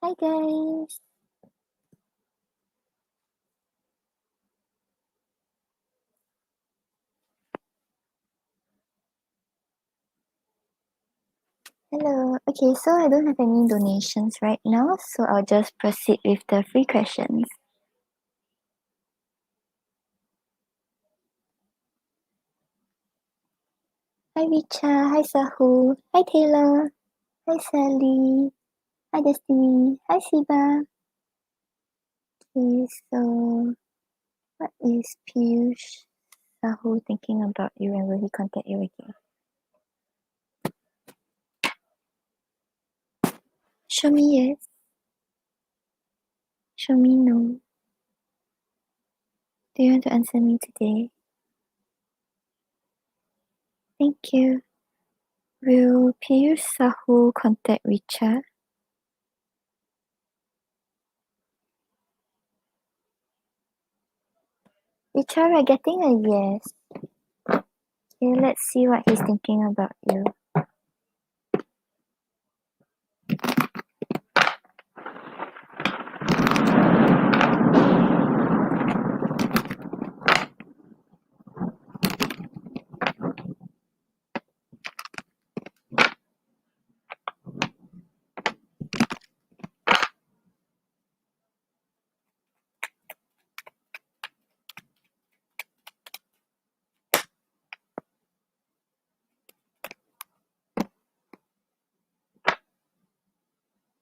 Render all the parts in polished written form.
Hi guys. Hello. Okay, so I don't have any donations right now, so I'll just proceed with the free questions. Hi Richa. Hi Sahu. Hi Taylor. Hi Sally. Hi Destiny. Hi Siba. Okay, so what is Piyush Sahu thinking about you and will he contact you again? Show me yes. Show me no. Do you want to answer me today? Thank you. Will Piyush Sahu contact Richa? Richa, we're getting a yes. Okay, let's see what he's thinking about you.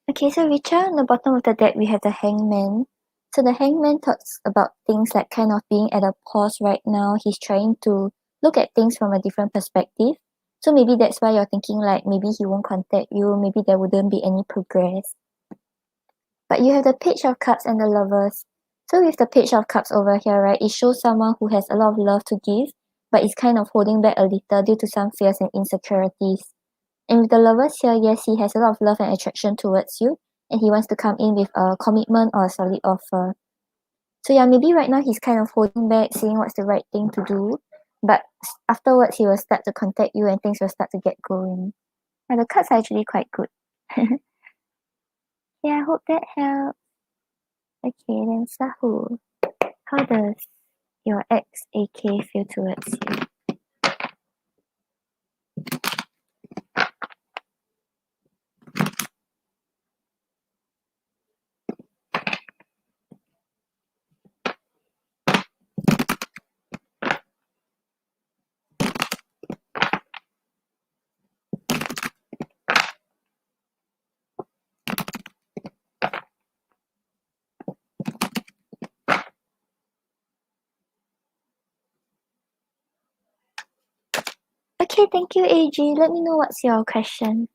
Okay, so Richa, on the bottom of the deck, we have the hangman. So the hangman talks about things like kind of being at a pause right now. He's trying to look at things from a different perspective. So maybe that's why you're thinking like maybe he won't contact you, maybe there wouldn't be any progress. But you have the page of cups and the lovers. So with the page of cups over here, right, it shows someone who has a lot of love to give, but is kind of holding back a little due to some fears and insecurities. And with the lovers here, yes, he has a lot of love and attraction towards you, and he wants to come in with a commitment or a solid offer. So yeah, maybe right now he's kind of holding back, seeing what's the right thing to do, but afterwards he will start to contact you and things will start to get going. And the cards are actually quite good. Yeah, I hope that helps. Okay, then Sahu, how does your ex AK feel towards you? Okay, thank you, AG. Let me know what's your question.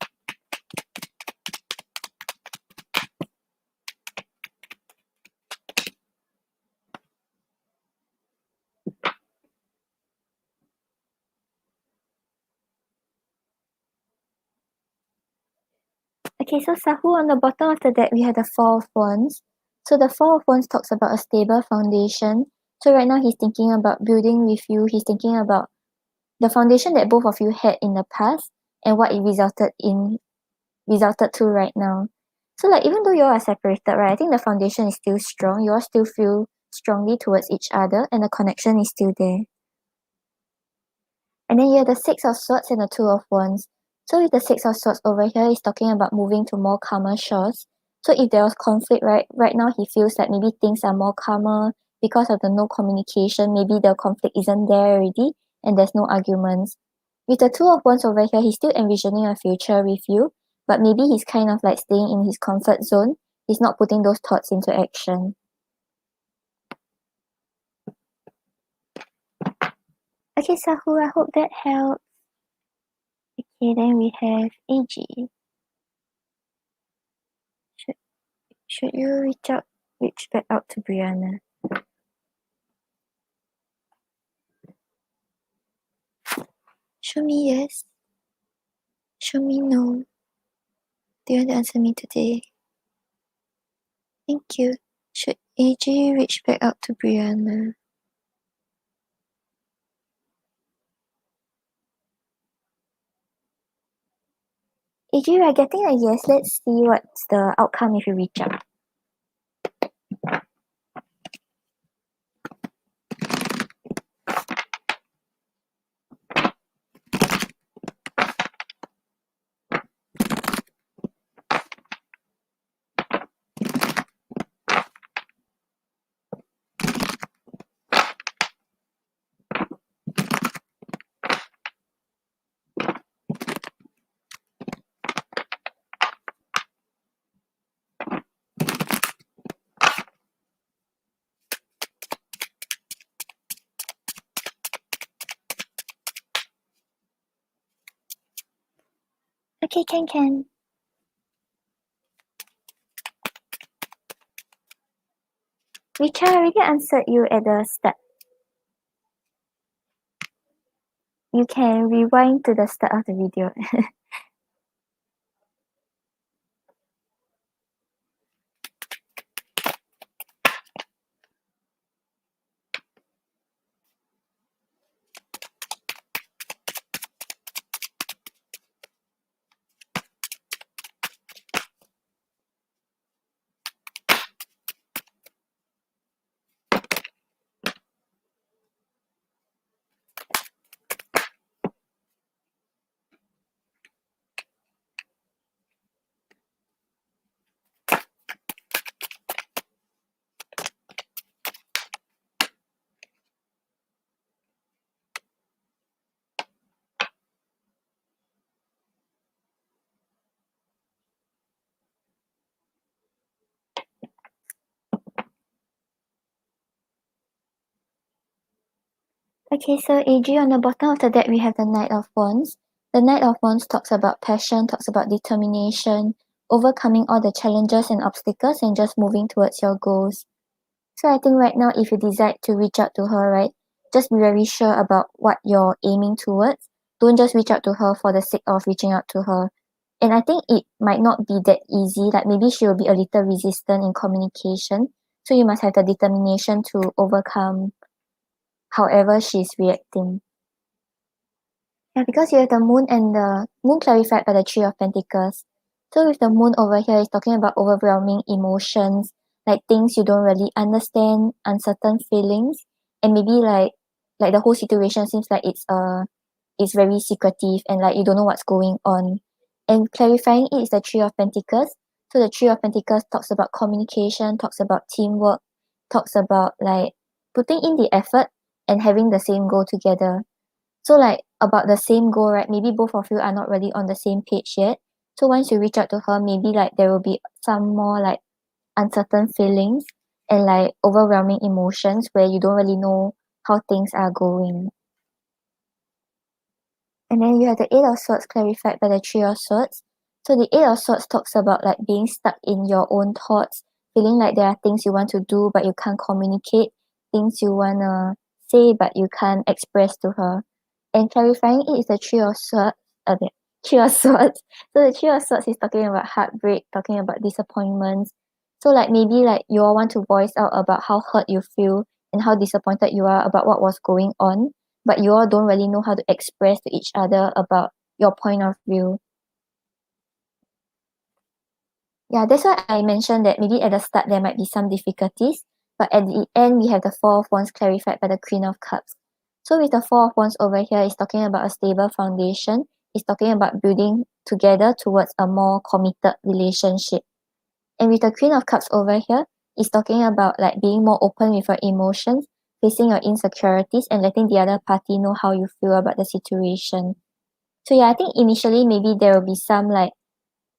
Okay, so Sahu, on the bottom of the deck, we have the Four of Wands. So the Four of Wands talks about a stable foundation. So right now he's thinking about building with you. He's thinking about the foundation that both of you had in the past and what it resulted to right now. So like even though you all are separated, right, I think the foundation is still strong. You all still feel strongly towards each other and the connection is still there. And then you have the Six of Swords and the Two of Wands. So with the Six of Swords over here, he's talking about moving to more calmer shores. So if there was conflict, right now he feels like maybe things are more calmer because of the no communication. Maybe the conflict isn't there already and there's no arguments. With the Two of Wands over here, he's still envisioning a future with you, but maybe he's kind of like staying in his comfort zone. He's not putting those thoughts into action. Okay, Sahu, I hope that helps. Okay, then we have AG. Should you reach back out to Brianna? Show me yes. Show me no. Do you want to answer me today? Thank you. Should AJ reach back out to Brianna? AJ, we're getting a yes. Let's see what's the outcome if you reach out. Okay, can. Richa, I already answered you at the start. You can rewind to the start of the video. Okay, so AJ, on the bottom of the deck, we have the Knight of Wands. The Knight of Wands talks about passion, talks about determination, overcoming all the challenges and obstacles, and just moving towards your goals. So I think right now, if you decide to reach out to her, right, just be very sure about what you're aiming towards. Don't just reach out to her for the sake of reaching out to her. And I think it might not be that easy. Like maybe she will be a little resistant in communication. So you must have the determination to overcome however she's reacting. Yeah, because you have the moon and the moon clarified by the Three of Pentacles. So with the moon over here, it's talking about overwhelming emotions, like things you don't really understand, uncertain feelings, and maybe like the whole situation seems like it's very secretive and like you don't know what's going on. And clarifying it is the Three of Pentacles. So the Three of Pentacles talks about communication, talks about teamwork, talks about like putting in the effort and having the same goal together. So like about the same goal, right? Maybe both of you are not really on the same page yet. So once you reach out to her, maybe like there will be some more like uncertain feelings and like overwhelming emotions where you don't really know how things are going. And then you have the Eight of Swords clarified by the Three of Swords. So the Eight of Swords talks about like being stuck in your own thoughts, feeling like there are things you want to do but you can't communicate, things you wanna say but you can't express to her. And clarifying it is the Three of Swords. The Three of Swords. So the Three of Swords is talking about heartbreak, talking about disappointments. So like maybe like you all want to voice out about how hurt you feel and how disappointed you are about what was going on, but you all don't really know how to express to each other about your point of view. Yeah, that's why I mentioned that maybe at the start there might be some difficulties, but at the end we have the Four of Wands clarified by the Queen of Cups. So with the Four of Wands over here, it's talking about a stable foundation. It's talking about building together towards a more committed relationship. And with the Queen of Cups over here, it's talking about like being more open with your emotions, facing your insecurities, and letting the other party know how you feel about the situation. So yeah, I think initially maybe there will be some like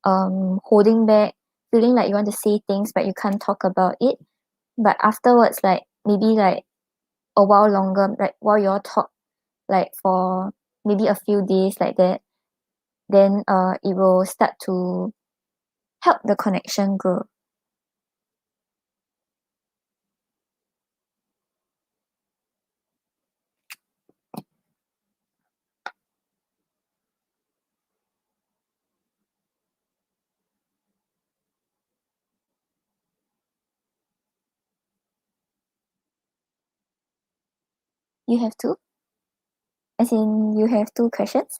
holding back, feeling like you want to say things but you can't talk about it. But afterwards, like maybe like a while longer, like while you all talk like for maybe a few days like that, then it will start to help the connection grow. You have two? As in you have two questions?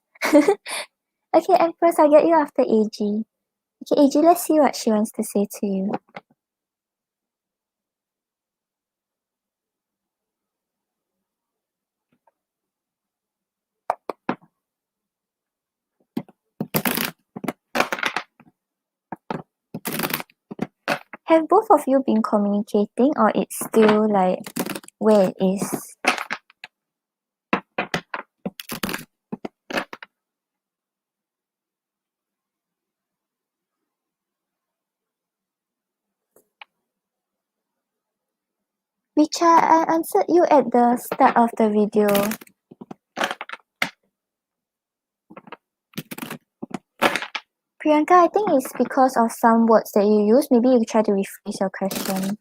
Okay, Empress, I'll get you after AG. Okay, AG, let's see what she wants to say to you. Have both of you been communicating, or it's still like where it is? Richa, I answered you at the start of the video. Priyanka, I think it's because of some words that you use. Maybe you try to rephrase your question.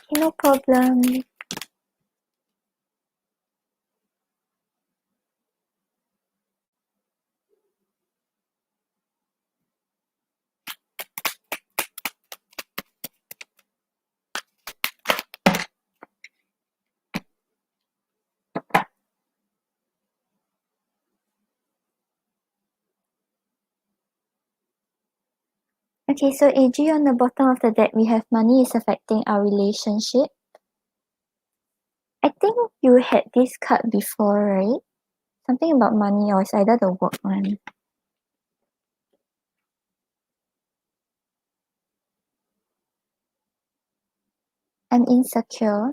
Okay, no problem. Okay, so AG, on the bottom of the deck, we have money is affecting our relationship. I think you had this card before, right? Something about money, or it's either the work one. I'm insecure.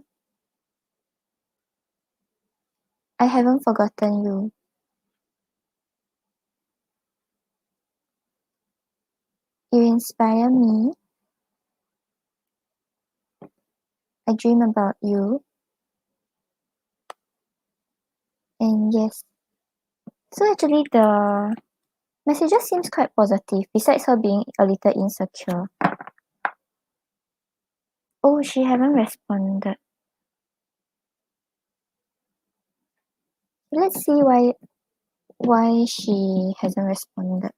I haven't forgotten you. You inspire me. I dream about you. And yes. So actually the messages seems quite positive, besides her being a little insecure. Oh, she haven't responded. Let's see why she hasn't responded.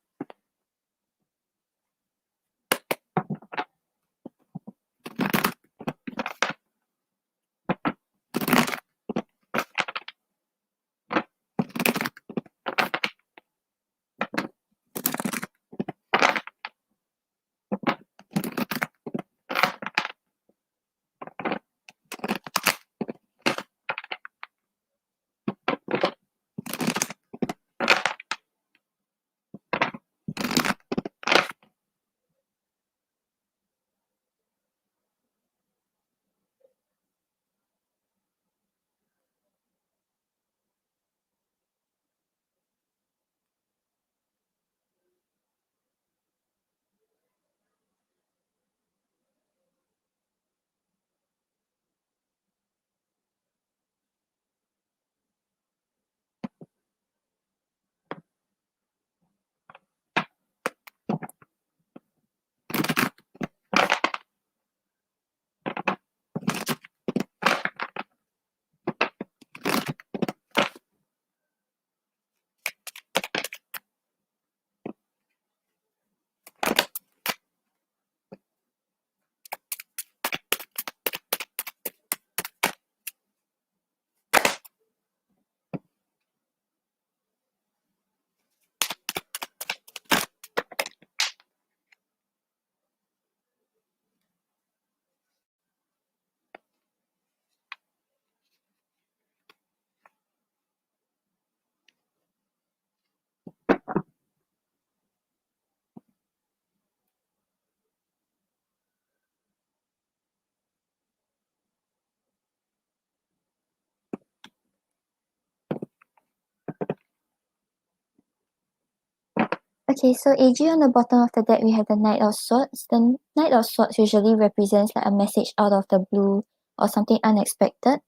Okay, so AG, on the bottom of the deck, we have the Knight of Swords. The Knight of Swords usually represents like a message out of the blue or something unexpected.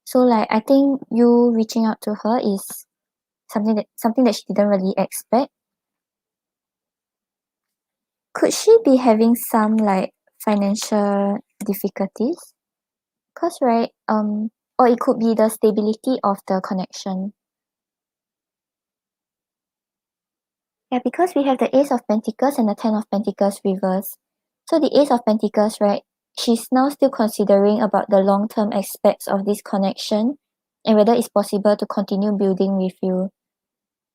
So like I think you reaching out to her is something that she didn't really expect. Could she be having some like financial difficulties? Cause right, or it could be the stability of the connection. Yeah, because we have the Ace of Pentacles and the Ten of Pentacles reverse. So the Ace of Pentacles, right, she's now still considering about the long-term aspects of this connection and whether it's possible to continue building with you.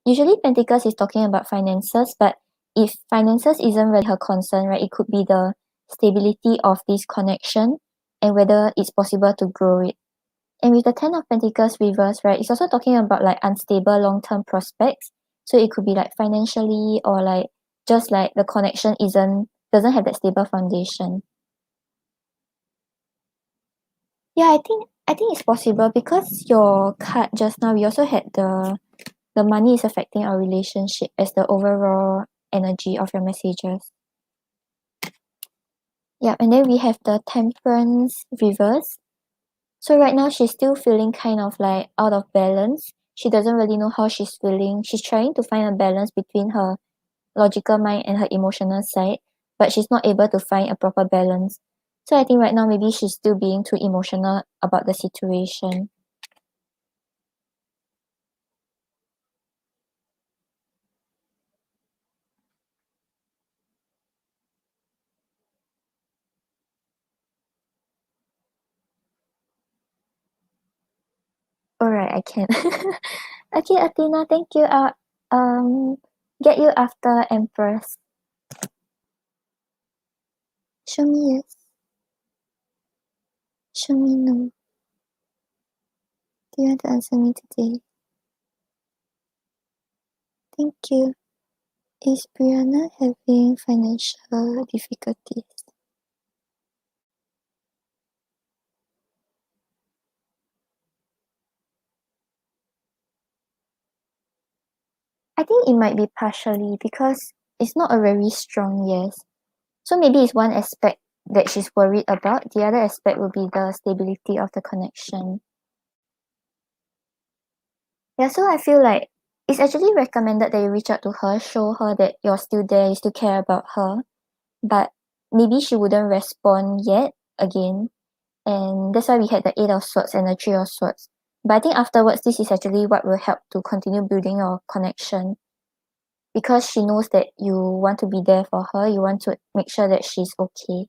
Usually Pentacles is talking about finances, but if finances isn't really her concern, right, it could be the stability of this connection and whether it's possible to grow it. And with the Ten of Pentacles reverse, right, it's also talking about like unstable long-term prospects. So it could be like financially or like just like the connection doesn't have that stable foundation. Yeah, I think it's possible because your card just now we also had the money is affecting our relationship as the overall energy of your messages. Yeah, and then we have the Temperance reverse. So right now she's still feeling kind of like out of balance. She doesn't really know how she's feeling. She's trying to find a balance between her logical mind and her emotional side, but she's not able to find a proper balance. So I think right now maybe she's still being too emotional about the situation. Alright, I can. Okay, Athena, thank you. Um get you after Empress. Show me yes. Show me no. Do you want to answer me today? Thank you. Is Brianna having financial difficulties? I think it might be partially because it's not a very strong yes. So maybe it's one aspect that she's worried about. The other aspect will be the stability of the connection. Yeah, so I feel like it's actually recommended that you reach out to her, show her that you're still there, you still care about her. But maybe she wouldn't respond yet again. And that's why we had the Eight of Swords and the Three of Swords. But I think afterwards, this is actually what will help to continue building your connection because she knows that you want to be there for her, you want to make sure that she's okay.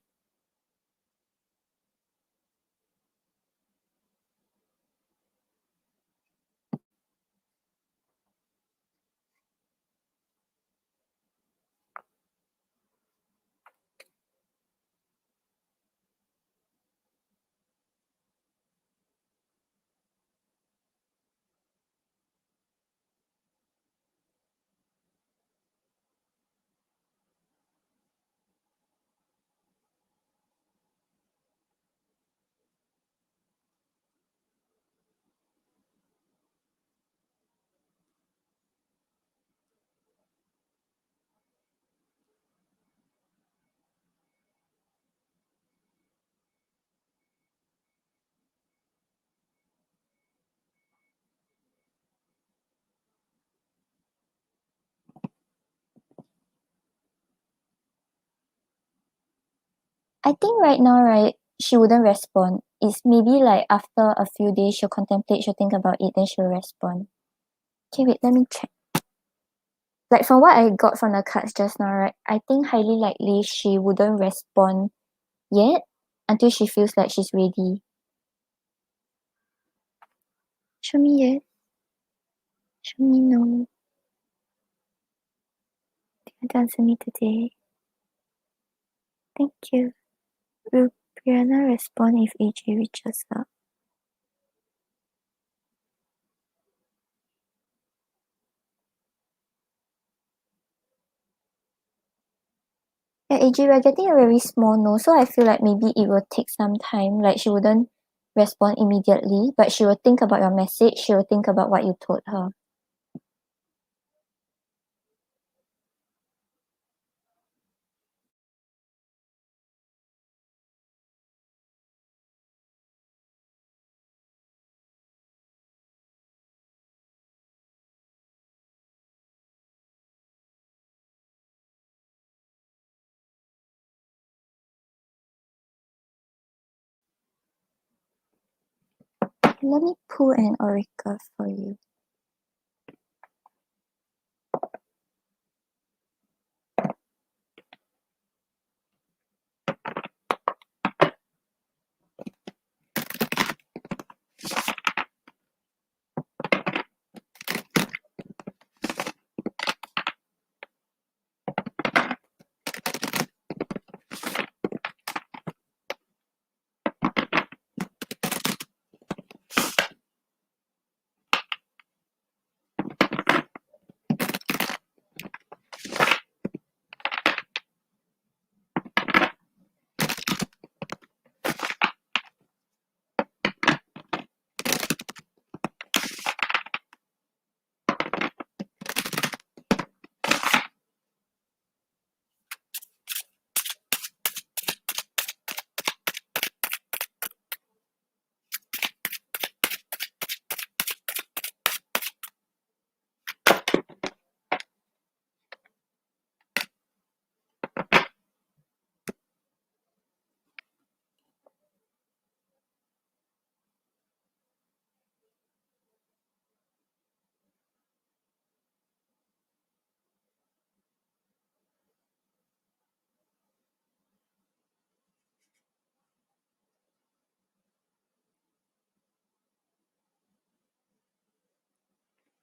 I think right now, right, she wouldn't respond. It's maybe like after a few days, she'll contemplate, she'll think about it, then she'll respond. Okay, wait, let me check. Like from what I got from the cards just now, right, I think highly likely she wouldn't respond yet until she feels like she's ready. Show me yes. Show me no. Don't answer me today. Thank you. Will Brianna respond if AJ reaches out? Yeah, AJ, we're getting a very small no, so I feel like maybe it will take some time. Like she wouldn't respond immediately, but she will think about your message. She will think about what you told her. Let me pull an oracle for you.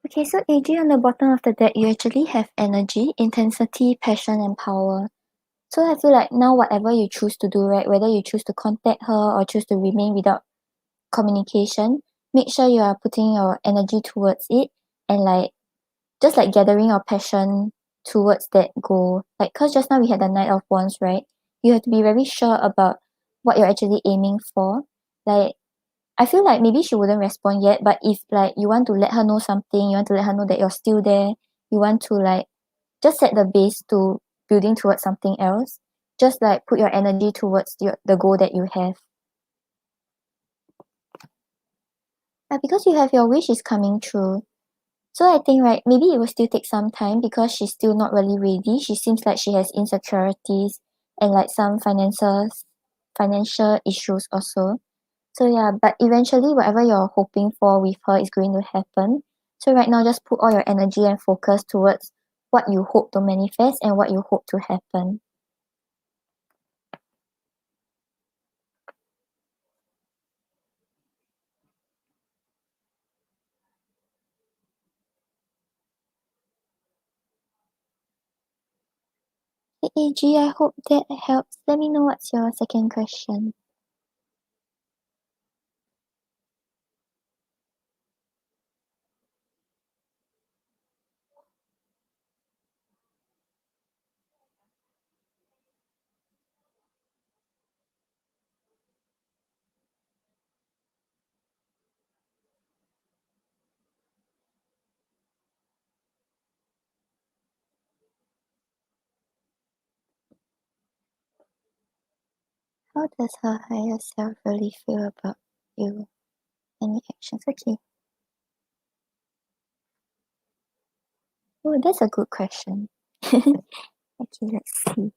Okay, so AG, on the bottom of the deck, you actually have energy, intensity, passion, and power. So I feel like now whatever you choose to do, right, whether you choose to contact her or choose to remain without communication, make sure you are putting your energy towards it and like just like gathering your passion towards that goal. Like, cause just now we had the Knight of Wands, right? You have to be very sure about what you're actually aiming for. Like, I feel like maybe she wouldn't respond yet, but if like you want to let her know something, you want to let her know that you're still there, you want to like just set the base to building towards something else. Just like put your energy towards the goal that you have. But because you have your wish is coming true. So I think right, maybe it will still take some time because she's still not really ready. She seems like she has insecurities and like some financial issues also. So yeah, but eventually whatever you're hoping for with her is going to happen. So right now just put all your energy and focus towards what you hope to manifest and what you hope to happen. Hey AG, I hope that helps. Let me know what's your second question. How does her higher self really feel about you? Any actions? Okay. Oh, that's a good question. Okay, let's see.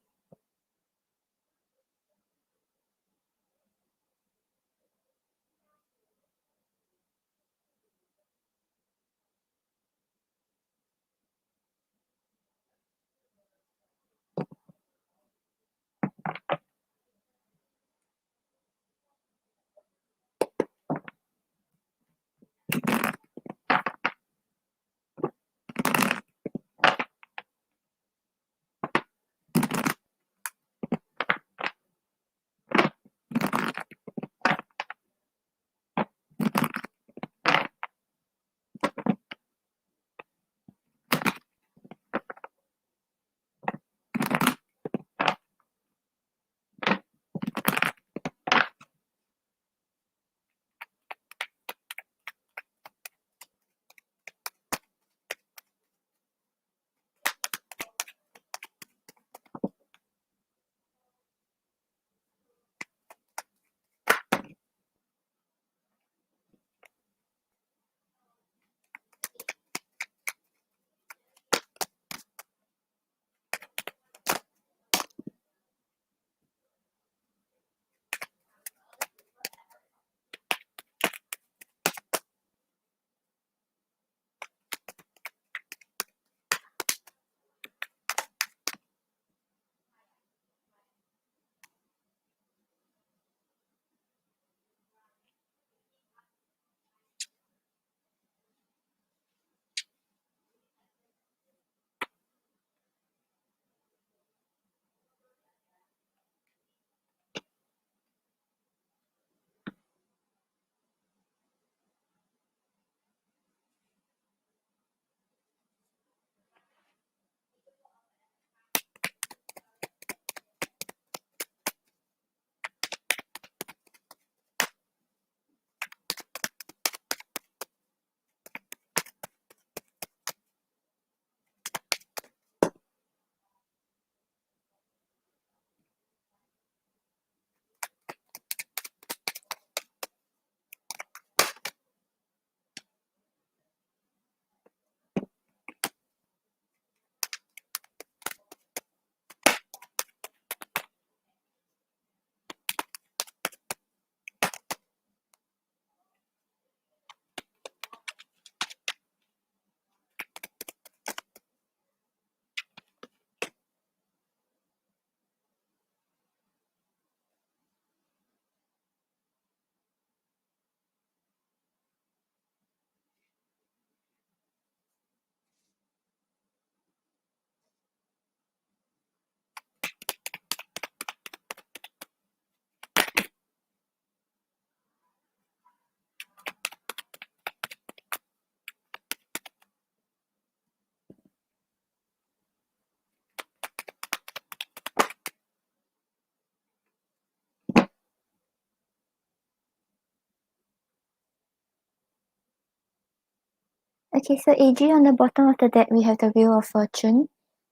Okay, so AG, on the bottom of the deck, we have the Wheel of Fortune.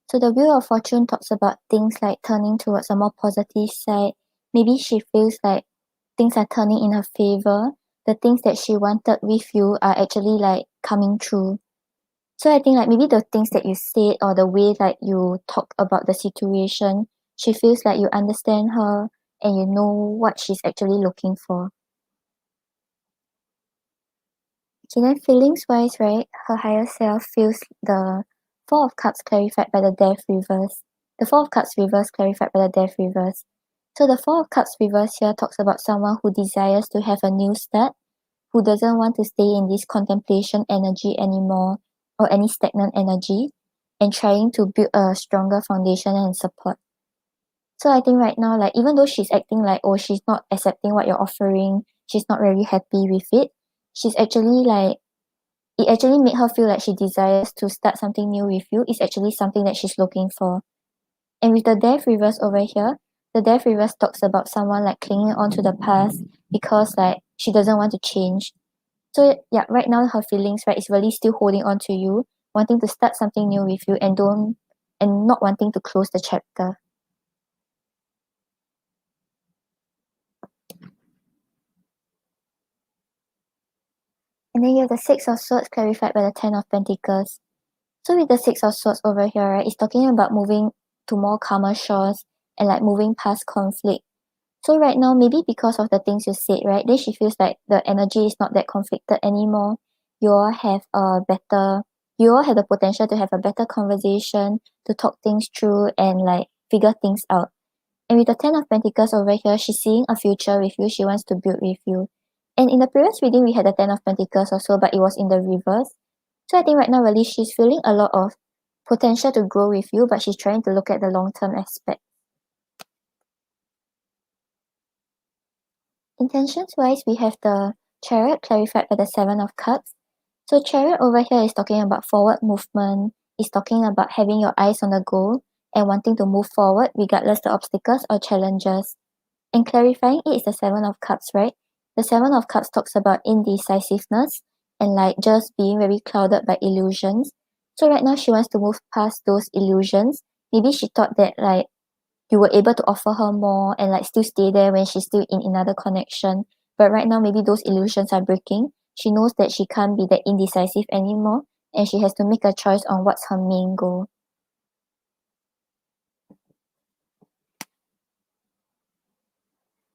So the Wheel of Fortune talks about things like turning towards a more positive side. Maybe she feels like things are turning in her favor. The things that she wanted with you are actually like coming true. So I think like maybe the things that you said or the way that you talk about the situation, she feels like you understand her and you know what she's actually looking for. Okay, then feelings wise, right, her higher self feels the Four of Cups clarified by the Death reverse. The Four of Cups reverse clarified by the Death reverse. So the Four of Cups reverse here talks about someone who desires to have a new start, who doesn't want to stay in this contemplation energy anymore or any stagnant energy, and trying to build a stronger foundation and support. So I think right now, like even though she's acting like, oh, she's not accepting what you're offering, she's not very happy with it, she's actually like it actually made her feel like she desires to start something new with you. It's actually something that she's looking for. And with the Death reverse over here, the Death reverse talks about someone like clinging on to the past because like she doesn't want to change. So yeah, right now her feelings, right, is really still holding on to you, wanting to start something new with you and not wanting to close the chapter. And then you have the Six of Swords clarified by the Ten of Pentacles. So with the Six of Swords over here, right, it's talking about moving to more calmer shores and like moving past conflict. So right now, maybe because of the things you said, right, then she feels like the energy is not that conflicted anymore. You all have a better, you all have the potential to have a better conversation, to talk things through and like figure things out. And with the Ten of Pentacles over here, she's seeing a future with you. She wants to build with you. And in the previous reading, we had the Ten of Pentacles also, but it was in the reverse. So I think right now, really, she's feeling a lot of potential to grow with you, but she's trying to look at the long-term aspect. Intentions-wise, we have the Chariot clarified by the Seven of Cups. So Chariot over here is talking about forward movement, is talking about having your eyes on the goal and wanting to move forward regardless the obstacles or challenges. And clarifying it is the Seven of Cups, right? The Seven of Cups talks about indecisiveness and like just being very clouded by illusions. So right now she wants to move past those illusions. Maybe she thought that like you were able to offer her more and like still stay there when she's still in another connection. But right now maybe those illusions are breaking. She knows that she can't be that indecisive anymore and she has to make a choice on what's her main goal.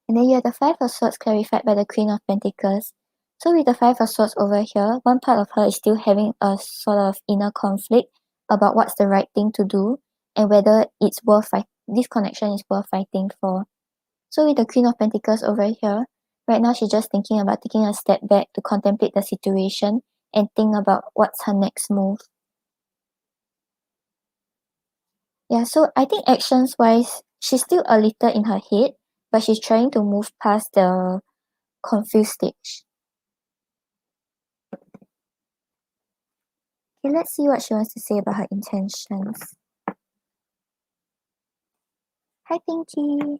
And then you have the Five of Swords clarified by the Queen of Pentacles. So with the Five of Swords over here, one part of her is still having a sort of inner conflict about what's the right thing to do and whether it's worth this connection is worth fighting for. So with the Queen of Pentacles over here, right now she's just thinking about taking a step back to contemplate the situation and think about what's her next move. Yeah, so I think actions wise, she's still a little in her head, but she's trying to move past the confused stage. Okay, let's see what she wants to say about her intentions. Hi, Pinky.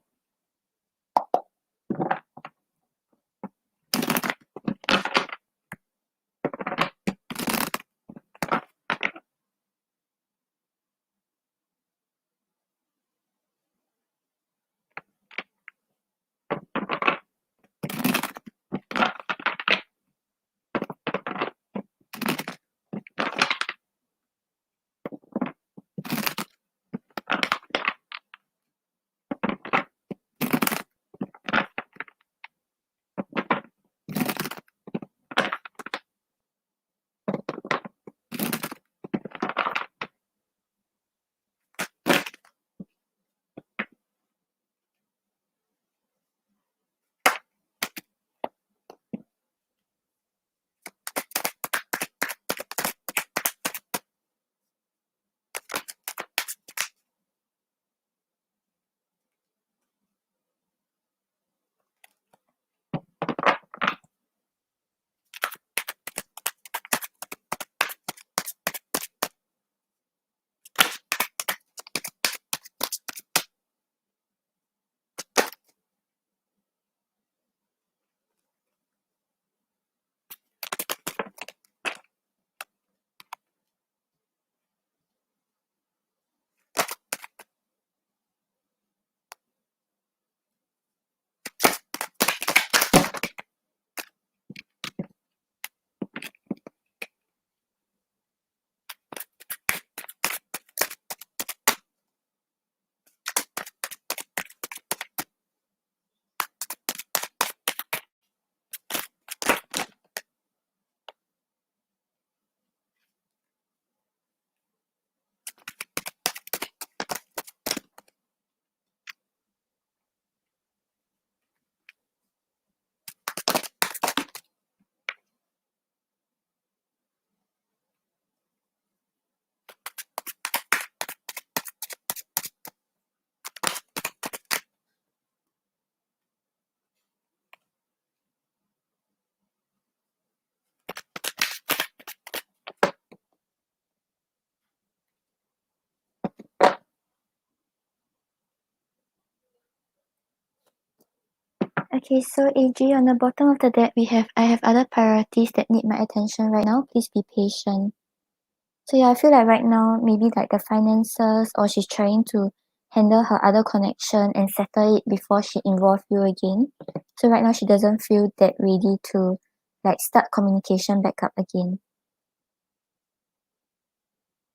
Okay, so AG, on the bottom of the deck, I have other priorities that need my attention right now. Please be patient. So yeah, I feel like right now, maybe like the finances, or she's trying to handle her other connection and settle it before she involve you again. So right now, she doesn't feel that ready to like start communication back up again.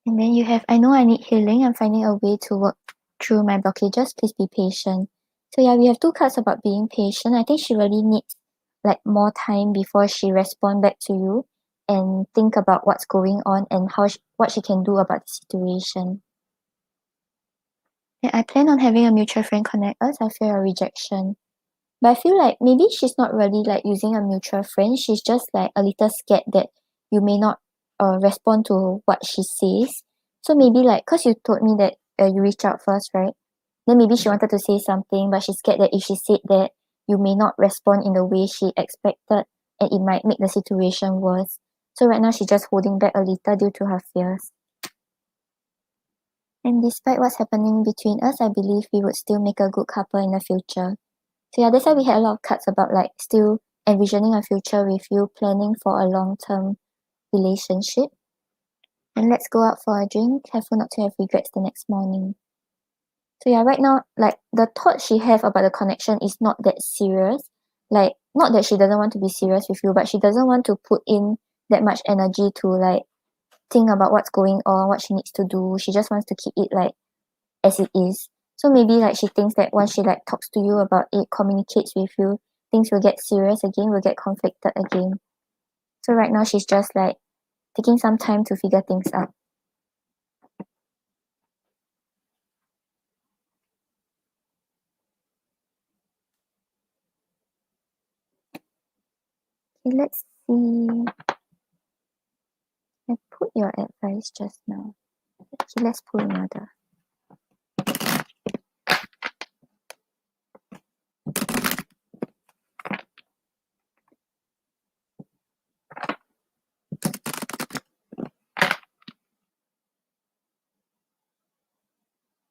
And then you have, I know I need healing. I'm finding a way to work through my blockages. Please be patient. So yeah, we have two cards about being patient. I think she really needs like more time before she respond back to you and think about what's going on and what she can do about the situation. Yeah, I plan on having a mutual friend connect us. I fear a rejection. But I feel like maybe she's not really like using a mutual friend. She's just like a little scared that you may not respond to what she says. So maybe like, cause you told me that you reached out first, right? Then maybe she wanted to say something, but she's scared that if she said that, you may not respond in the way she expected, and it might make the situation worse. So right now she's just holding back a little due to her fears. And despite what's happening between us, I believe we would still make a good couple in the future. So yeah, that's why we had a lot of cards about like still envisioning a future with you, planning for a long-term relationship. And let's go out for a drink. Careful not to have regrets the next morning. So yeah, right now, like the thought she have about the connection is not that serious. Like, not that she doesn't want to be serious with you, but she doesn't want to put in that much energy to like think about what's going on, what she needs to do. She just wants to keep it like as it is. So maybe like she thinks that once she like talks to you about it, communicates with you, things will get serious again, will get conflicted again. So right now she's just like taking some time to figure things out. Okay, let's see. I put your advice just now. Okay, let's pull another.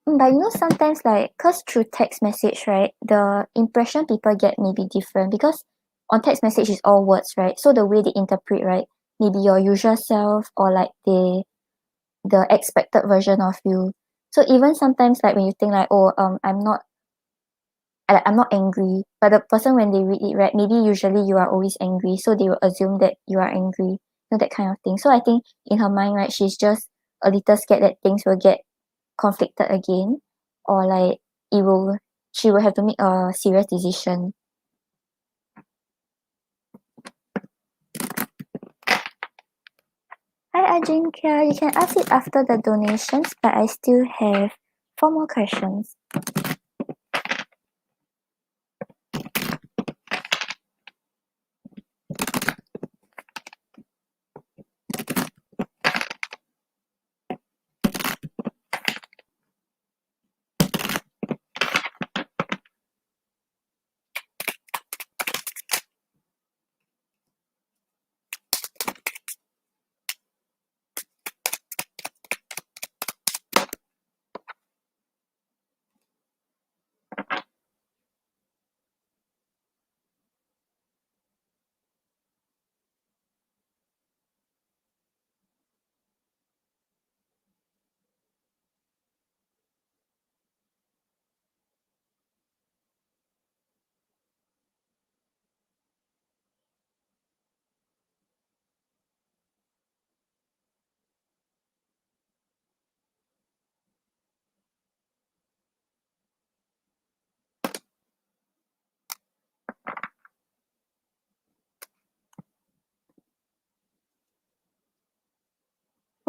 But you know, sometimes like, cause through text message, right, the impression people get may be different because on text message is all words, right? So the way they interpret, right, maybe your usual self or like the expected version of you. So even sometimes like when you think like, oh, I'm not angry, but the person when they read it, right, maybe usually you are always angry, so they will assume that you are angry, you know, that kind of thing. So I think in her mind, right, she's just a little scared that things will get conflicted again, or like it will she will have to make a serious decision. Hi Ajinkya, you can ask it after the donations, but I still have 4 more questions.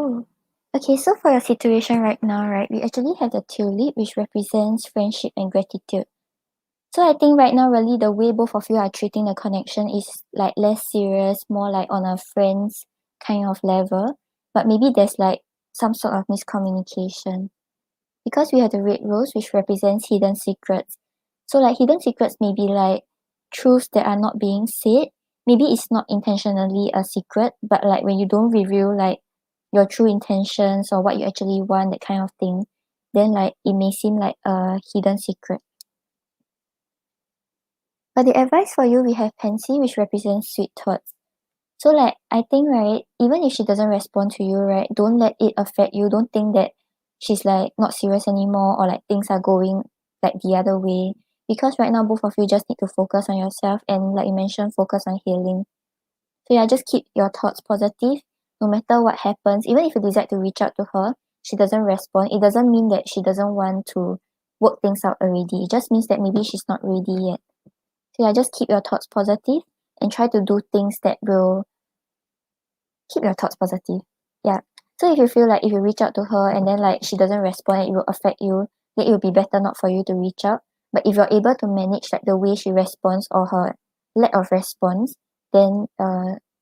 Oh, okay, so for your situation right now, right, we actually have the tulip, which represents friendship and gratitude. So I think right now, really, the way both of you are treating the connection is like less serious, more like on a friends kind of level. But maybe there's like some sort of miscommunication. Because we have the red rose, which represents hidden secrets. So like hidden secrets may be like truths that are not being said. Maybe it's not intentionally a secret, but like when you don't reveal like your true intentions or what you actually want, that kind of thing, then like it may seem like a hidden secret. For the advice for you, we have Pansy, which represents sweet thoughts. So like I think right, even if she doesn't respond to you, right, don't let it affect you. Don't think that she's like not serious anymore or like things are going like the other way. Because right now both of you just need to focus on yourself and like you mentioned, focus on healing. So yeah, just keep your thoughts positive no matter what happens. Even if you decide to reach out to her, she doesn't respond. It doesn't mean that she doesn't want to work things out already. It just means that maybe she's not ready yet. So yeah, just keep your thoughts positive and try to do things that will keep your thoughts positive. Yeah. So if you feel like if you reach out to her and then like she doesn't respond and it will affect you, then it will be better not for you to reach out. But if you're able to manage like the way she responds or her lack of response, then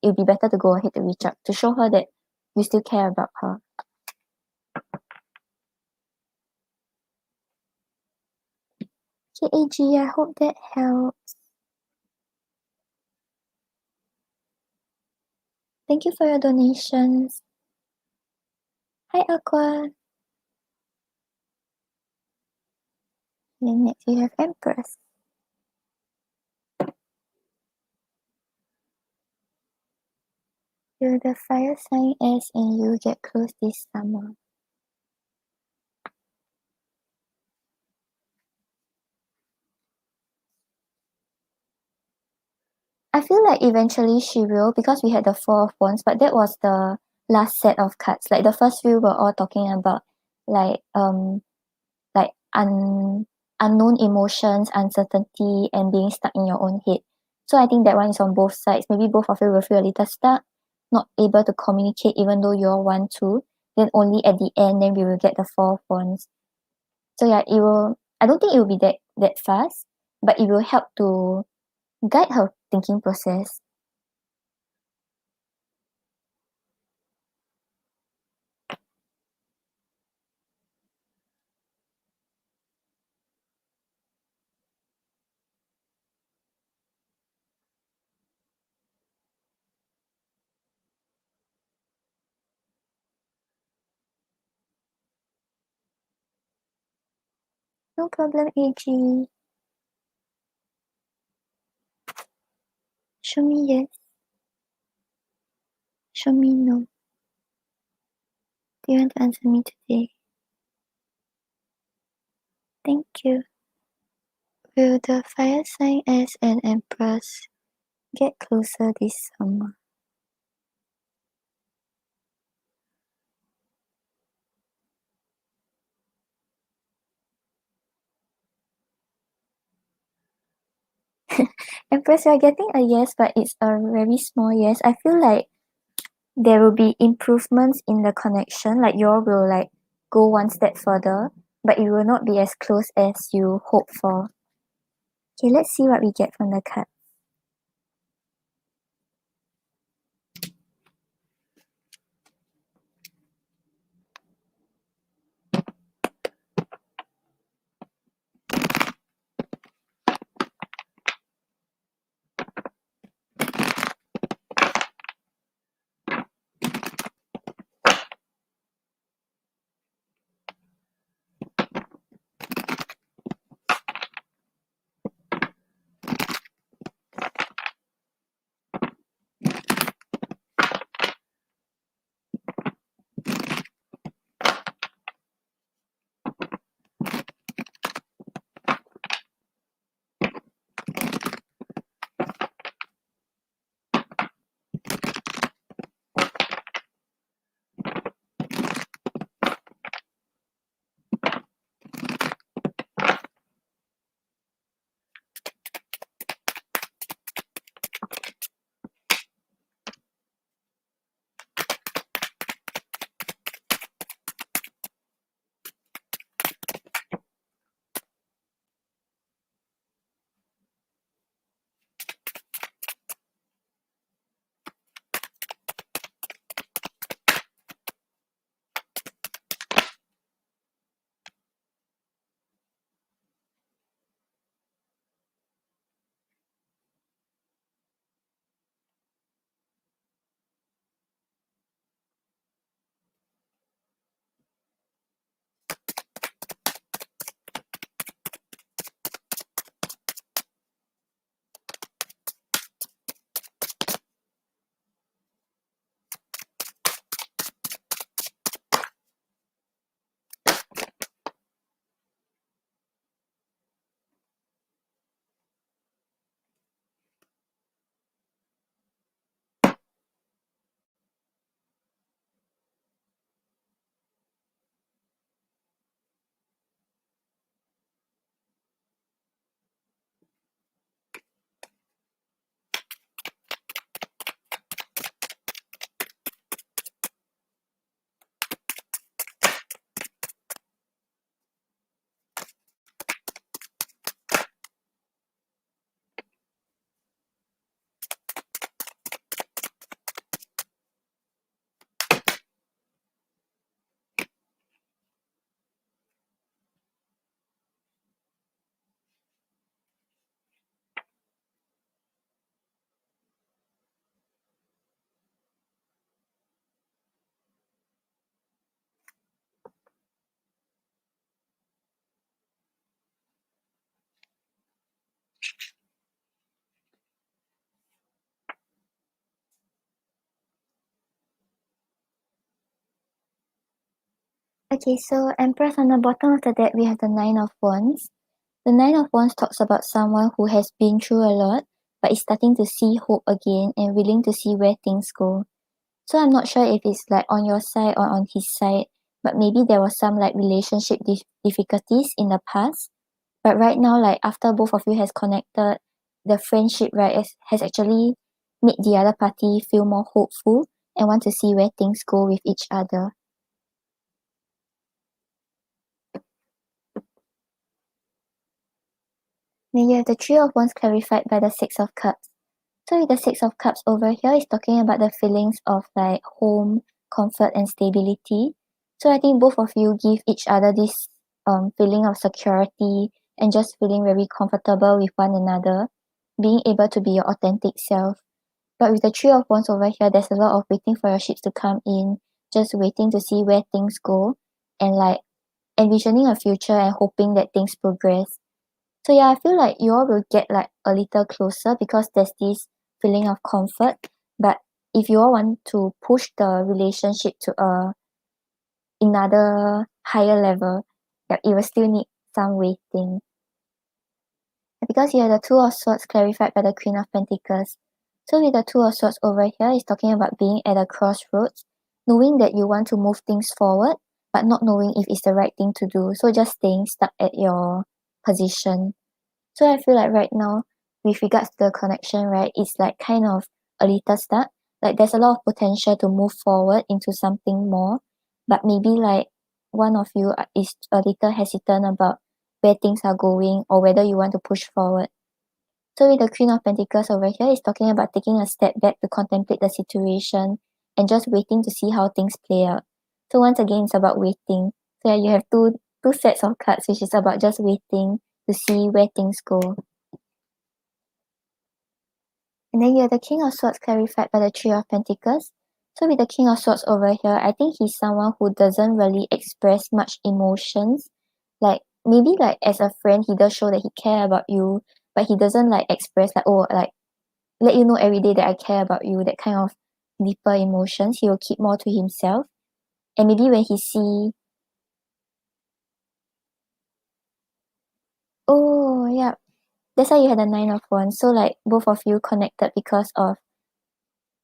it'll be better to go ahead to reach out to show her that you still care about her. Okay, AG, I hope that helps. Thank you for your donations. Hi, Aqua. Then next we have Empress. You're the fire sign S and you get close this summer. I feel like eventually she will because we had the Four of Wands, but that was the last set of cards. Like the first few were all talking about like like unknown emotions, uncertainty, and being stuck in your own head. So I think that one is on both sides. Maybe both of you will feel a little stuck, not able to communicate even though you all want to. Then only at the end, then we will get the Four of Wands. So yeah, it will. I don't think it will be that fast, but it will help to guide her thinking process. No problem, AG. Show me yes. Show me no. Do you want to answer me today? Thank you. Will the fire sign as an empress get closer this summer? Empress, you're getting a yes, but it's a very small yes. I feel like there will be improvements in the connection. Like you all will like go one step further, but it will not be as close as you hope for. Okay, let's see what we get from the card. Okay, so Empress, on the bottom of the deck, we have the Nine of Wands. The Nine of Wands talks about someone who has been through a lot, but is starting to see hope again and willing to see where things go. So I'm not sure if it's like on your side or on his side, but maybe there was some like relationship difficulties in the past. But right now, like after both of you has connected, the friendship, right, has actually made the other party feel more hopeful and want to see where things go with each other. Then you have the Three of Wands clarified by the Six of Cups. So with the Six of Cups over here is talking about the feelings of like home, comfort and stability. So I think both of you give each other this feeling of security and just feeling very comfortable with one another, being able to be your authentic self. But with the Three of Wands over here, there's a lot of waiting for your ships to come in, just waiting to see where things go and like envisioning a future and hoping that things progress. So yeah, I feel like you all will get like a little closer because there's this feeling of comfort. But if you all want to push the relationship to another higher level, yeah, it will still need some waiting. Because you have the Two of Swords clarified by the Queen of Pentacles. So with the Two of Swords over here is talking about being at a crossroads, knowing that you want to move things forward, but not knowing if it's the right thing to do. So just staying stuck at your position. So I feel like right now, with regards to the connection, right, it's like kind of a little stuck. Like there's a lot of potential to move forward into something more, but maybe like one of you is a little hesitant about where things are going or whether you want to push forward. So with the Queen of Pentacles over here is talking about taking a step back to contemplate the situation and just waiting to see how things play out. So once again, it's about waiting. So yeah, you have two sets of cards, which is about just waiting to see where things go. And then you have the King of Swords clarified by the Three of Pentacles. So with the King of Swords over here, I think he's someone who doesn't really express much emotions. Like maybe like as a friend, he does show that he care about you, but he doesn't like express like, oh, like let you know every day that I care about you, that kind of deeper emotions. He will keep more to himself. And maybe when he see, oh yeah, that's why you had the Nine of Wands. So like both of you connected because of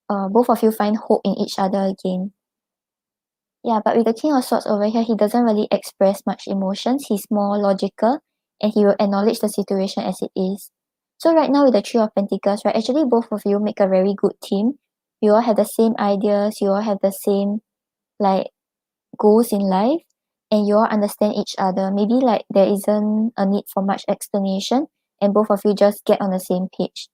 both of you find hope in each other again. Yeah, but with the King of Swords over here, he doesn't really express much emotions. He's more logical and he will acknowledge the situation as it is. So right now with the Three of Pentacles, right, actually both of you make a very good team. You all have the same ideas, you all have the same like goals in life, and you all understand each other. Maybe like there isn't a need for much explanation and both of you just get on the same page.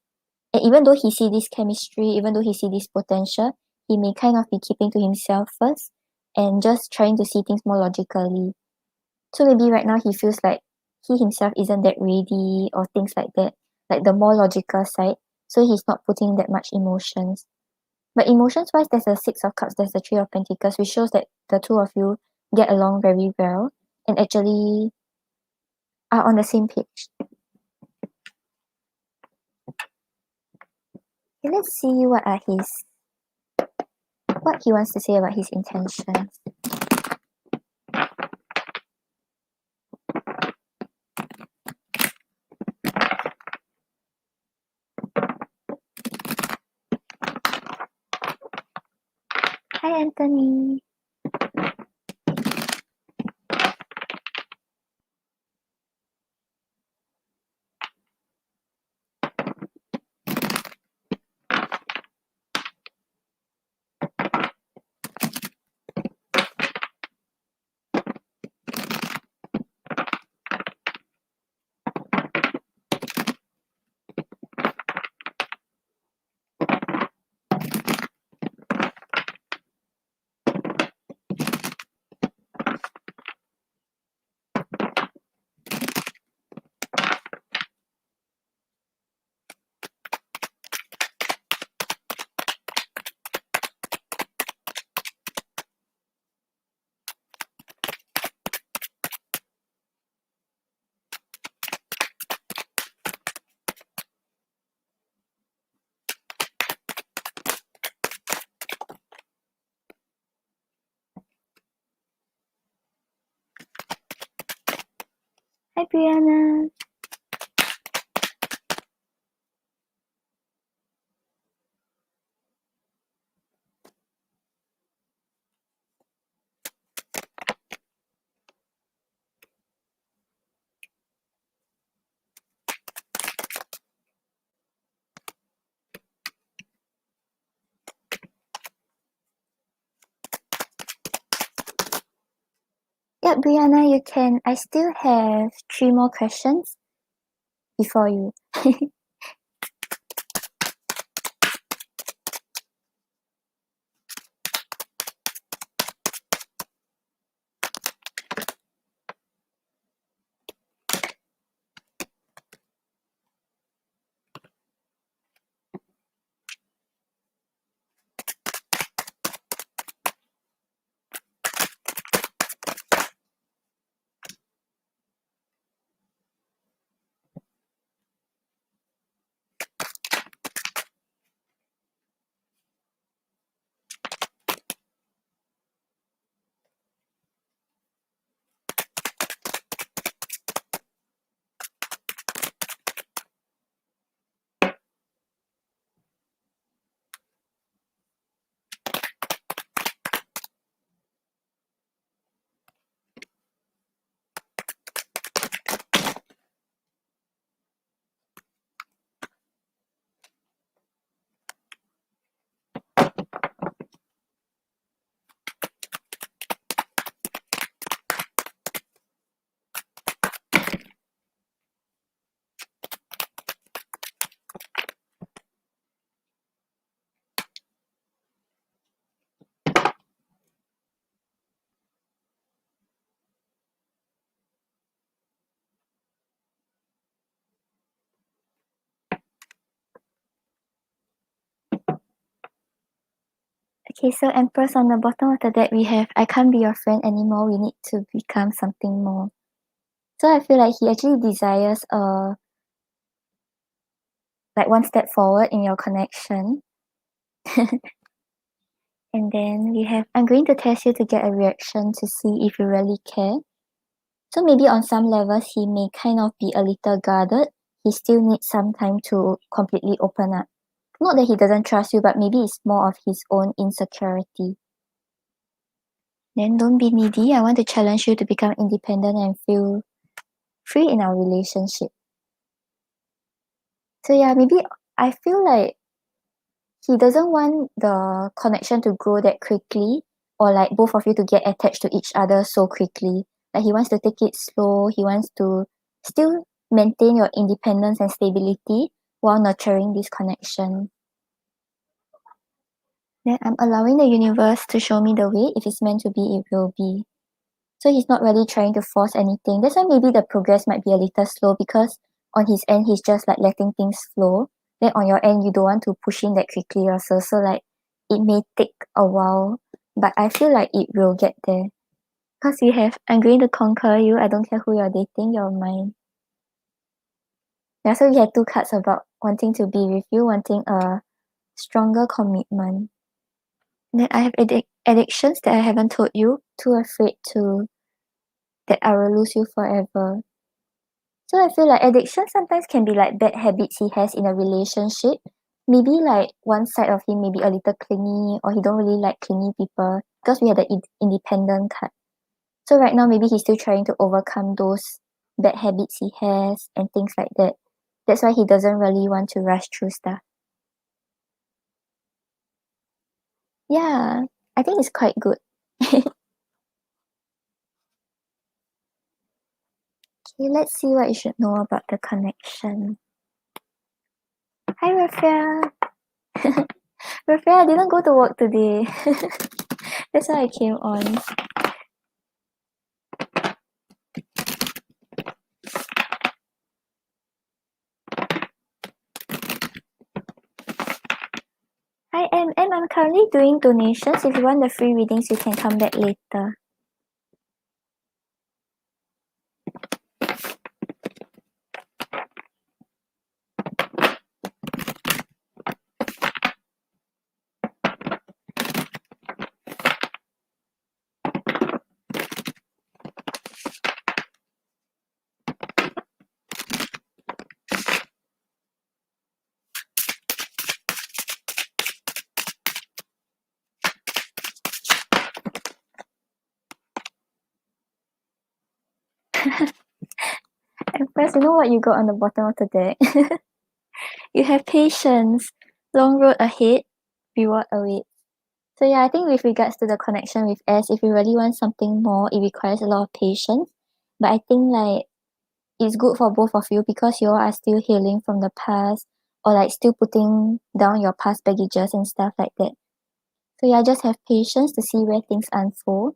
And even though he see this chemistry, even though he see this potential, he may kind of be keeping to himself first and just trying to see things more logically. So maybe right now he feels like he himself isn't that ready or things like that, like the more logical side. So he's not putting that much emotions. But emotions wise, there's a Six of Cups, there's the Three of Pentacles, which shows that the two of you get along very well and actually are on the same page. Okay, let's see what he wants to say about his intentions. Hi, Anthony. Brianna. Yeah, Brianna, you can. I still have 3 more questions before you. Okay, so Empress, on the bottom of the deck we have, I can't be your friend anymore, we need to become something more. So I feel like he actually desires like one step forward in your connection. And then we have, I'm going to test you to get a reaction to see if you really care. So maybe on some levels he may kind of be a little guarded. He still needs some time to completely open up. Not that he doesn't trust you, but maybe it's more of his own insecurity. Then don't be needy. I want to challenge you to become independent and feel free in our relationship. So yeah, maybe I feel like he doesn't want the connection to grow that quickly, or like both of you to get attached to each other so quickly. Like he wants to take it slow. He wants to still maintain your independence and stability while nurturing this connection. Then I'm allowing the universe to show me the way. If it's meant to be, it will be. So he's not really trying to force anything. That's why maybe the progress might be a little slow, because on his end he's just like letting things flow. Then on your end you don't want to push in that quickly also. So like it may take a while, but I feel like it will get there. Because we have, I'm going to conquer you. I don't care who you're dating, you're mine. Yeah, so we had 2 cards about wanting to be with you, wanting a stronger commitment. Then I have addictions that I haven't told you, too afraid to that I will lose you forever. So I feel like addiction sometimes can be like bad habits he has in a relationship. Maybe like one side of him may be a little clingy, or he don't really like clingy people, because we had the independent card. So right now maybe he's still trying to overcome those bad habits he has and things like that. That's why he doesn't really want to rush through stuff. Yeah, I think it's quite good. Okay, let's see what you should know about the connection. Hi, Raphael. Raphael, I didn't go to work today. That's why I came on. Hi, I'm currently doing donations. If you want the free readings, you can come back later. because you know what you got on the bottom of the deck? You have patience, long road ahead, reward awaits. So yeah, I think with regards to the connection with S, if you really want something more, it requires a lot of patience. But I think like it's good for both of you because you all are still healing from the past or like still putting down your past baggages and stuff like that. So yeah, just have patience to see where things unfold.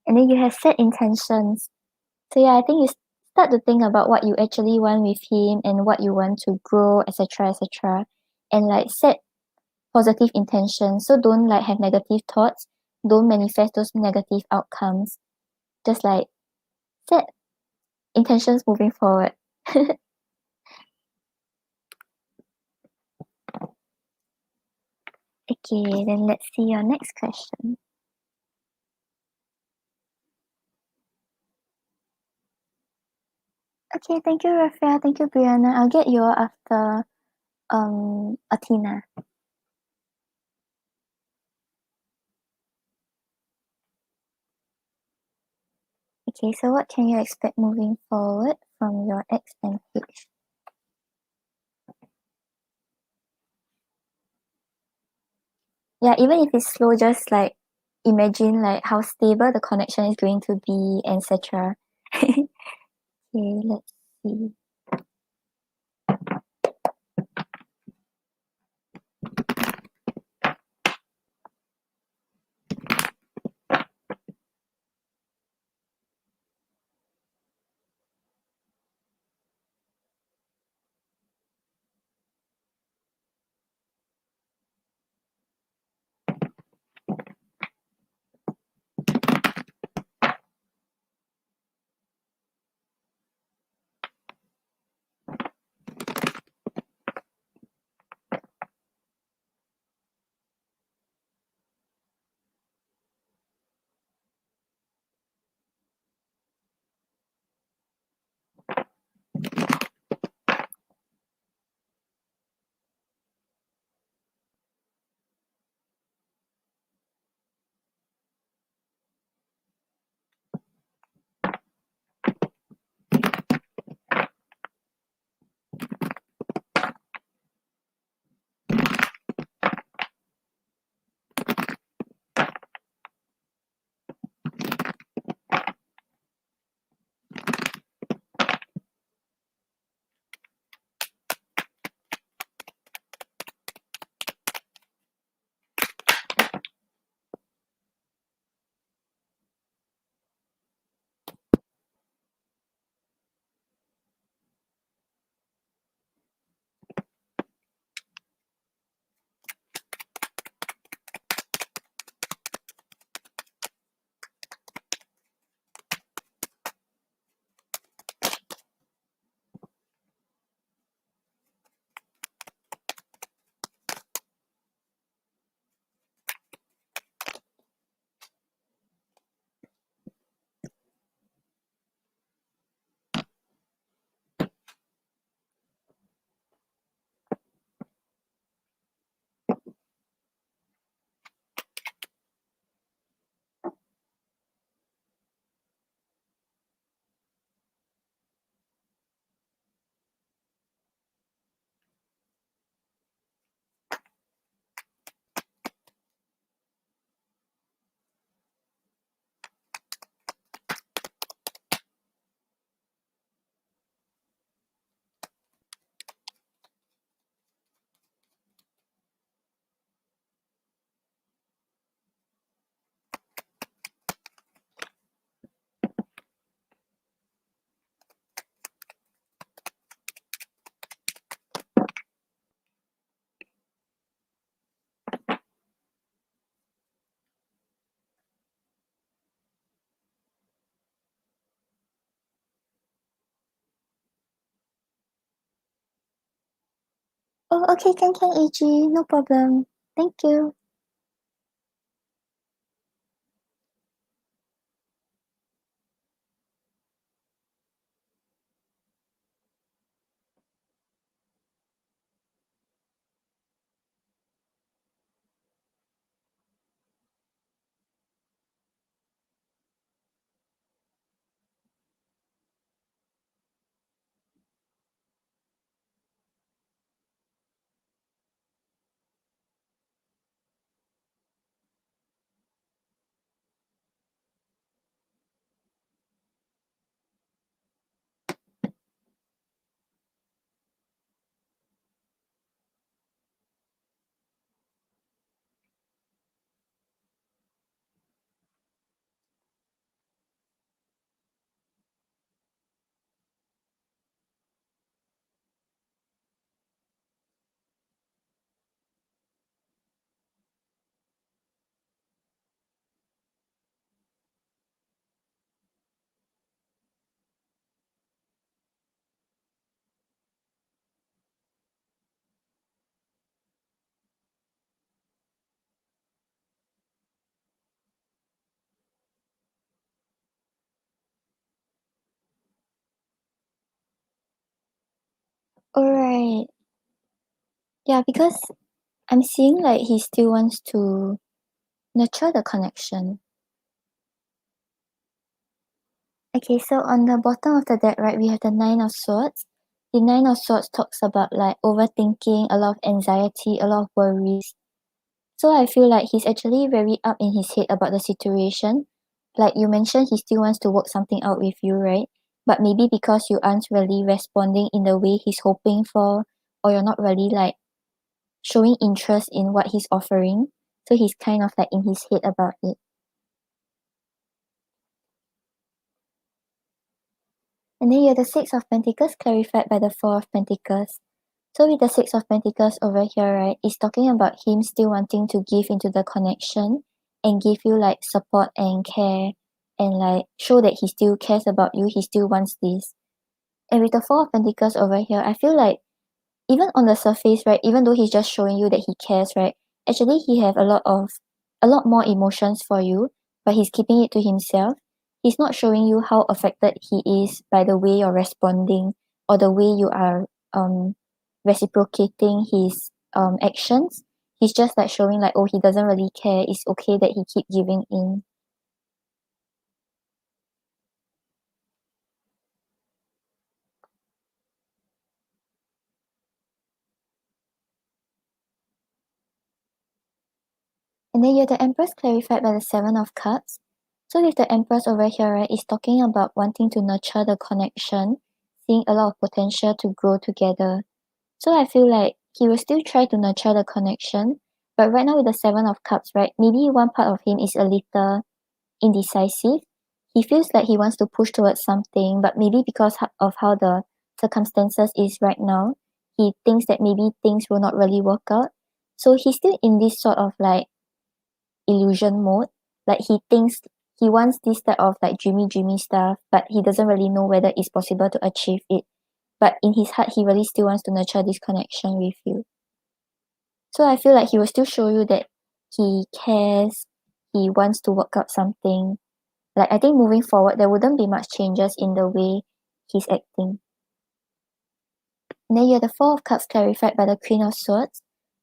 And then you have set intentions. So yeah, I think you start to think about what you actually want with him and what you want to grow, etc., etc. And like set positive intentions. So don't like have negative thoughts. Don't manifest those negative outcomes. Just like set intentions moving forward. Okay, then let's see your next question. Okay, thank you, Rafael. Thank you, Brianna. I'll get you all after Athena. Okay, so what can you expect moving forward from your X and H? Yeah, even if it's slow, just like imagine like how stable the connection is going to be, etc. Okay, let's see. Oh, okay, can, AG, no problem. Thank you. Right. Yeah, because I'm seeing like he still wants to nurture the connection. Okay, so on the bottom of the deck, right, we have the Nine of Swords. The Nine of Swords talks about like overthinking, a lot of anxiety, a lot of worries. So I feel like he's actually very up in his head about the situation. Like you mentioned, he still wants to work something out with you, right? But maybe because you aren't really responding in the way he's hoping for, or you're not really like showing interest in what he's offering. So he's kind of like in his head about it. And then you have the Six of Pentacles clarified by the Four of Pentacles. So with the Six of Pentacles over here, right, it's talking about him still wanting to give into the connection and give you like support and care and like show that he still cares about you, he still wants this. And with the Four of Pentacles over here, I feel like even on the surface, right, even though he's just showing you that he cares, right, actually he have a lot more emotions for you, but he's keeping it to himself. He's not showing you how affected he is by the way you're responding or the way you are reciprocating his actions. He's just like showing like, oh, he doesn't really care, it's okay that he keep giving in. And then you have the Empress clarified by the Seven of Cups. So with the Empress over here, right, is talking about wanting to nurture the connection, seeing a lot of potential to grow together. So I feel like he will still try to nurture the connection, but right now with the Seven of Cups, right, maybe one part of him is a little indecisive. He feels like he wants to push towards something, but maybe because of how the circumstances is right now, he thinks that maybe things will not really work out. So he's still in this sort of like illusion mode. Like he thinks he wants this type of like dreamy stuff, but he doesn't really know whether it's possible to achieve it. But in his heart, he really still wants to nurture this connection with you. So I feel like he will still show you that he cares, he wants to work out something. Like I think moving forward, there wouldn't be much changes in the way he's acting. And then you have the Four of Cups clarified by the Queen of Swords.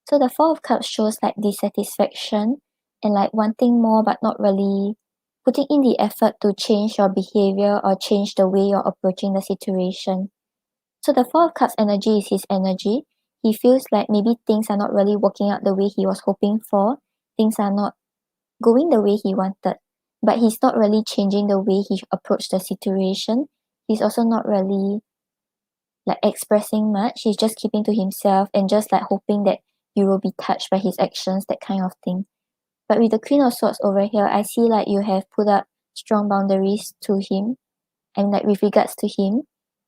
So the Four of Cups shows like dissatisfaction and like wanting more but not really putting in the effort to change your behavior or change the way you're approaching the situation. So the Four of Cups energy is his energy. He feels like maybe things are not really working out the way he was hoping for. Things are not going the way he wanted. But he's not really changing the way he approached the situation. He's also not really like expressing much. He's just keeping to himself and just like hoping that you will be touched by his actions, that kind of thing. But with the Queen of Swords over here, I see like you have put up strong boundaries to him and like with regards to him.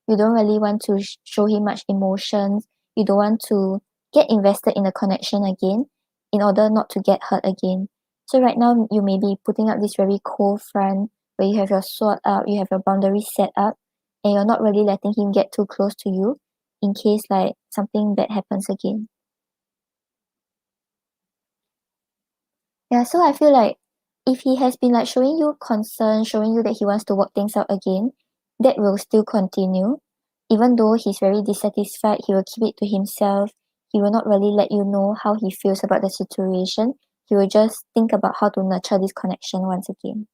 You don't really want to show him much emotions. You don't want to get invested in the connection again in order not to get hurt again. So right now you may be putting up this very cold front where you have your sword up, you have your boundaries set up, and you're not really letting him get too close to you in case like something bad happens again. Yeah, so I feel like if he has been like showing you concern, showing you that he wants to work things out again, that will still continue. Even though he's very dissatisfied, he will keep it to himself. He will not really let you know how he feels about the situation. He will just think about how to nurture this connection once again.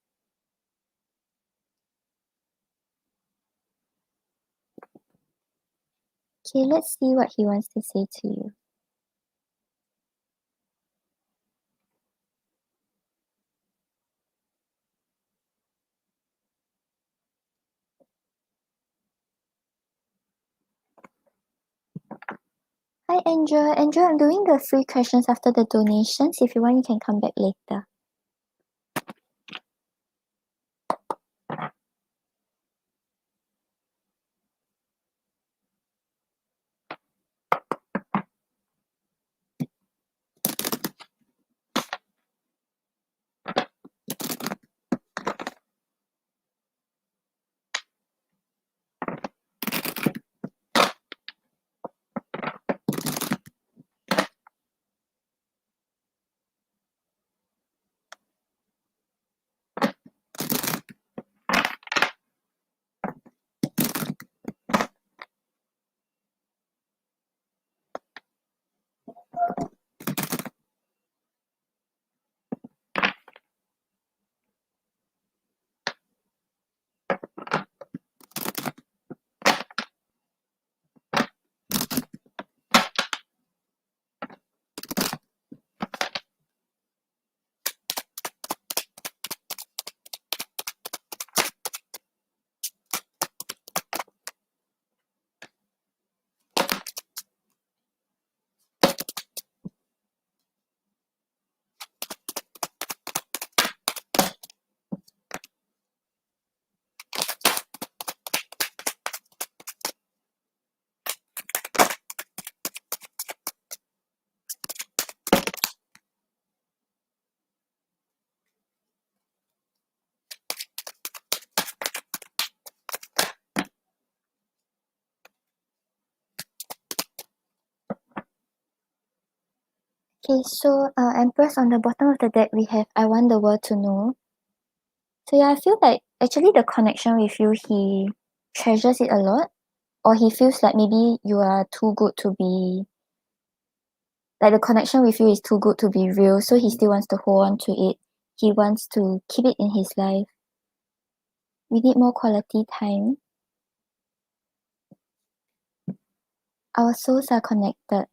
Okay, let's see what he wants to say to you. Hi, Andrew. Andrew, I'm doing the free questions after the donations. If you want, you can come back later. Okay, so Empress, on the bottom of the deck we have I want the world to know. So yeah, I feel like actually the connection with you, he treasures it a lot, or he feels like maybe you are too good to be, like the connection with you is too good to be real, so he still wants to hold on to it. He wants to keep it in his life. We need more quality time. Our souls are connected.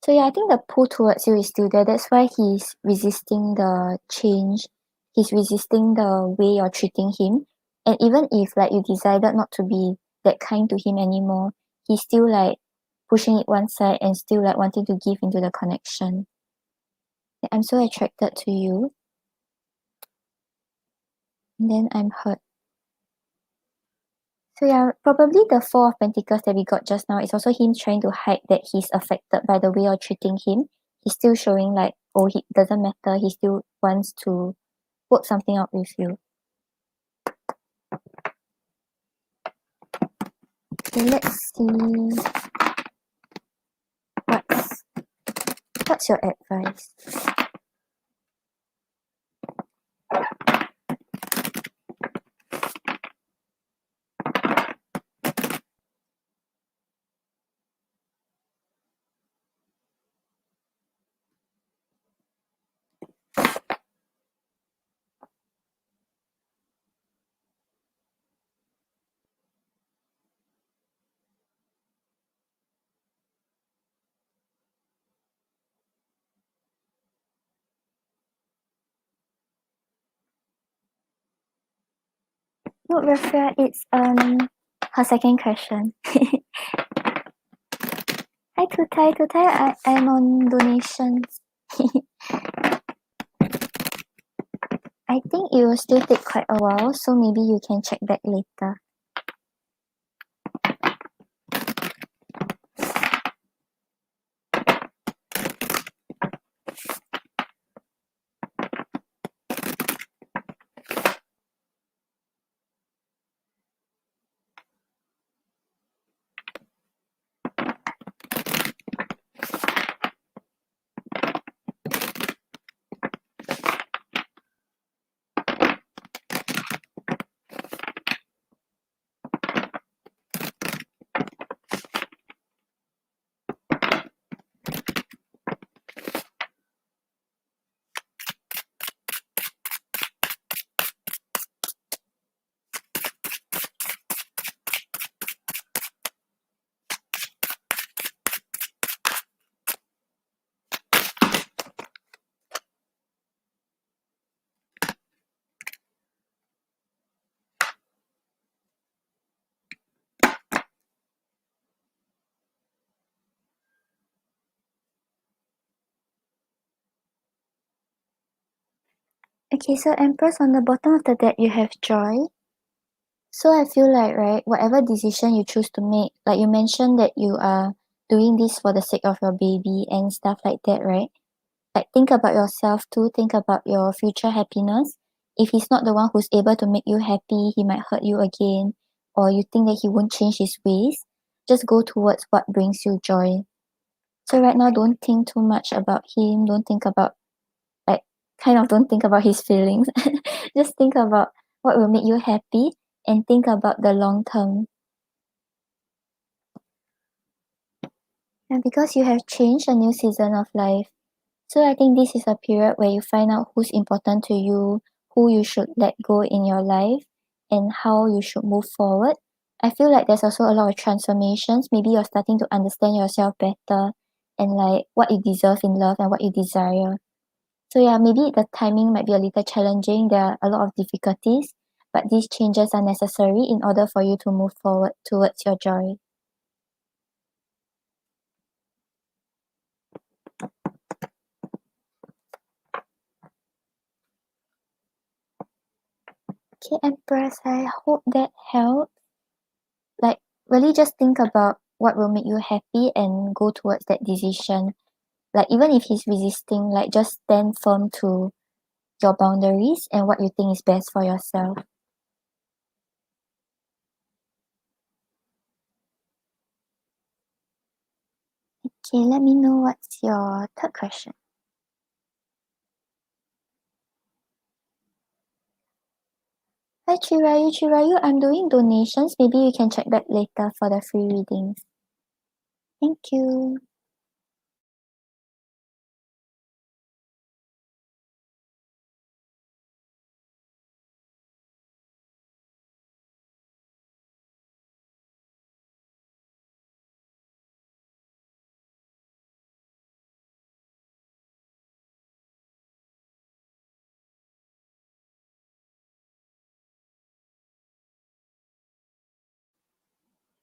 So yeah, I think the pull towards you is still there. That's why he's resisting the change. He's resisting the way you're treating him. And even if like you decided not to be that kind to him anymore, he's still like pushing it one side and still like wanting to give into the connection. I'm so attracted to you. And then I'm hurt. So yeah, probably the Four of Pentacles that we got just now is also him trying to hide that he's affected by the way you're treating him. He's still showing like, oh, he doesn't matter. He still wants to work something out with you. Okay, let's see. What's your advice? Look, Rafia, it's her second question. Hi Tutai, I'm on donations. I think it will still take quite a while, so maybe you can check back later. Okay, so Empress, on the bottom of the deck you have joy. So I feel like, right, whatever decision you choose to make, like you mentioned that you are doing this for the sake of your baby and stuff like that, right? Like think about yourself too, think about your future happiness. If he's not the one who's able to make you happy, he might hurt you again, or you think that he won't change his ways, just go towards what brings you joy. So right now, don't think too much about him, don't think about, like, kind of don't think about his feelings. Just think about what will make you happy and think about the long term. And because you have changed a new season of life, so I think this is a period where you find out who's important to you, who you should let go in your life, and how you should move forward. I feel like there's also a lot of transformations. Maybe you're starting to understand yourself better and like what you deserve in love and what you desire. So yeah, maybe the timing might be a little challenging. There are a lot of difficulties, but these changes are necessary in order for you to move forward towards your joy. Okay, Empress, I hope that helps. Like, really just think about what will make you happy and go towards that decision. Like, even if he's resisting, like, just stand firm to your boundaries and what you think is best for yourself. Okay, let me know what's your third question. Hi Chirayu, Chirayu, I'm doing donations. Maybe you can check back later for the free readings. Thank you.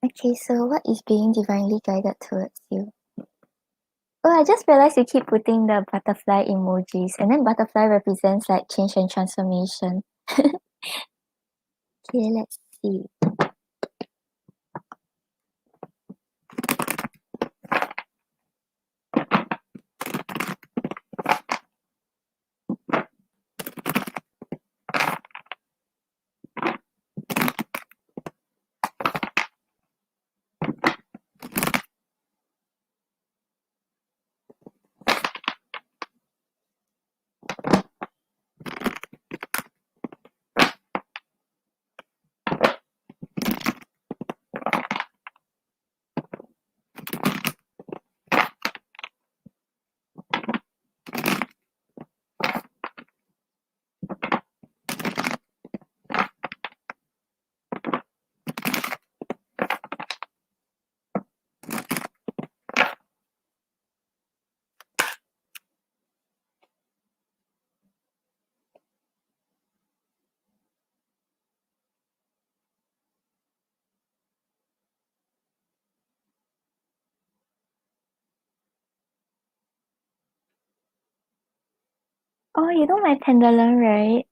Okay, so what is being divinely guided towards you? Oh, I just realized you keep putting the butterfly emojis, and then butterfly represents like change and transformation. Okay, let's see. Oh, you know my pendulum, right?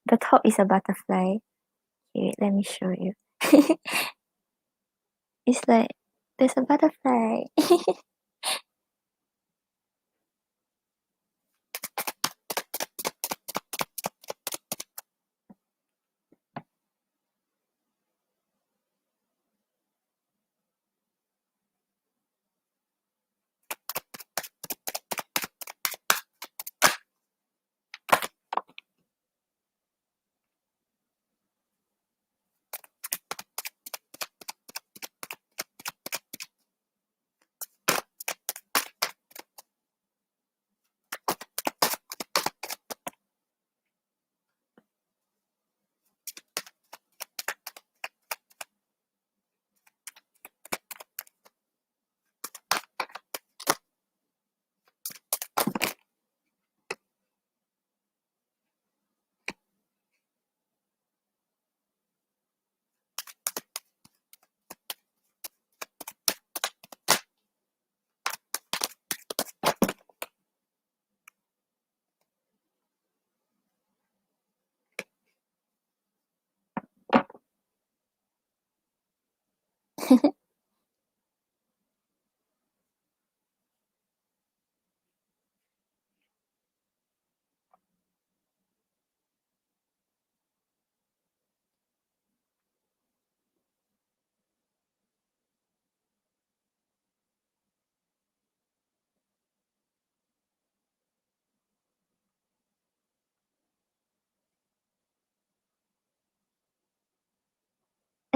The top is a butterfly. Okay, wait, let me show you. It's like there's a butterfly.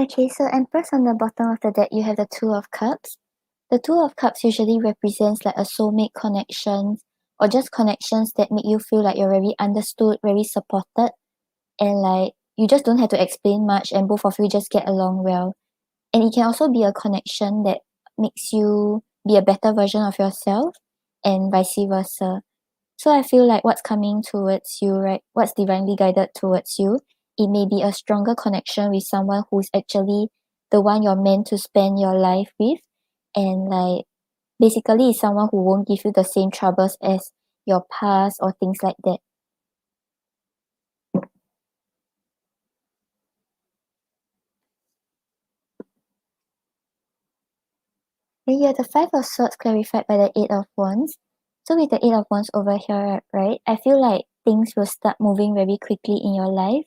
Okay, so Empress on the bottom of the deck, you have the Two of Cups. The Two of Cups usually represents like a soulmate connection or just connections that make you feel like you're very understood, very supported, and like you just don't have to explain much and both of you just get along well. And it can also be a connection that makes you be a better version of yourself and vice versa. So I feel like what's coming towards you, right? What's divinely guided towards you, it may be a stronger connection with someone who's actually the one you're meant to spend your life with. And like basically is someone who won't give you the same troubles as your past or things like that. Then you have the Five of Swords clarified by the Eight of Wands. So with the Eight of Wands over here, right, I feel like things will start moving very quickly in your life.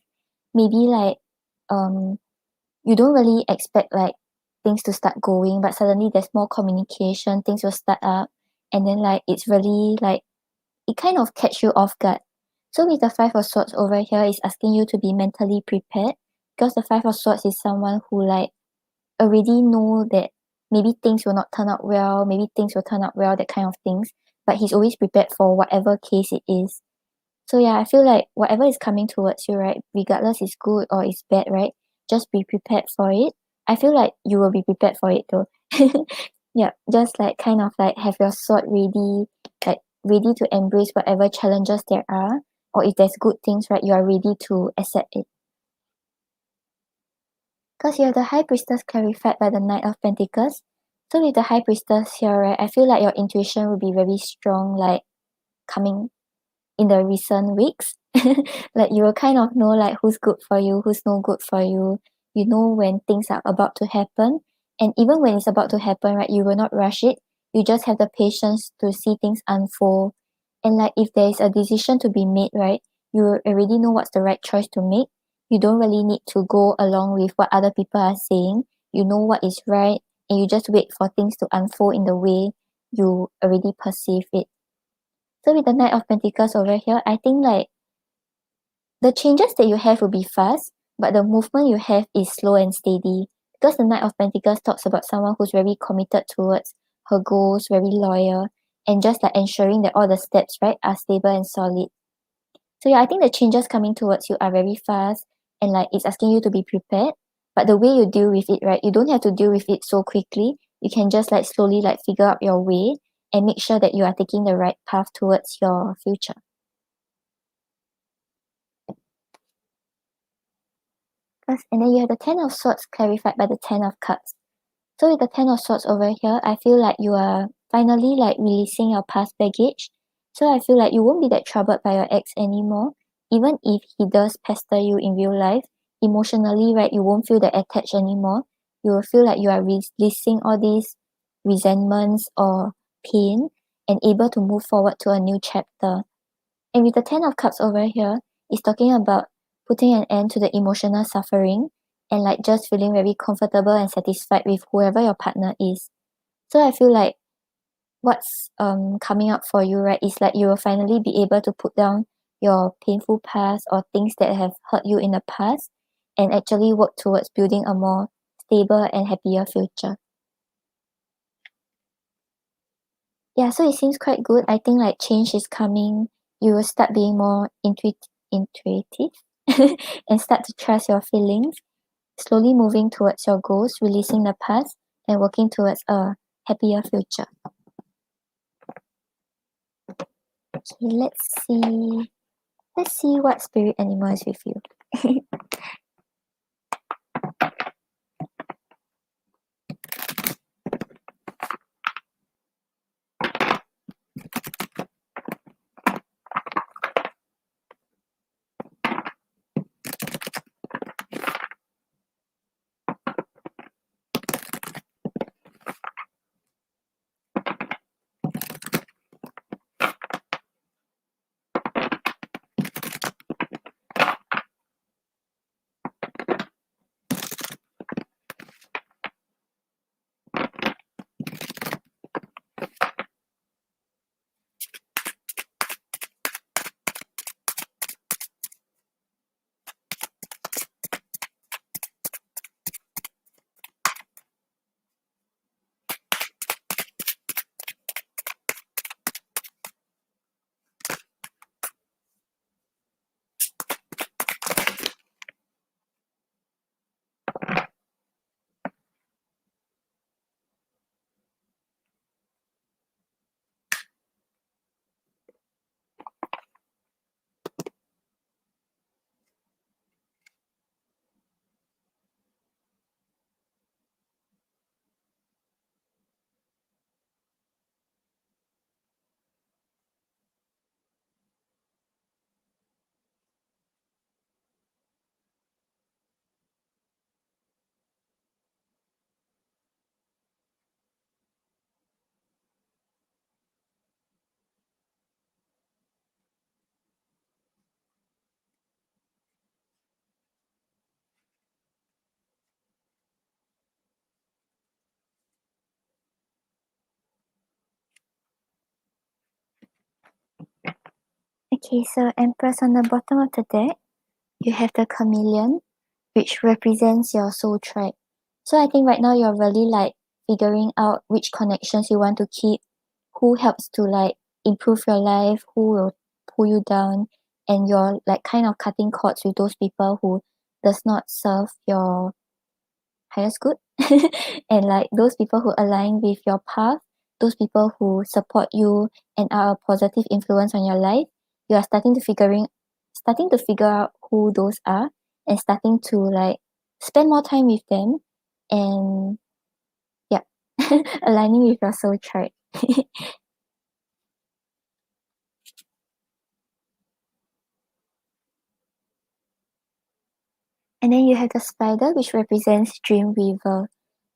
Maybe like you don't really expect like things to start going, but suddenly there's more communication, things will start up, and then like it's really like it kind of catch you off guard. So with the Five of Swords over here is asking you to be mentally prepared, because the Five of Swords is someone who like already know that maybe things will not turn out well, maybe things will turn out well, that kind of things, but he's always prepared for whatever case it is. So yeah, I feel like whatever is coming towards you, right, regardless is good or is bad, right, just be prepared for it. I feel like you will be prepared for it though. Yeah, just like kind of like have your sword ready, like ready to embrace whatever challenges there are, or if there's good things, right, you are ready to accept it. Because you have the High Priestess clarified by the Knight of Pentacles. So with the High Priestess here, right, I feel like your intuition will be very strong, like coming in the recent weeks. Like you will kind of know like who's good for you, who's no good for you. You know when things are about to happen. And even when it's about to happen, right, you will not rush it. You just have the patience to see things unfold. And like if there is a decision to be made, right, you already know what's the right choice to make. You don't really need to go along with what other people are saying. You know what is right, and you just wait for things to unfold in the way you already perceive it. So with the Knight of Pentacles over here, I think like the changes that you have will be fast, but the movement you have is slow and steady. Because the Knight of Pentacles talks about someone who's very committed towards her goals, very loyal, and just like ensuring that all the steps, right, are stable and solid. So yeah, I think the changes coming towards you are very fast and like it's asking you to be prepared. But the way you deal with it, right, you don't have to deal with it so quickly. You can just like slowly like figure out your way and make sure that you are taking the right path towards your future. And then you have the Ten of Swords clarified by the Ten of Cups. So with the Ten of Swords over here, I feel like you are finally like releasing your past baggage. So I feel like you won't be that troubled by your ex anymore. Even if he does pester you in real life, emotionally, right, you won't feel that attached anymore. You will feel like you are releasing all these resentments or pain and able to move forward to a new chapter. And with the Ten of Cups over here, it's talking about putting an end to the emotional suffering and like just feeling very comfortable and satisfied with whoever your partner is. So I feel like what's coming up for you, right, is like you will finally be able to put down your painful past or things that have hurt you in the past and actually work towards building a more stable and happier future. Yeah, so it seems quite good. I think like change is coming. You will start being more intuitive and start to trust your feelings, slowly moving towards your goals, releasing the past, and working towards a happier future. Okay, let's see. Let's see what spirit animal is with you. Okay, so Empress, on the bottom of the deck, you have the chameleon, which represents your soul tribe. So I think right now you're really like figuring out which connections you want to keep, who helps to like improve your life, who will pull you down, and you're like kind of cutting cords with those people who does not serve your highest good. And like those people who align with your path, those people who support you and are a positive influence on your life, you are starting to figure out who those are, and starting to like spend more time with them, and yeah, aligning with your soul tribe. And then you have the spider, which represents dream weaver.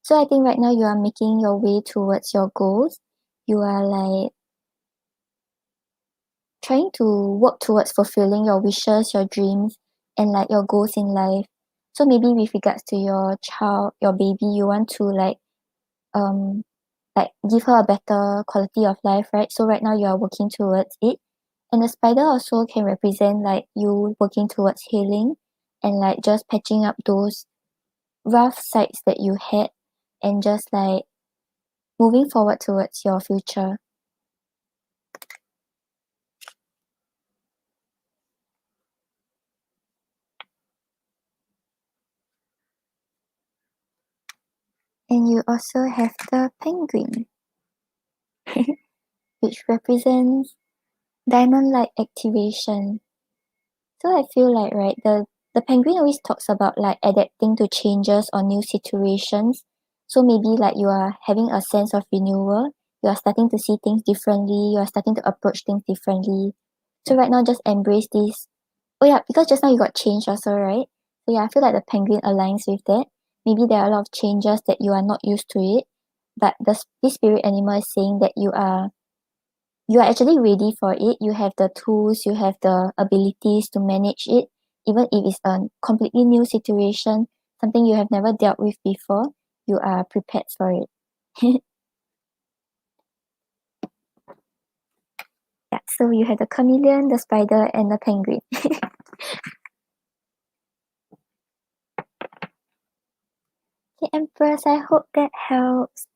So I think right now you are making your way towards your goals. You are like trying to work towards fulfilling your wishes, your dreams, and like your goals in life. So maybe with regards to your child, your baby, you want to um give her a better quality of life, right? So right now you are working towards it. And the spider also can represent like you working towards healing, and like just patching up those rough sides that you had, and just like moving forward towards your future. And you also have the penguin, which represents diamond light activation. So I feel like right, the penguin always talks about like adapting to changes or new situations. So maybe like you are having a sense of renewal, you are starting to see things differently, you are starting to approach things differently. So right now just embrace this. Oh yeah, because just now you got change also, right? So yeah, I feel like the penguin aligns with that. Maybe there are a lot of changes that you are not used to it, but this spirit animal is saying that you are actually ready for it. You have the tools, you have the abilities to manage it, even if it's a completely new situation, something you have never dealt with before. You are prepared for it. Yeah, so you have the chameleon, the spider, and the penguin. Okay, Empress, I hope that helps.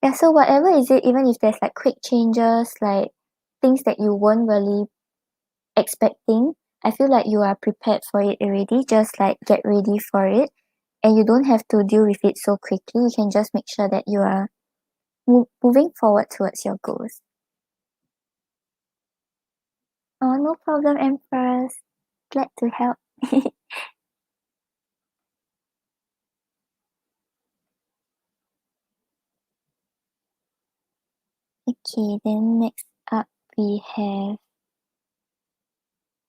Yeah, so whatever is it, even if there's like quick changes, like things that you weren't really expecting, I feel like you are prepared for it already. Just like get ready for it, and you don't have to deal with it so quickly. You can just make sure that you are moving forward towards your goals. Oh, no problem, Empress. Glad to help. Okay, then next up we have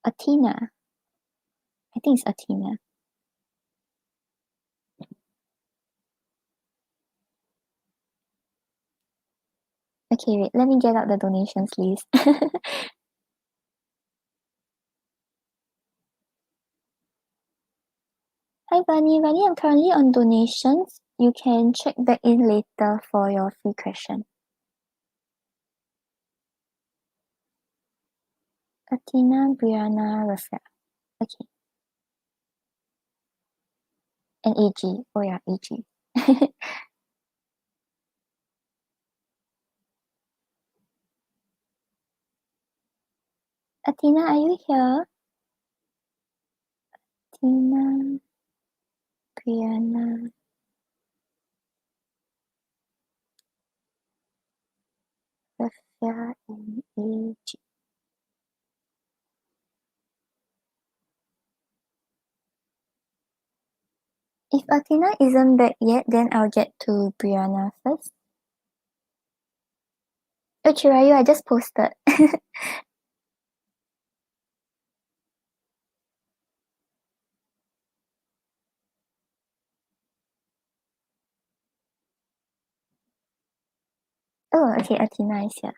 Athena. I think it's Athena. Okay, wait, let me get out the donations list. Hi, Bunny. Bunny, I'm currently on donations. You can check back in later for your free question. Athena, Brianna, Rafael. Okay. And AG. Oh yeah, AG. Athena, are you here? Athena, Brianna, Rafael, and AG. If Athena isn't back yet, then I'll get to Brianna first. Oh, Chirayu, I just posted. Oh, okay, Athena is here.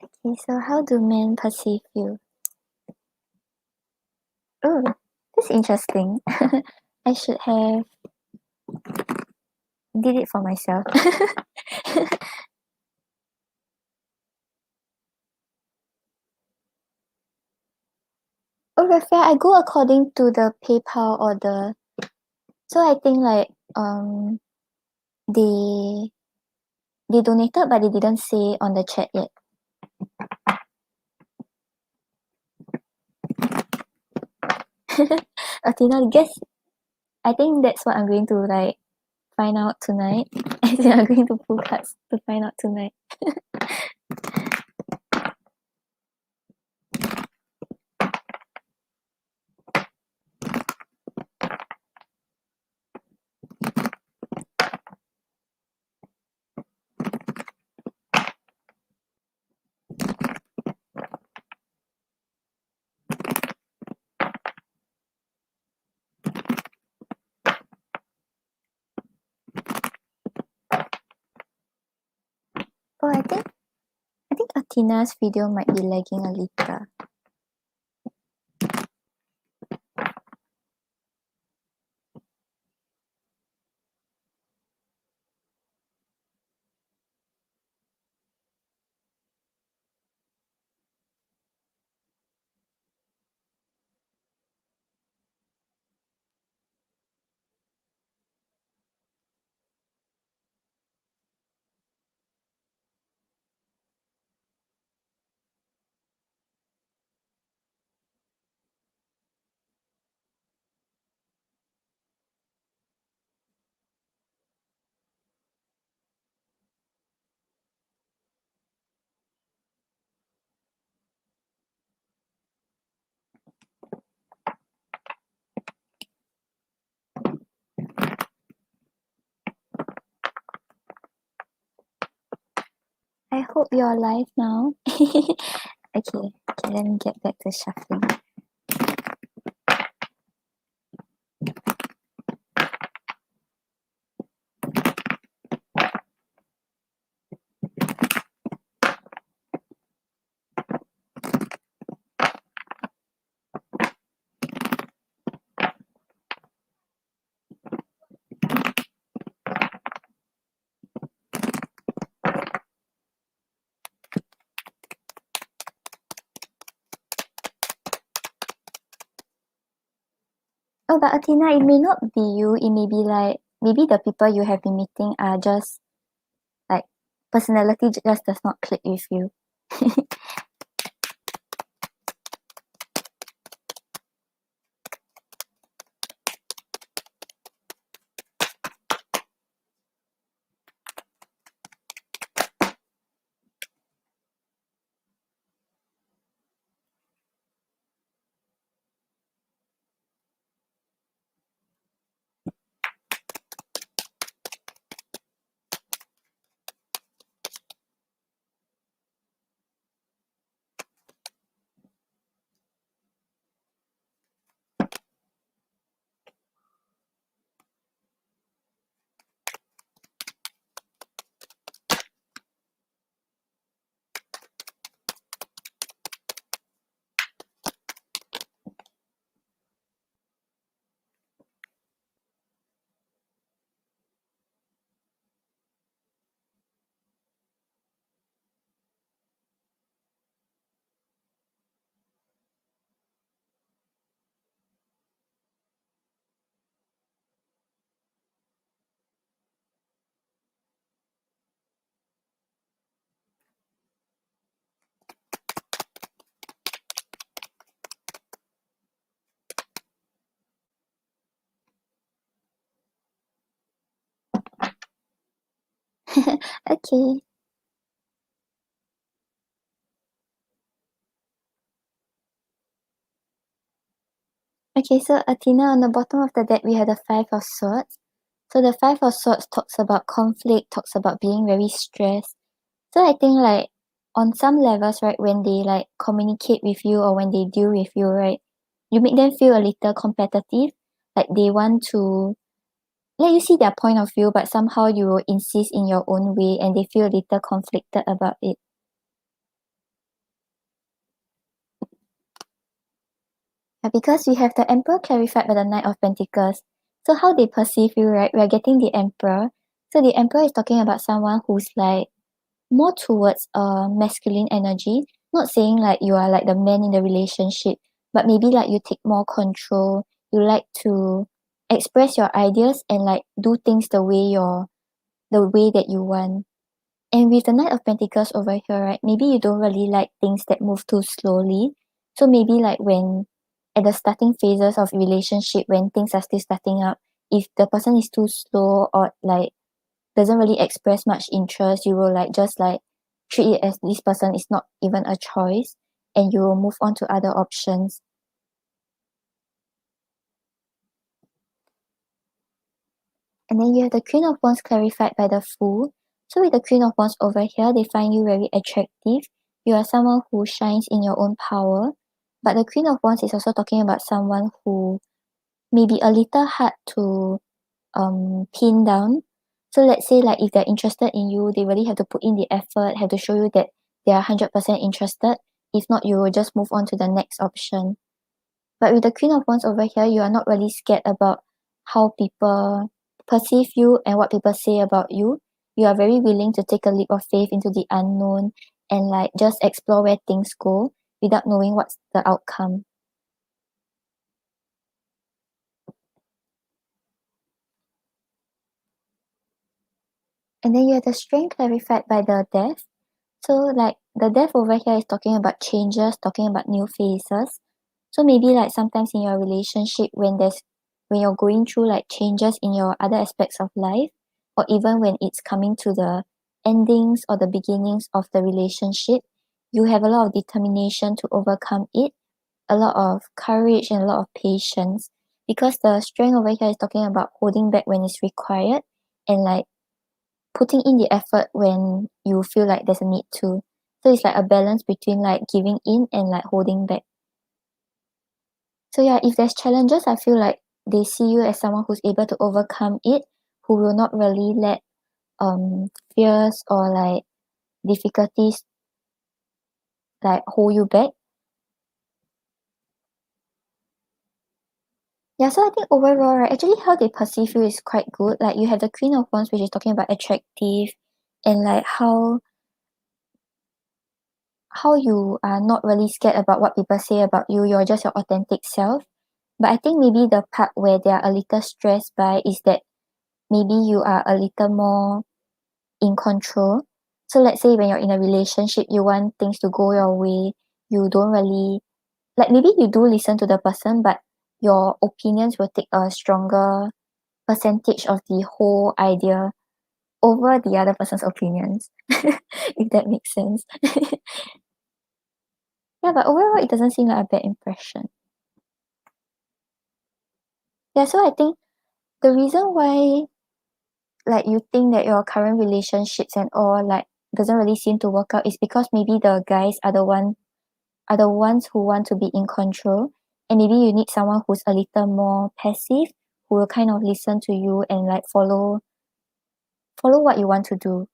Okay, so how do men perceive you? Oh, that's interesting. I should have did it for myself. Oh, Raphael, I go according to the PayPal order. So I think like they donated but they didn't say on the chat yet. Athena, guess I think that's what I'm going to like find out tonight. I think I'm going to pull cards to find out tonight. Oh, I think Athena's video might be lagging a little. I hope you're live now. Okay, let me get back to shuffling. Oh, but Athena, it may not be you. It may be like maybe the people you have been meeting are just like personality just does not click with you. Okay. Okay, so Athena, on the bottom of the deck, we have the Five of Swords. So the Five of Swords talks about conflict, talks about being very stressed. So I think like on some levels, right, when they like communicate with you or when they deal with you, right, you make them feel a little competitive. Like they want to let you see their point of view, but somehow you will insist in your own way and they feel a little conflicted about it. Because we have the Emperor clarified by the Knight of Pentacles. So how they perceive you, right? We're getting the Emperor. So the Emperor is talking about someone who's like more towards masculine energy. Not saying like you are like the man in the relationship, but maybe like you take more control. You like to express your ideas and like do things the way that you want. And with the Knight of Pentacles over here, right, maybe you don't really like things that move too slowly. So maybe like when at the starting phases of relationship, when things are still starting up, if the person is too slow or like doesn't really express much interest, you will like just like treat it as this person is not even a choice and you will move on to other options. And then you have the Queen of Wands clarified by the Fool. So with the Queen of Wands over here, they find you very attractive. You are someone who shines in your own power. But the Queen of Wands is also talking about someone who may be a little hard to pin down. So let's say like if they're interested in you, they really have to put in the effort, have to show you that they are 100% interested. If not, you will just move on to the next option. But with the Queen of Wands over here, you are not really scared about how people perceive you and what people say about you. You are very willing to take a leap of faith into the unknown and like just explore where things go without knowing what's the outcome. And then you have the Strength clarified by the Death. So like the Death over here is talking about changes, talking about new phases. So maybe like sometimes in your relationship when you're going through like changes in your other aspects of life, or even when it's coming to the endings or the beginnings of the relationship, you have a lot of determination to overcome it, a lot of courage and a lot of patience. Because the strength over here is talking about holding back when it's required and like putting in the effort when you feel like there's a need to. So it's like a balance between like giving in and like holding back. So yeah, if there's challenges, I feel like they see you as someone who's able to overcome it, who will not really let fears or like difficulties like hold you back. Yeah, so I think overall, right, actually how they perceive you is quite good. Like you have the Queen of Wands, which is talking about attractive and like how you are not really scared about what people say about you. You're just your authentic self. But I think maybe the part where they are a little stressed by is that maybe you are a little more in control. So let's say when you're in a relationship, you want things to go your way. You don't really like maybe you do listen to the person, but your opinions will take a stronger percentage of the whole idea over the other person's opinions. If that makes sense. Yeah, but overall it doesn't seem like a bad impression. Yeah, so I think the reason why like you think that your current relationships and all like doesn't really seem to work out is because maybe the guys are the ones who want to be in control, and maybe you need someone who's a little more passive, who will kind of listen to you and like follow what you want to do.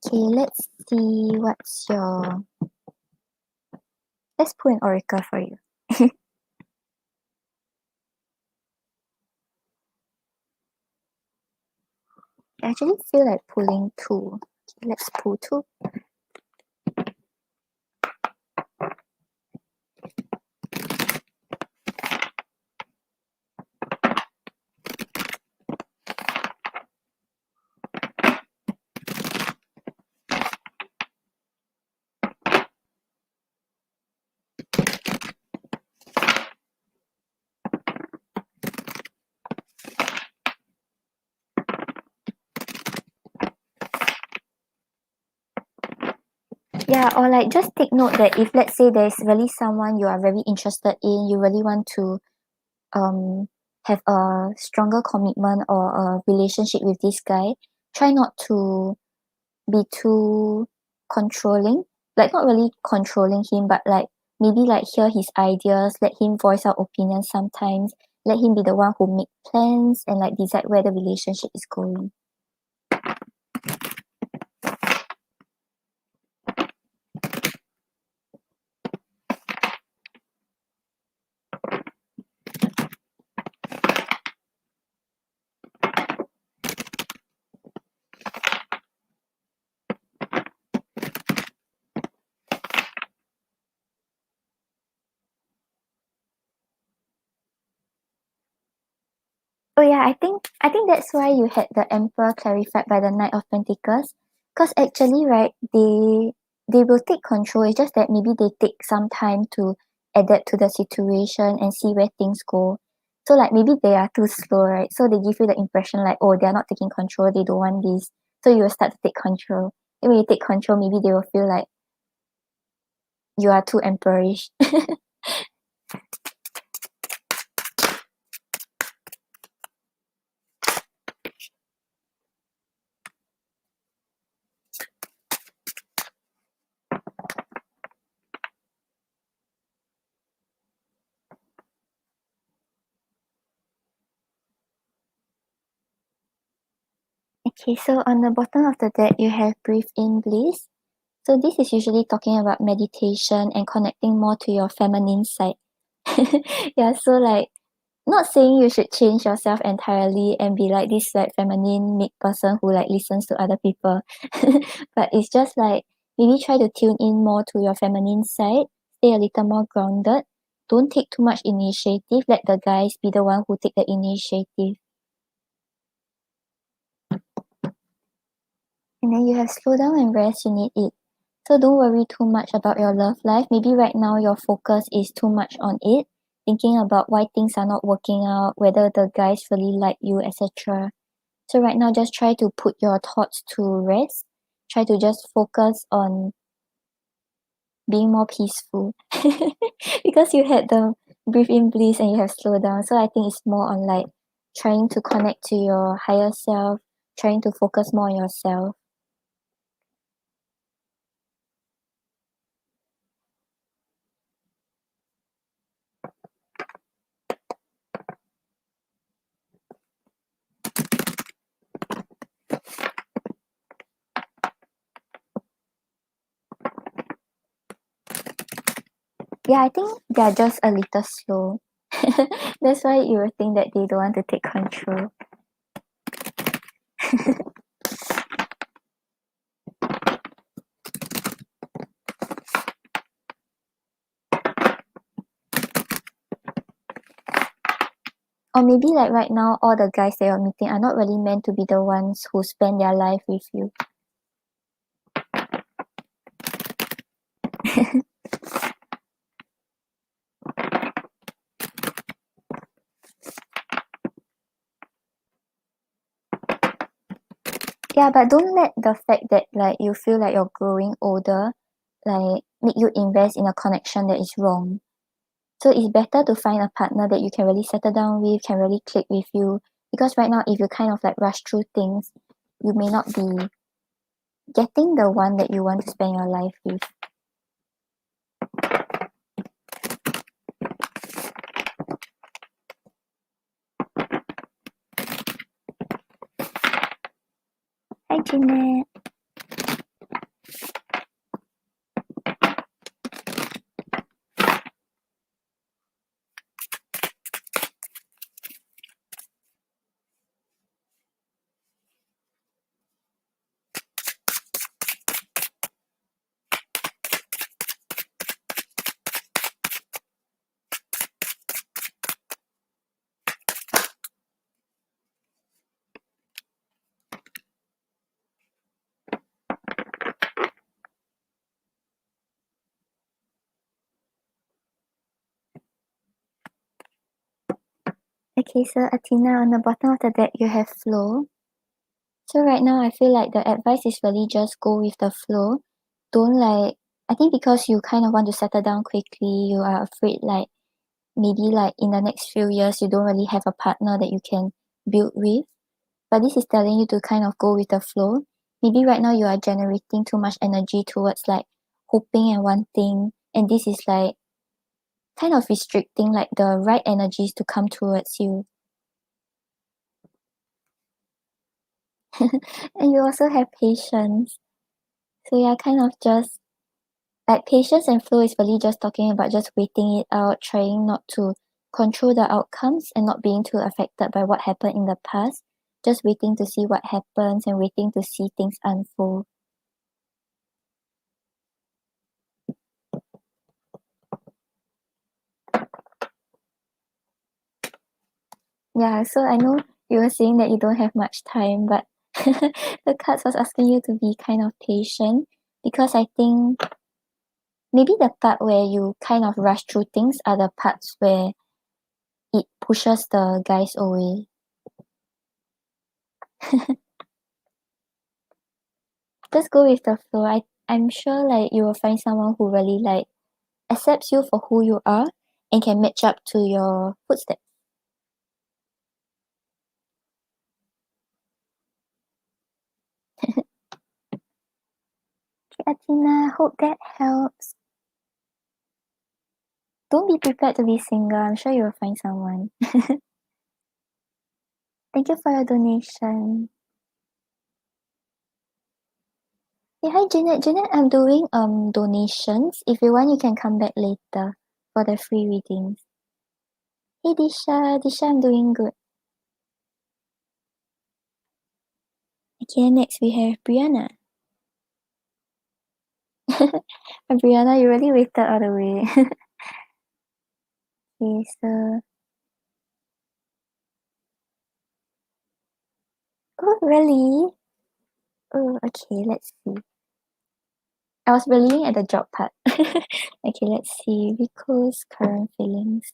Okay, let's see what's your let's pull an oracle for you. I actually feel like pulling two. Okay, let's pull two. Yeah, or like just take note that if let's say there's really someone you are very interested in, you really want to um have a stronger commitment or a relationship with this guy, try not to be too controlling. Like not really controlling him, but like maybe like hear his ideas, let him voice out opinions sometimes, let him be the one who make plans and like decide where the relationship is going. I think that's why you had the Emperor clarified by the Knight of Pentacles. Because actually, right, they will take control. It's just that maybe they take some time to adapt to the situation and see where things go. So like maybe they are too slow, right? So they give you the impression like, oh, they're not taking control, they don't want this. So you will start to take control. And when you take control, maybe they will feel like you are too emperorish. Okay, so on the bottom of the deck, you have breathe in bliss. So this is usually talking about meditation and connecting more to your feminine side. Yeah, so like not saying you should change yourself entirely and be like this like feminine meek person who like listens to other people. But it's just like maybe try to tune in more to your feminine side, stay a little more grounded. Don't take too much initiative. Let the guys be the one who take the initiative. And then you have slow down and rest, you need it. So don't worry too much about your love life. Maybe right now your focus is too much on it, thinking about why things are not working out, whether the guys really like you, etc. So right now just try to put your thoughts to rest. Try to just focus on being more peaceful. Because you had the breathe in bliss and you have slow down. So I think it's more on like trying to connect to your higher self, trying to focus more on yourself. Yeah, I think they're just a little slow. That's why you will think that they don't want to take control. Or maybe like right now, all the guys that you're meeting are not really meant to be the ones who spend their life with you. Yeah, but don't let the fact that like you feel like you're growing older like make you invest in a connection that is wrong. So it's better to find a partner that you can really settle down with, can really click with you. Because right now, if you kind of like rush through things, you may not be getting the one that you want to spend your life with. Hi, Jeanette. Okay, so Athena, on the bottom of the deck, you have flow. So right now, I feel like the advice is really just go with the flow. Don't like, I think because you kind of want to settle down quickly, you are afraid like maybe like in the next few years, you don't really have a partner that you can build with. But this is telling you to kind of go with the flow. Maybe right now you are generating too much energy towards like hoping and wanting, and this is like kind of restricting like the right energies to come towards you. And you also have patience. So yeah, kind of just like patience and flow is really just talking about just waiting it out, trying not to control the outcomes and not being too affected by what happened in the past. Just waiting to see what happens and waiting to see things unfold. Yeah, so I know you were saying that you don't have much time, but the cards was asking you to be kind of patient because I think maybe the part where you kind of rush through things are the parts where it pushes the guys away. Just go with the flow. I'm sure like you will find someone who really like accepts you for who you are and can match up to your footsteps. Okay, Athena, hope that helps. Don't be prepared to be single. I'm sure you will find someone. Thank you for your donation. Hey, hi Janet. Janet, I'm doing donations. If you want, you can come back later for the free readings. Hey Disha, Disha, I'm doing good. Okay, next we have Brianna. Brianna, you really waited all the way. Okay, so oh really? Oh, okay, let's see. I was really at the job part. Okay, let's see. Rico's current feelings.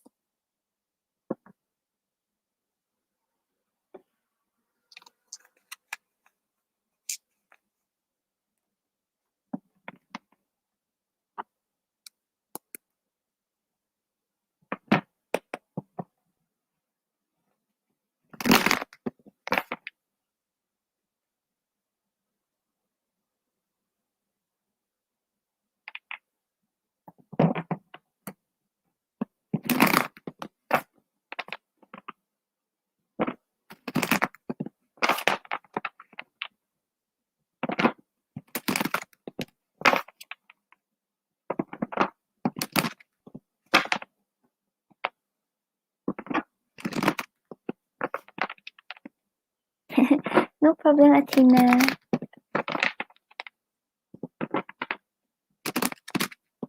No problem, Athena.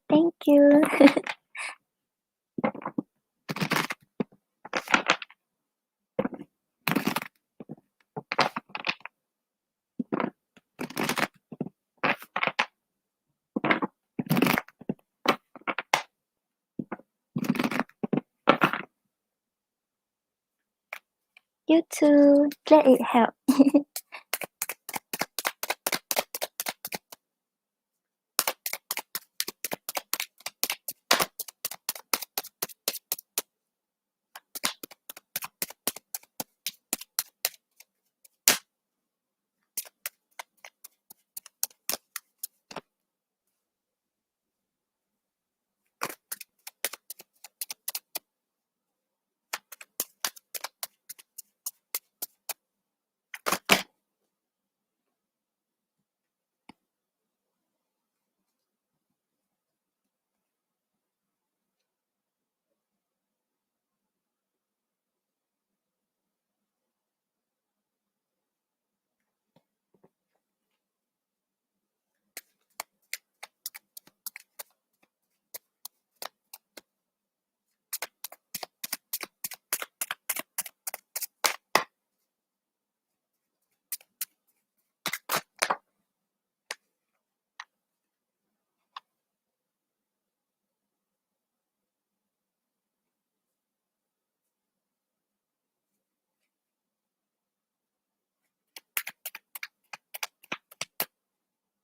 Thank you. You too. Glad it helped.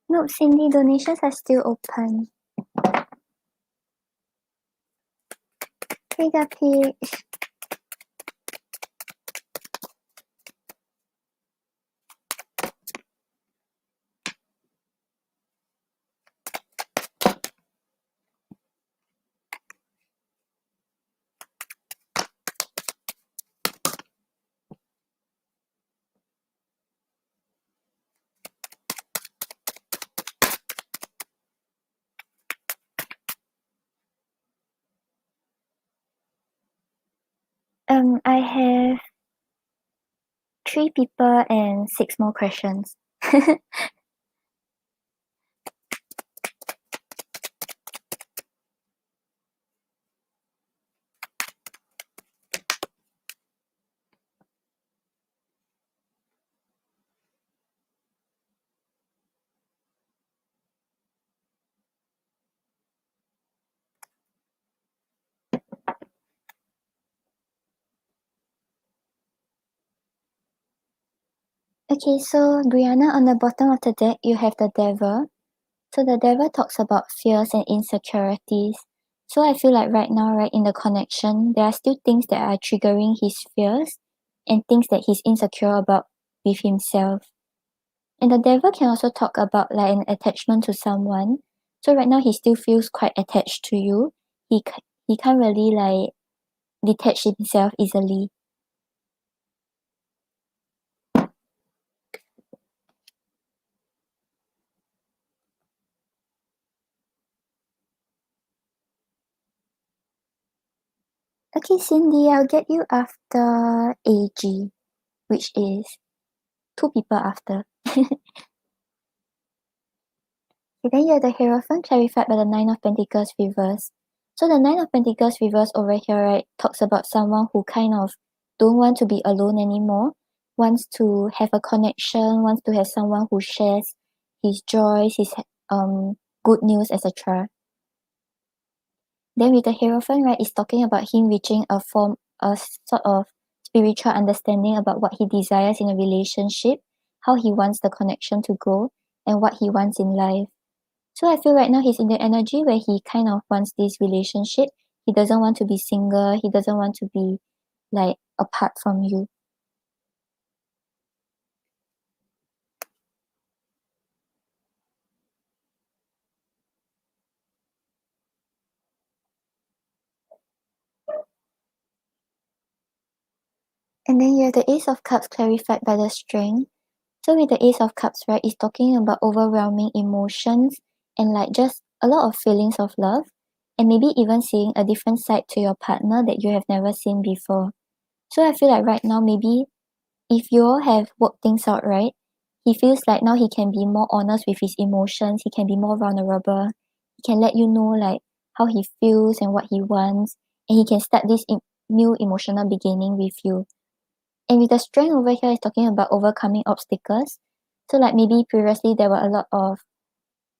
Nope, Cindy, donations are still open. Hey, Guppy. I have 3 people and 6 more questions. Okay, so Brianna, on the bottom of the deck, you have the devil. So the devil talks about fears and insecurities. So I feel like right now, right, in the connection, there are still things that are triggering his fears and things that he's insecure about with himself. And the devil can also talk about like an attachment to someone. So right now he still feels quite attached to you. He can't really like detach himself easily. Okay, Cindy, I'll get you after AG, which is two people after. Okay, then you have the Hierophant clarified by the Nine of Pentacles reverse. So the Nine of Pentacles reverse over here, right, talks about someone who kind of don't want to be alone anymore, wants to have a connection, wants to have someone who shares his joys, his good news, etc. Then with the Hierophant, right, is talking about him reaching a sort of spiritual understanding about what he desires in a relationship, how he wants the connection to go, and what he wants in life. So I feel right now he's in the energy where he kind of wants this relationship. He doesn't want to be single. He doesn't want to be like apart from you. And then you have the Ace of Cups clarified by the Strength. So with the Ace of Cups, right, it's talking about overwhelming emotions and like just a lot of feelings of love and maybe even seeing a different side to your partner that you have never seen before. So I feel like right now maybe if you all have worked things out right, he feels like now he can be more honest with his emotions, he can be more vulnerable, he can let you know like how he feels and what he wants, and he can start this new emotional beginning with you. And with the strength over here is talking about overcoming obstacles. So like maybe previously there were a lot of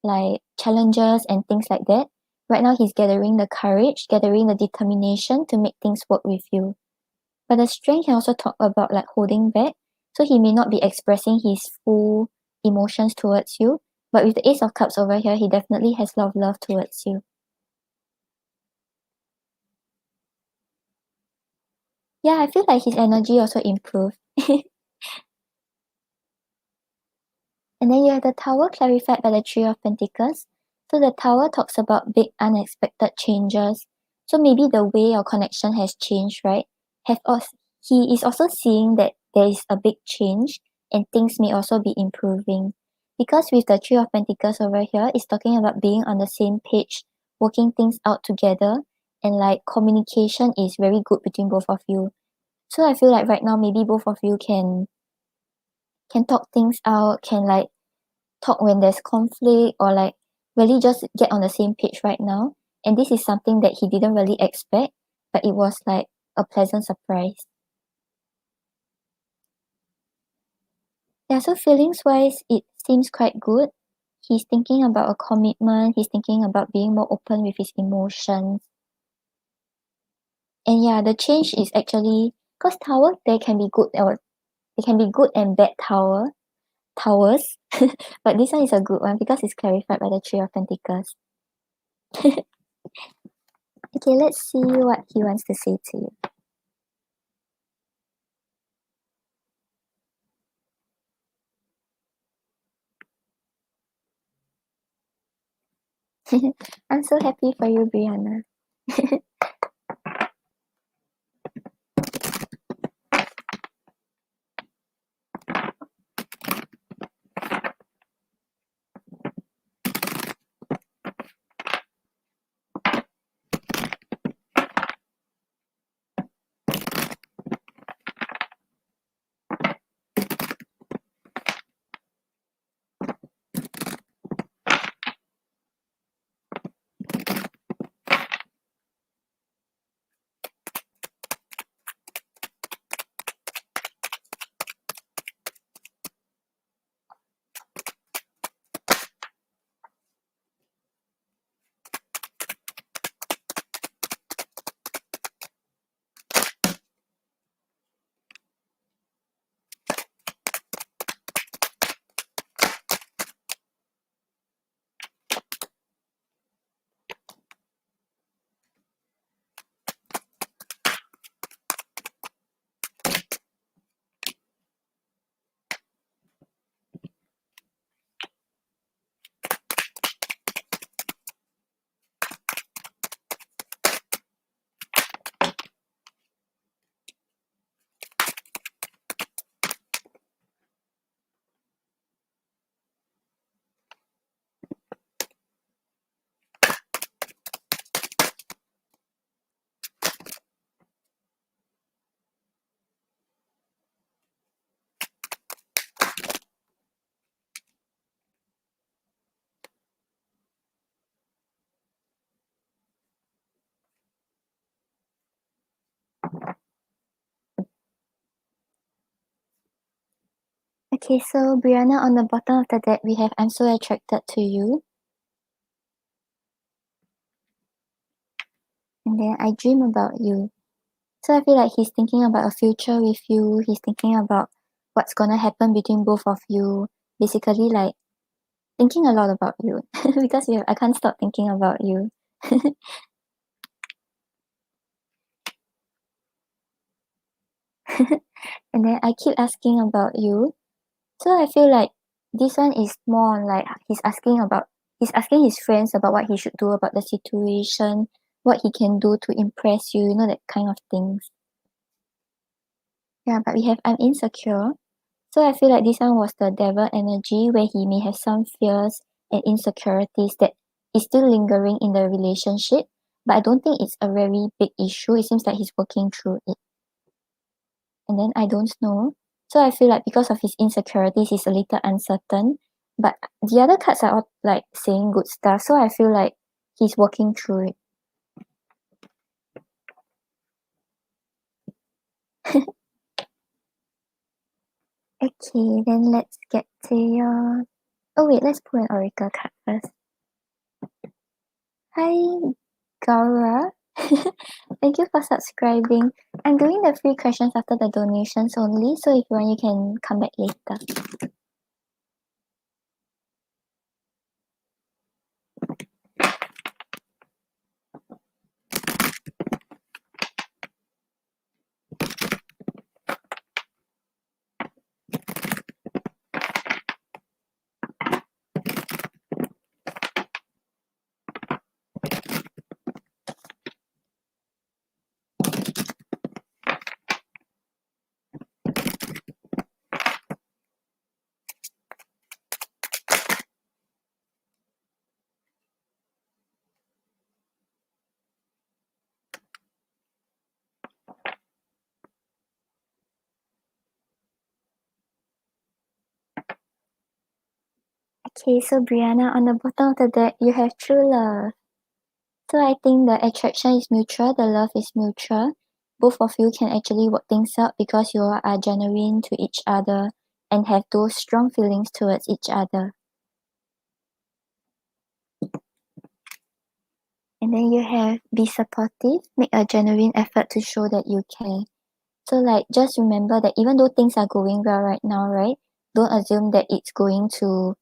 like challenges and things like that. Right now he's gathering the courage, gathering the determination to make things work with you. But the strength can also talk about like holding back. So he may not be expressing his full emotions towards you. But with the Ace of Cups over here, he definitely has a lot of love towards you. Yeah, I feel like his energy also improved. And then you have the Tower clarified by the Three of Pentacles. So the Tower talks about big unexpected changes. So maybe the way your connection has changed, right? Have also, he is also seeing that there is a big change and things may also be improving. Because with the Three of Pentacles over here, it's talking about being on the same page, working things out together, and like communication is very good between both of you. So I feel like right now maybe both of you can talk things out, can like talk when there's conflict or like really just get on the same page right now. And this is something that he didn't really expect, but it was like a pleasant surprise. Yeah, so feelings wise, it seems quite good. He's thinking about a commitment, he's thinking about being more open with his emotions. And yeah, the change is actually because tower they can be good or they can be good and bad towers. But this one is a good one because it's clarified by the Three of Pentacles. Okay, let's see what he wants to say to you. I'm so happy for you, Brianna. Okay, so Brianna, on the bottom of the deck, we have I'm so attracted to you. And then I dream about you. So I feel like he's thinking about a future with you. He's thinking about what's gonna happen between both of you. Basically, like thinking a lot about you because I can't stop thinking about you. And then I keep asking about you. So I feel like this one is more on like he's asking his friends about what he should do about the situation, what he can do to impress you, that kind of things. Yeah, but we have I'm insecure. So I feel like this one was the devil energy where he may have some fears and insecurities that is still lingering in the relationship. But I don't think it's a very big issue. It seems like he's working through it. And then I don't know. So I feel like because of his insecurities, he's a little uncertain. But the other cards are all like saying good stuff. So I feel like he's working through it. Okay, then let's get to your. Oh wait, let's pull an oracle card first. Hi, Gaura. Thank you for subscribing. I'm doing the free questions after the donations only, so if you want, you can come back later. Okay, so Brianna, on the bottom of the deck, you have true love. So I think the attraction is mutual, the love is mutual. Both of you can actually work things out because you are genuine to each other and have those strong feelings towards each other. And then you have be supportive, make a genuine effort to show that you care. So like just remember that even though things are going well right now, right? Don't assume that it's going to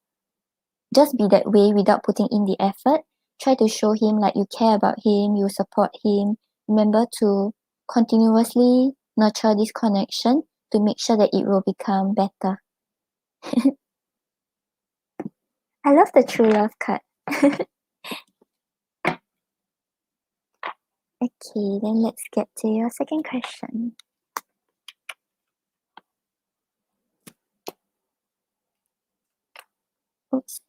just be that way without putting in the effort. Try to show him like you care about him, you support him. Remember to continuously nurture this connection to make sure that it will become better. I love the true love card. Okay, then let's get to your second question. Oops.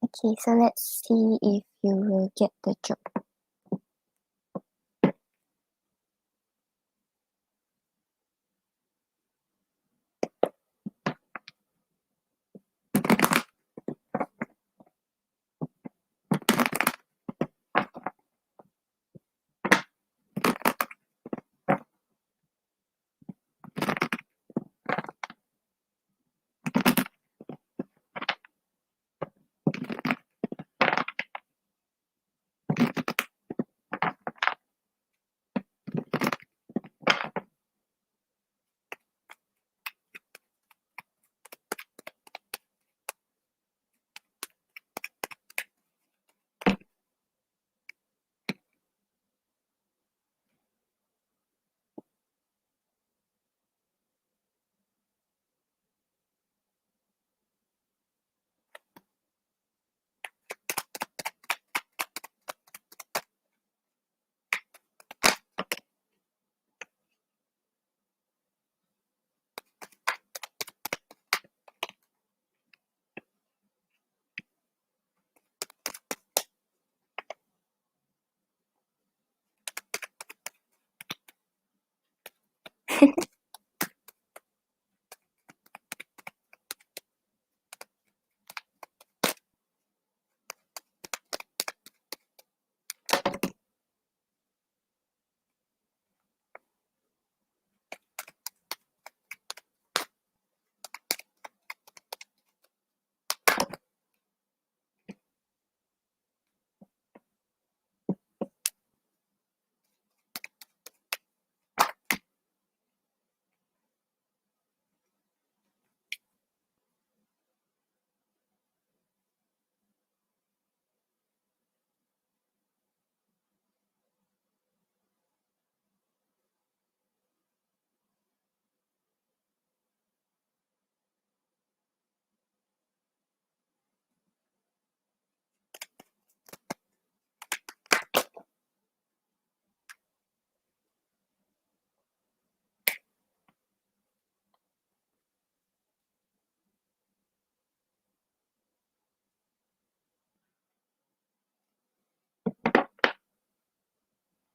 Okay, so let's see if you will get the joke.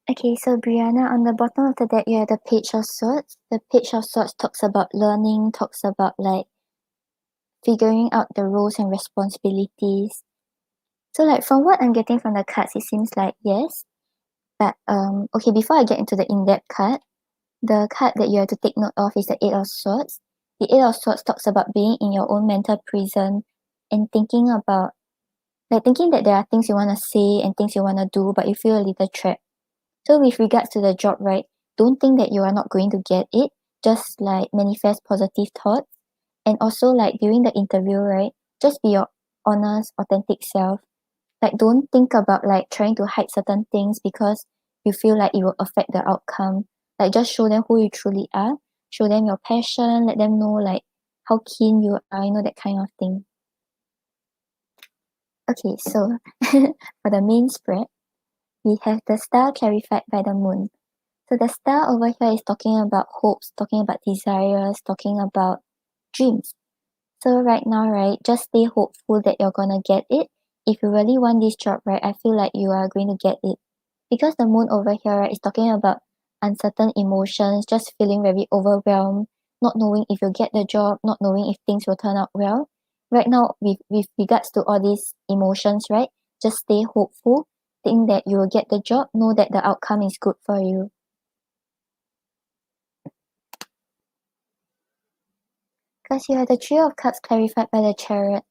Okay, so Brianna, on the bottom of the deck, you have the Page of Swords. The Page of Swords talks about learning, talks about like figuring out the roles and responsibilities. So like from what I'm getting from the cards, it seems like yes. But okay, before I get into the in-depth card, the card that you have to take note of is the Eight of Swords. The Eight of Swords talks about being in your own mental prison and thinking about like thinking that there are things you want to say and things you want to do, but you feel a little trapped. So with regards to the job, right, don't think that you are not going to get it. Just like manifest positive thoughts. And also like during the interview, right, just be your honest, authentic self. Like don't think about like trying to hide certain things because you feel like it will affect the outcome. Like just show them who you truly are. Show them your passion. Let them know like how keen you are, that kind of thing. Okay, so for the main spread, we have the star clarified by the moon. So the star over here is talking about hopes, talking about desires, talking about dreams. So right now, right, just stay hopeful that you're gonna get it. If you really want this job, right, I feel like you are going to get it. Because the moon over here, right, is talking about uncertain emotions, just feeling very overwhelmed, not knowing if you'll get the job, not knowing if things will turn out well. Right now, with regards to all these emotions, right, just stay hopeful, think that you will get the job, know that the outcome is good for you. Because you have the Three of Cups clarified by the Chariot.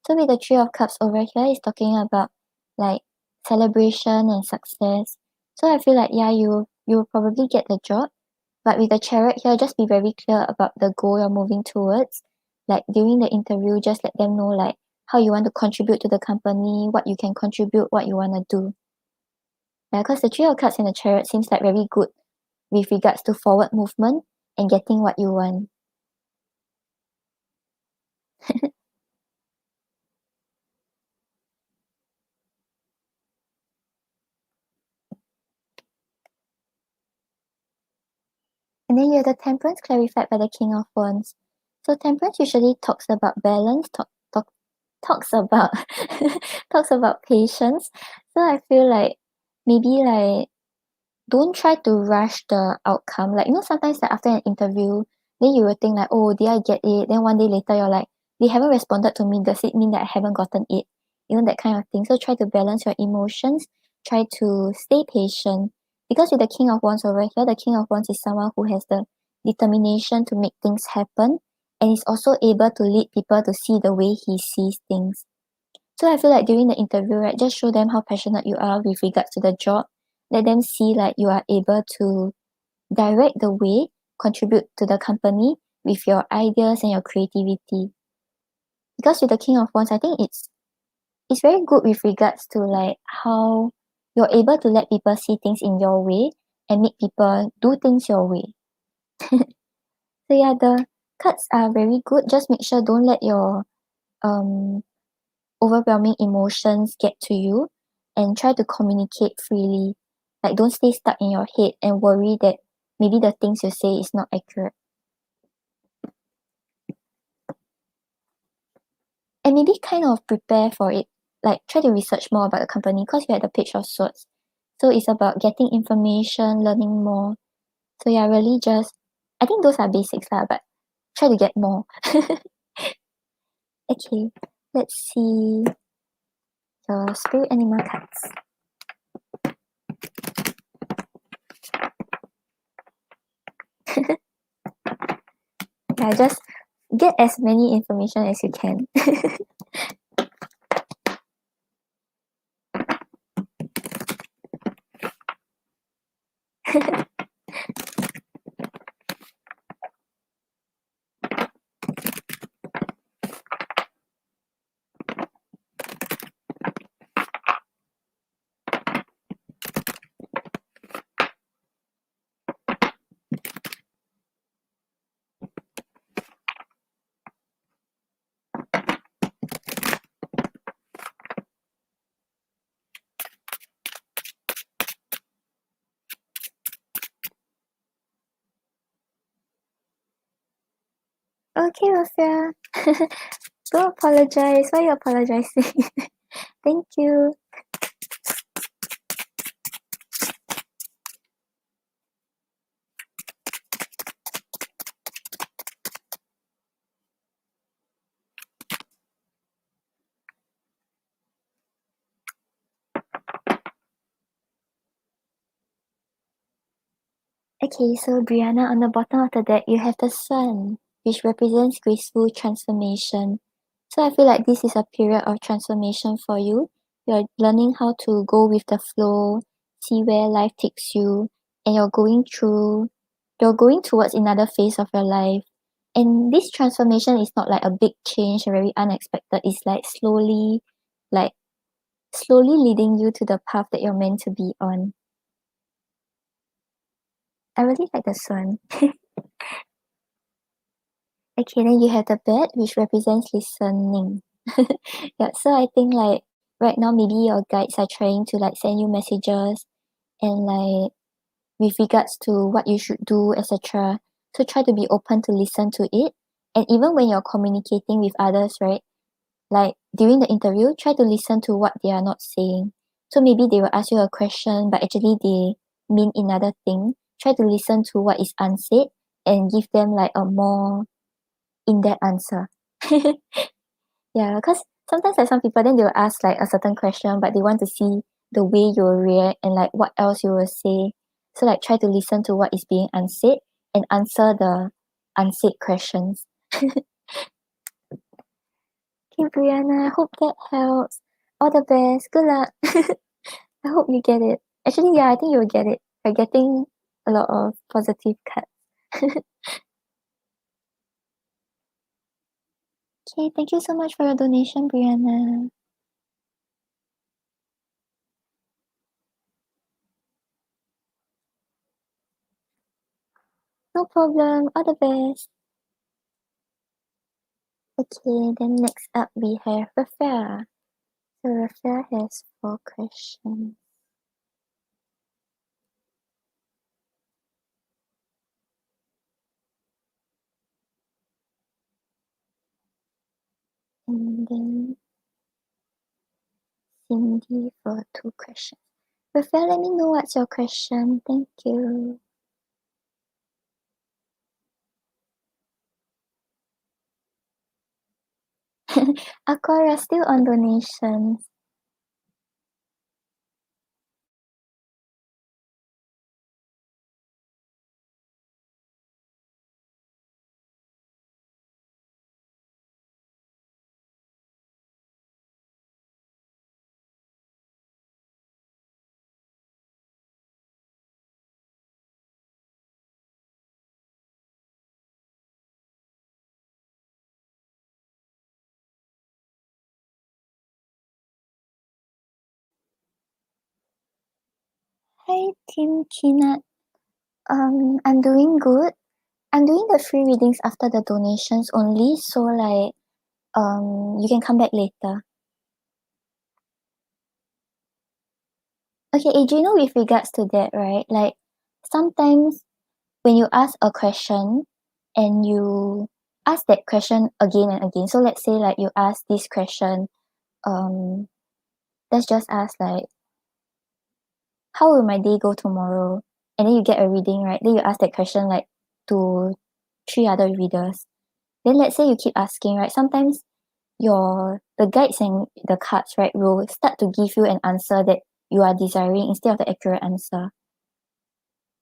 So with the Three of Cups over here is talking about like celebration and success. So I feel like yeah, you will probably get the job. But with the Chariot here, just be very clear about the goal you're moving towards. Like during the interview, just let them know like how you want to contribute to the company, what you can contribute, what you want to do. Yeah, because the Three of Cups in the Chariot seems like very good with regards to forward movement and getting what you want. And then you have the Temperance clarified by the King of Wands. So Temperance usually talks about balance, talks about talks about patience. So I feel like maybe like don't try to rush the outcome. Like sometimes like after an interview, then you will think like, oh, did I get it? Then one day later you're like, they haven't responded to me. Does it mean that I haven't gotten it? That kind of thing. So try to balance your emotions. Try to stay patient. Because with the King of Wands over here, the King of Wands is someone who has the determination to make things happen and is also able to lead people to see the way he sees things. So I feel like during the interview, right, just show them how passionate you are with regards to the job. Let them see like you are able to direct the way, contribute to the company with your ideas and your creativity. Because with the King of Wands, I think it's very good with regards to like how you're able to let people see things in your way and make people do things your way. So yeah, the cards are very good. Just make sure don't let your um overwhelming emotions get to you and try to communicate freely. Like don't stay stuck in your head and worry that maybe the things you say is not accurate. And maybe kind of prepare for it. Like try to research more about the company because you had the Page of Swords. So it's about getting information, learning more. So yeah, really just I think those are basics lah, but try to get more. Okay, let's see your spirit animal cards. Yeah, just get as many information as you can. Okay, Rafia. Go apologize. Why are you apologizing? Thank you. Okay, so Brianna, on the bottom of the deck, you have the Sun, which represents graceful transformation. So I feel like this is a period of transformation for you. You're learning how to go with the flow, see where life takes you, and you're going towards another phase of your life. And this transformation is not like a big change, very unexpected. It's like slowly leading you to the path that you're meant to be on. I really like the Sun. Okay, then you have the bat, which represents listening. Yeah, so I think like right now maybe your guides are trying to like send you messages and like with regards to what you should do, etc. So try to be open to listen to it. And even when you're communicating with others, right? Like during the interview, try to listen to what they are not saying. So maybe they will ask you a question, but actually they mean another thing. Try to listen to what is unsaid and give them like a more in-depth answer. Yeah, because sometimes like some people then they will ask like a certain question, but they want to see the way you will react and like what else you will say. So like try to listen to what is being unsaid and answer the unsaid questions. Okay, Brianna, I hope that helps. All the best. Good luck. I hope you get it. Actually, yeah, I think you will get it. You're getting a lot of positive cards. Okay, thank you so much for your donation, Brianna. No problem. All the best. Okay, then next up we have Rafael. So Rafael has 4 questions. And then Cindy for 2 questions. Rafael, let me know what's your question. Thank you. Aquara still on donations. Hi, Team Peanut. I'm doing good. I'm doing the free readings after the donations only, so like you can come back later. Okay, Adriano, with regards to that, right? Like sometimes when you ask a question and you ask that question again and again. So let's say like you ask this question, um, let's just ask like, how will my day go tomorrow? And then you get a reading, right? Then you ask that question like to 3 other readers. Then let's say you keep asking, right? Sometimes the guides and the cards, right, will start to give you an answer that you are desiring instead of the accurate answer.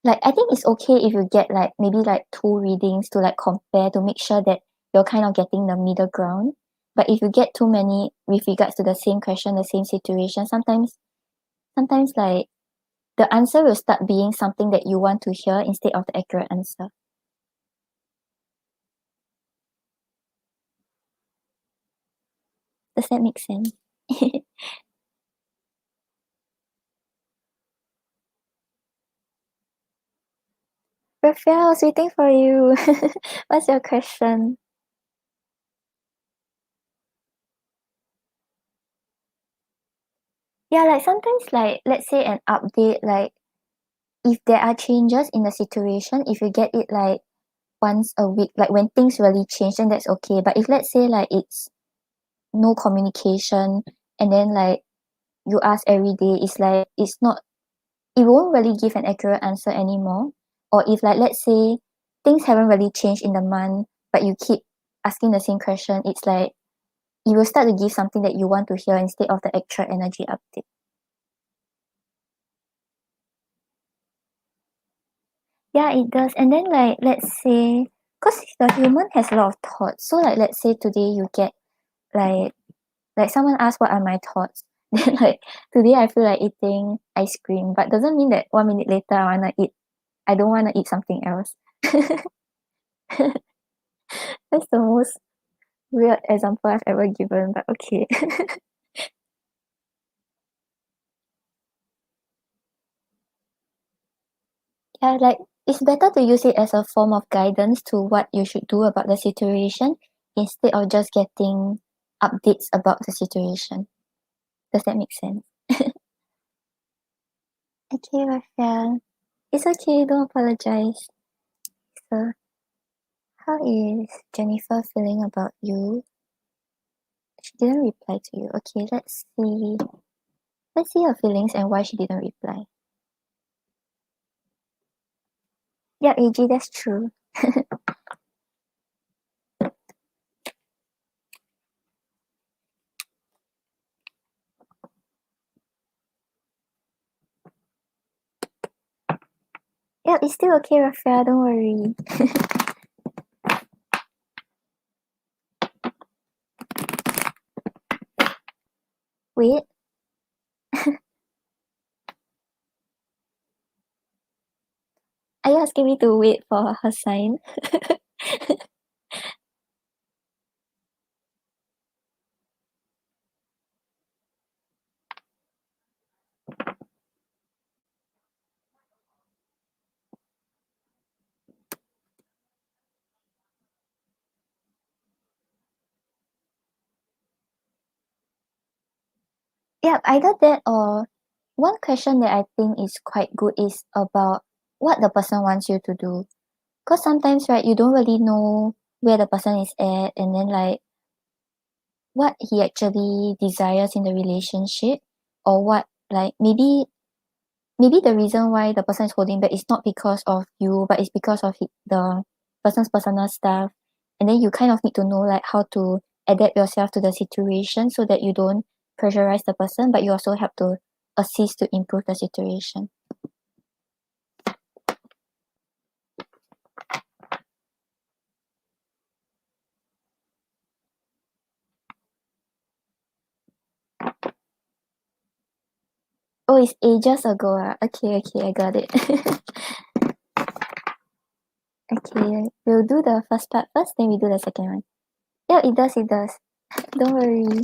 Like I think it's okay if you get like maybe like 2 readings to like compare to make sure that you're kind of getting the middle ground. But if you get too many with regards to the same question, the same situation, sometimes like the answer will start being something that you want to hear instead of the accurate answer. Does that make sense? Raphael, I was waiting for you. What's your question? Yeah, like sometimes like let's say an update, like if there are changes in the situation, if you get it like once a week, like when things really change, then that's okay. But if let's say like it's no communication and then like you ask every day, it's like it won't really give an accurate answer anymore. Or if like let's say things haven't really changed in the month, but you keep asking the same question, it's like you will start to give something that you want to hear instead of the actual energy update. Yeah, it does. And then like let's say, because the human has a lot of thoughts. So like let's say today you get like someone asks what are my thoughts. Then like today I feel like eating ice cream, but doesn't mean that 1 minute later I don't wanna eat something else. That's the most weird example I've ever given, but okay. Yeah, like it's better to use it as a form of guidance to what you should do about the situation instead of just getting updates about the situation. Does that make sense? Okay, Rafael. It's okay, don't apologize. So, how is Jennifer feeling about you? She didn't reply to you. Okay, let's see. Let's see her feelings and why she didn't reply. Yeah, AG, that's true. Yeah, it's still okay, Rafael, don't worry. Wait, are you asking me to wait for her sign? Yeah, either that or one question that I think is quite good is about what the person wants you to do. Because sometimes, right, you don't really know where the person is at and then like what he actually desires in the relationship or what like maybe the reason why the person is holding back is not because of you but it's because of the person's personal stuff, and then you kind of need to know like how to adapt yourself to the situation so that you don't pressurize the person but you also help to assist to improve the situation. Oh, it's ages ago. Okay, I got it. Okay, we'll do the first part first, then we do the second one. Yeah, it does. Don't worry.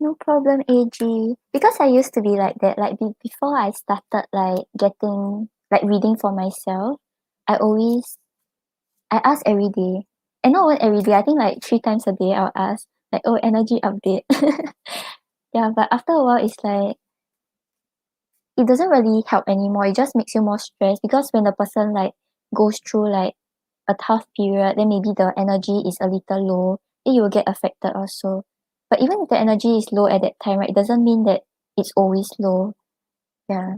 No problem, AG. Because I used to be like that. Like before I started like getting like reading for myself, I always I ask every day. And not even every day, I think like 3 times a day I'll ask like, oh, energy update. Yeah, but after a while it's like it doesn't really help anymore. It just makes you more stressed because when the person like goes through like a tough period, then maybe the energy is a little low, then you will get affected also. But even if the energy is low at that time, right, it doesn't mean that it's always low. Yeah.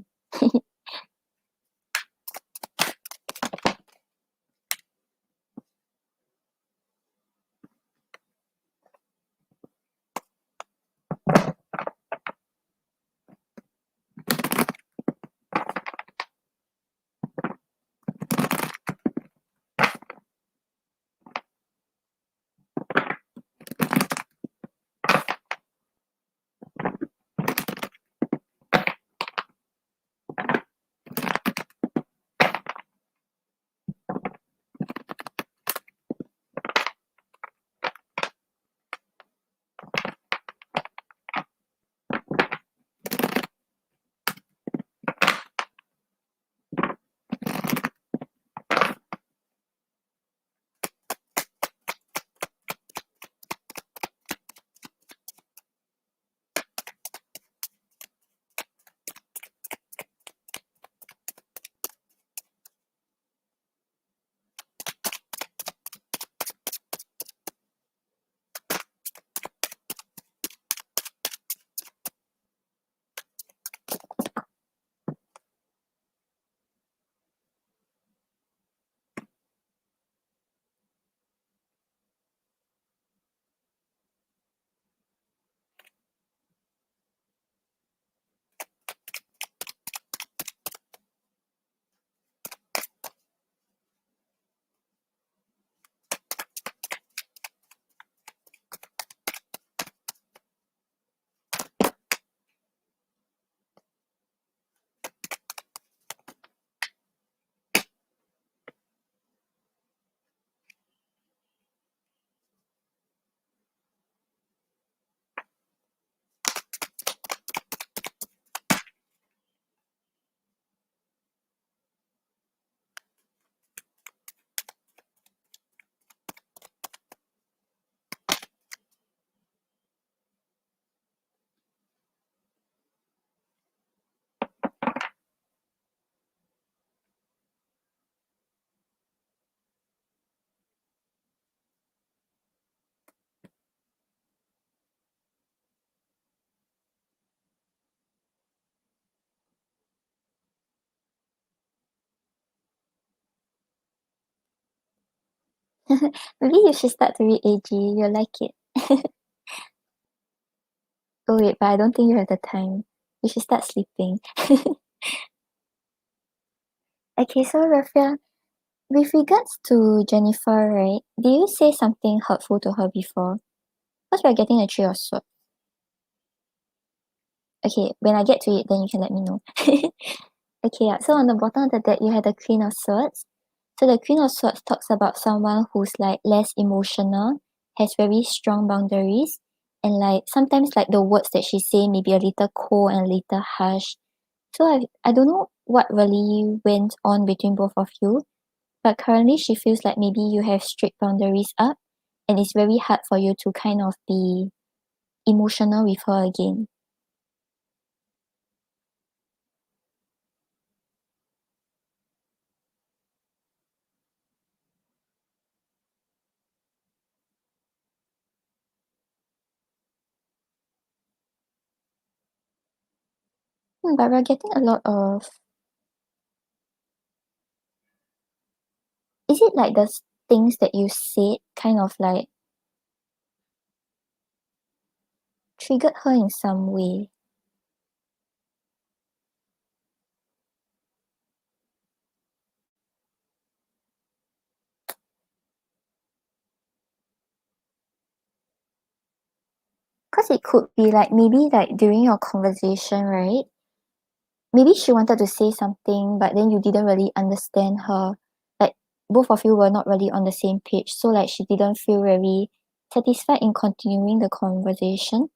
Maybe you should start to read AG. You'll like it. Oh wait, but I don't think you have the time. You should start sleeping. Okay, so Rafia, with regards to Jennifer, right? Did you say something hurtful to her before? Because we're getting a three of swords. Okay, when I get to it, then you can let me know. Okay, yeah. So on the bottom of the deck, you have the Queen of Swords. So the Queen of Swords talks about someone who's like less emotional, has very strong boundaries, and like sometimes like the words that she say may be a little cold and a little harsh. So I don't know what really went on between both of you, but currently she feels like maybe you have strict boundaries up, and it's very hard for you to kind of be emotional with her again. But we're getting a lot of. Is it like the things that you said kind of like triggered her in some way? Because it could be like maybe like during your conversation, right? Maybe she wanted to say something, but then you didn't really understand her. Like both of you were not really on the same page, so like she didn't feel very satisfied in continuing the conversation.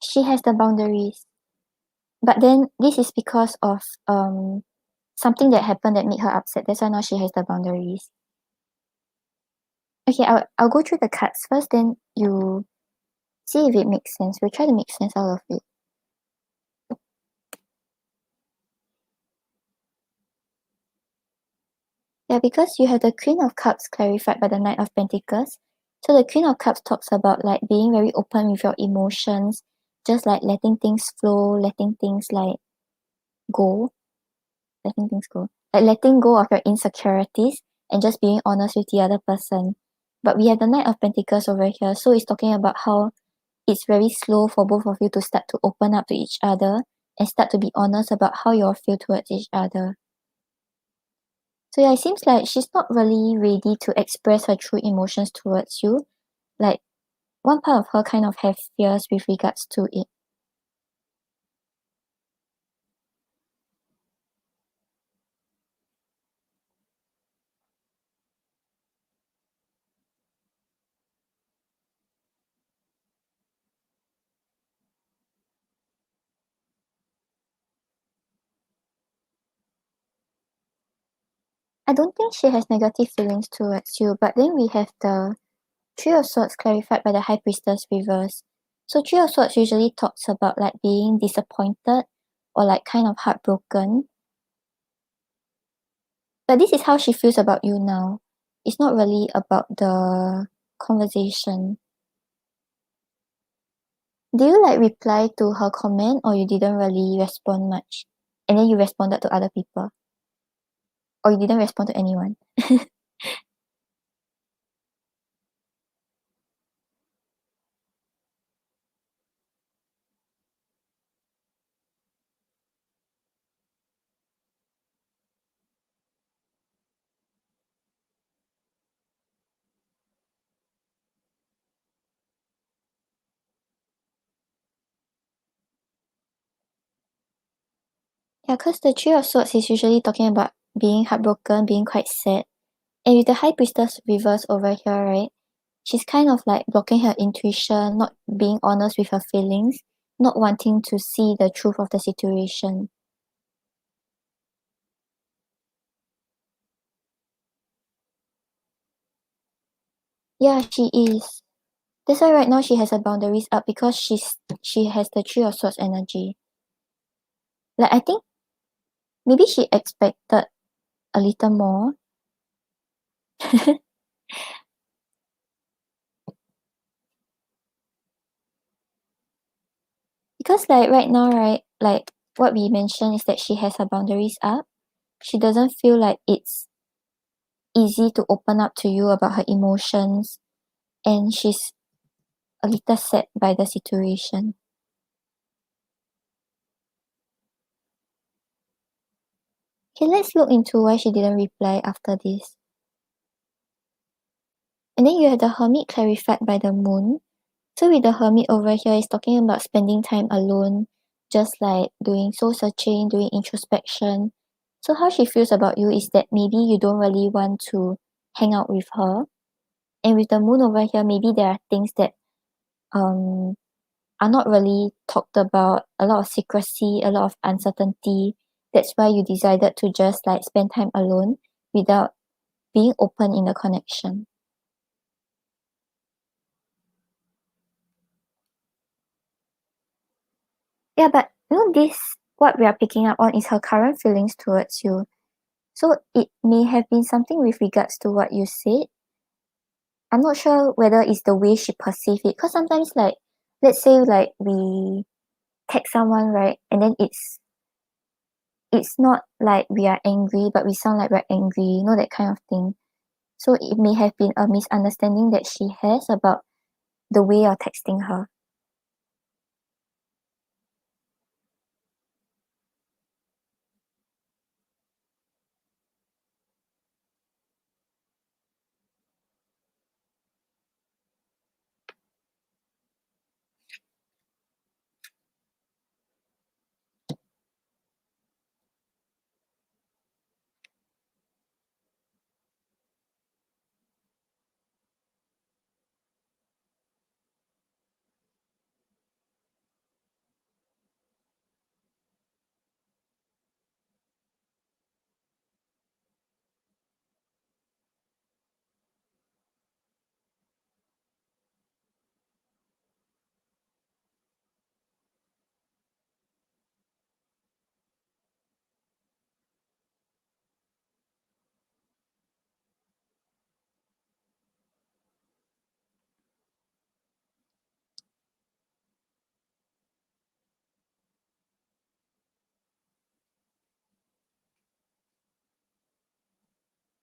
She has the boundaries, but then this is because of something that happened that made her upset. That's why now she has the boundaries. Okay, I'll go through the cards first, then you see if it makes sense. We'll try to make sense out of it. Yeah, because you have the Queen of Cups clarified by the Knight of Pentacles. So the Queen of Cups talks about like being very open with your emotions, just like letting things flow, letting things like go, letting things go. Like letting go of your insecurities and just being honest with the other person. But we have the Knight of Pentacles over here, so it's talking about how it's very slow for both of you to start to open up to each other and start to be honest about how you all feel towards each other. So yeah, it seems like she's not really ready to express her true emotions towards you. Like one part of her kind of have fears with regards to it. I don't think she has negative feelings towards you, but then we have the Three of Swords clarified by the High Priestess reverse. So Three of Swords usually talks about like being disappointed or like kind of heartbroken. But this is how she feels about you now. It's not really about the conversation. Do you like reply to her comment or you didn't really respond much? And then you responded to other people? Or you didn't respond to anyone? Yeah, because the Three of Swords is usually talking about being heartbroken, being quite sad. And with the High Priestess reverse over here, right? She's kind of like blocking her intuition, not being honest with her feelings, not wanting to see the truth of the situation. Yeah, she is. That's why right now she has her boundaries up because she has the Three of Swords energy. Like I think maybe she expected a little more. Because like right now, right, like what we mentioned is that she has her boundaries up. She doesn't feel like it's easy to open up to you about her emotions, and she's a little sad by the situation. Okay, let's look into why she didn't reply after this. And then you have the Hermit clarified by the Moon. So with the Hermit over here, is talking about spending time alone, just like doing soul searching, doing introspection. So how she feels about you is that maybe you don't really want to hang out with her. And with the Moon over here, maybe there are things that um are not really talked about, a lot of secrecy, a lot of uncertainty. That's why you decided to just like spend time alone without being open in the connection. Yeah, but this what we are picking up on is her current feelings towards you. So it may have been something with regards to what you said. I'm not sure whether it's the way she perceived it. Because sometimes like let's say like we text someone, right? And then it's not like we are angry, but we sound like we're angry, that kind of thing. So it may have been a misunderstanding that she has about the way you're texting her.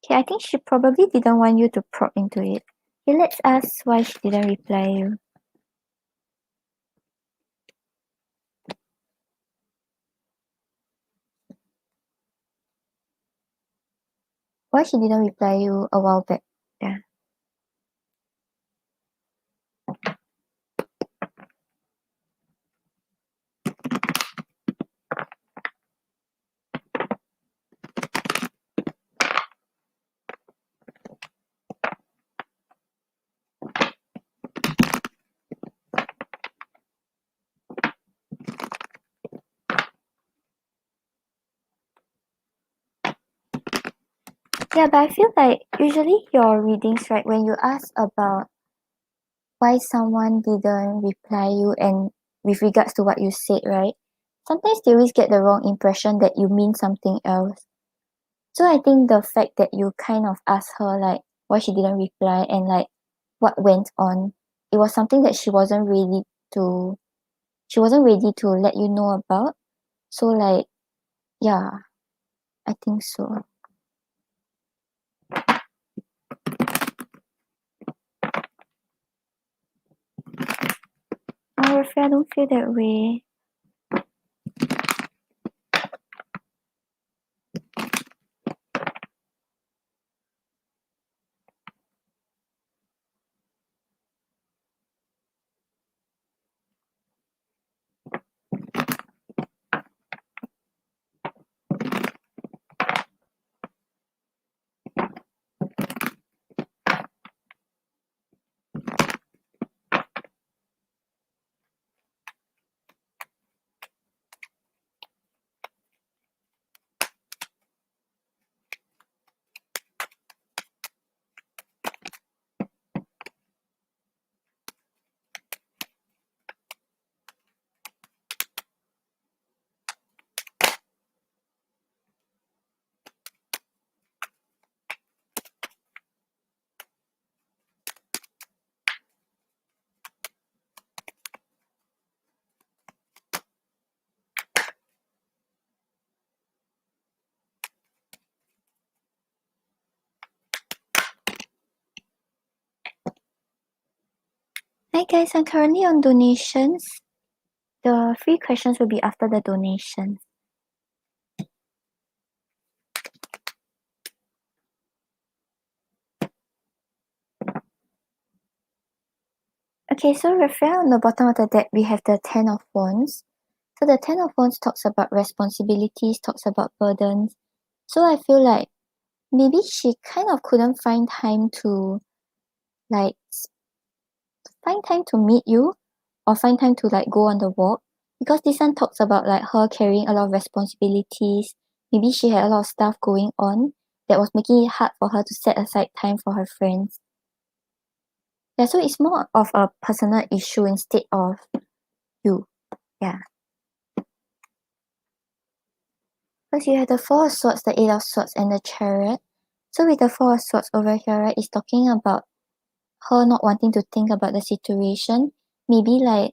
Okay, I think she probably didn't want you to probe into it. Okay, let's ask why she didn't reply you. Why she didn't reply you a while back? Yeah. Yeah, but I feel like usually your readings, right, when you ask about why someone didn't reply you and with regards to what you said, right, sometimes they always get the wrong impression that you mean something else. So I think the fact that you kind of asked her like why she didn't reply and like what went on, it was something that to she wasn't ready to let you know about. So like yeah, I think so. Oh, Rafi, I don't feel that way. Hi guys, I'm currently on donations. The free questions will be after the donations. Okay, so Raphael, on the bottom of the deck, we have the Ten of Wands. So the Ten of Wands talks about responsibilities, talks about burdens. So I feel like maybe she kind of couldn't find time to like find time to meet you or find time to like go on the walk, because this one talks about like her carrying a lot of responsibilities. Maybe she had a lot of stuff going on that was making it hard for her to set aside time for her friends. Yeah, so it's more of a personal issue instead of you. Yeah. Because you have the Four of Swords, the Eight of Swords, and the Chariot. So with the Four of Swords over here, right, it's talking about her not wanting to think about the situation. Maybe like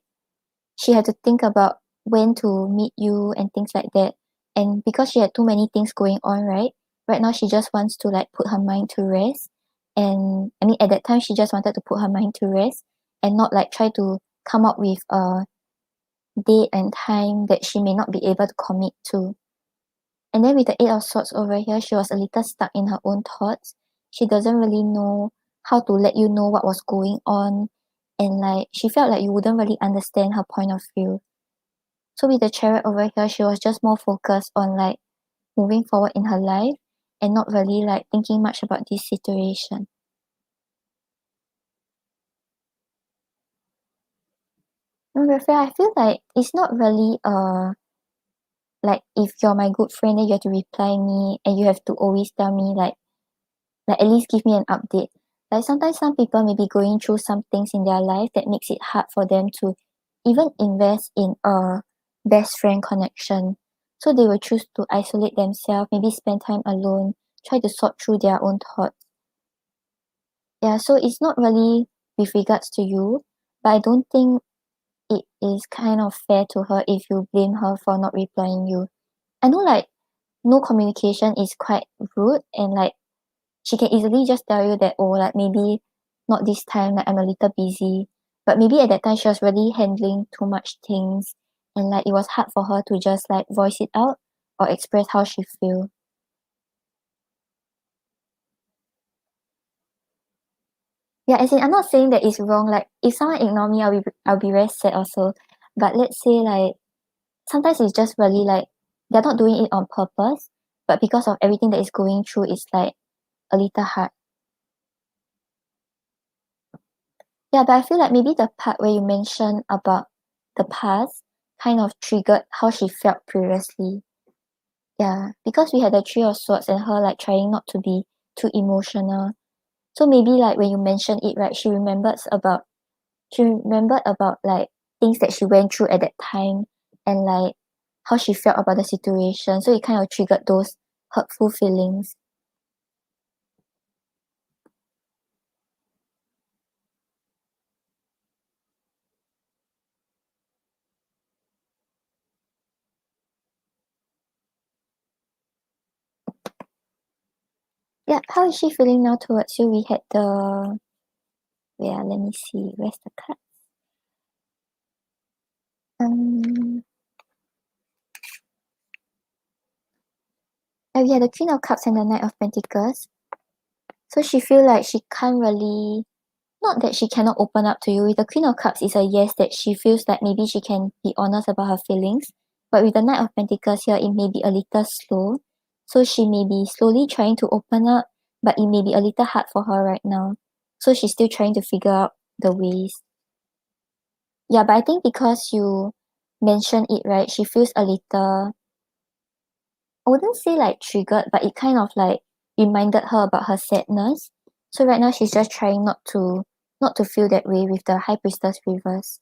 she had to think about when to meet you and things like that. And because she had too many things going on, right now she just wants to like put her mind to rest. And I mean, at that time, she just wanted to put her mind to rest and not like try to come up with a date and time that she may not be able to commit to. And then with the Eight of Swords over here, she was a little stuck in her own thoughts. She doesn't really know how to let you know what was going on. And like she felt like you wouldn't really understand her point of view. So with the Chariot over here, she was just more focused on like moving forward in her life and not really like thinking much about this situation. No, Raphael, I feel like it's not really like if you're my good friend, then you have to reply me and you have to always tell me like at least give me an update. Like sometimes some people may be going through some things in their life that makes it hard for them to even invest in a best friend connection. So they will choose to isolate themselves, maybe spend time alone, try to sort through their own thoughts. Yeah, so it's not really with regards to you, but I don't think it is kind of fair to her if you blame her for not replying you. I know like no communication is quite rude, and like she can easily just tell you that, oh, like maybe not this time, like I'm a little busy. But maybe at that time she was really handling too much things, and like it was hard for her to just like voice it out or express how she feel. Yeah, as in I'm not saying that it's wrong. Like if someone ignore me, I'll be very sad also. But let's say like sometimes it's just really like they're not doing it on purpose, but because of everything that is going through, it's like a little hard. Yeah, but I feel like maybe the part where you mentioned about the past kind of triggered how she felt previously. Yeah, because we had the Three of Swords and her like trying not to be too emotional. So maybe like when you mentioned it, right, she remembered about like things that she went through at that time and like how she felt about the situation. So it kind of triggered those hurtful feelings. Yeah, how is she feeling now towards you? We had the yeah, let me see, where's the card? Um we had the Queen of Cups and the Knight of Pentacles. So she feel like she can't really, not that she cannot open up to you. With the Queen of Cups is a yes, that she feels like maybe she can be honest about her feelings. But with the Knight of Pentacles here, it may be a little slow. So she may be slowly trying to open up, but it may be a little hard for her right now. So she's still trying to figure out the ways. Yeah, but I think because you mentioned it, right, she feels a little, I wouldn't say like triggered, but it kind of like reminded her about her sadness. So right now she's just trying not to feel that way with the High Priestess reverse.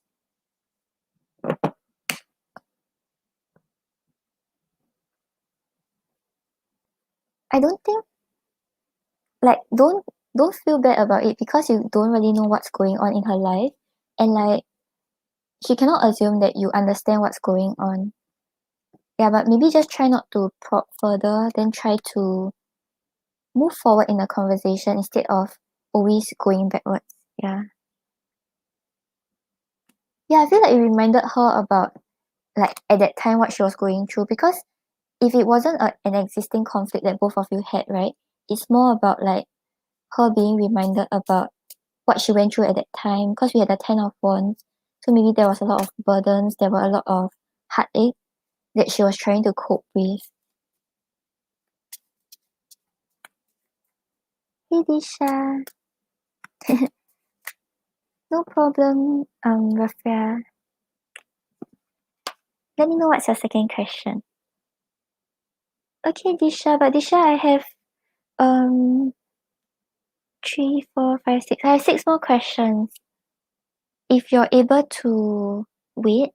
I don't think like don't feel bad about it because you don't really know what's going on in her life, and like she cannot assume that you understand what's going on. Yeah, but maybe just try not to probe further, then try to move forward in the conversation instead of always going backwards. Yeah. Yeah, I feel like it reminded her about like at that time what she was going through, because if it wasn't an existing conflict that both of you had, right, it's more about like her being reminded about what she went through at that time, because we had the 10 of Wands. So maybe there was a lot of burdens, there were a lot of heartache that she was trying to cope with. Hey Disha. No problem, Rafia. Let me know what's your second question. Okay, Disha, but Disha, I have um 3, 4, 5, 6. I have 6 more questions. If you're able to wait.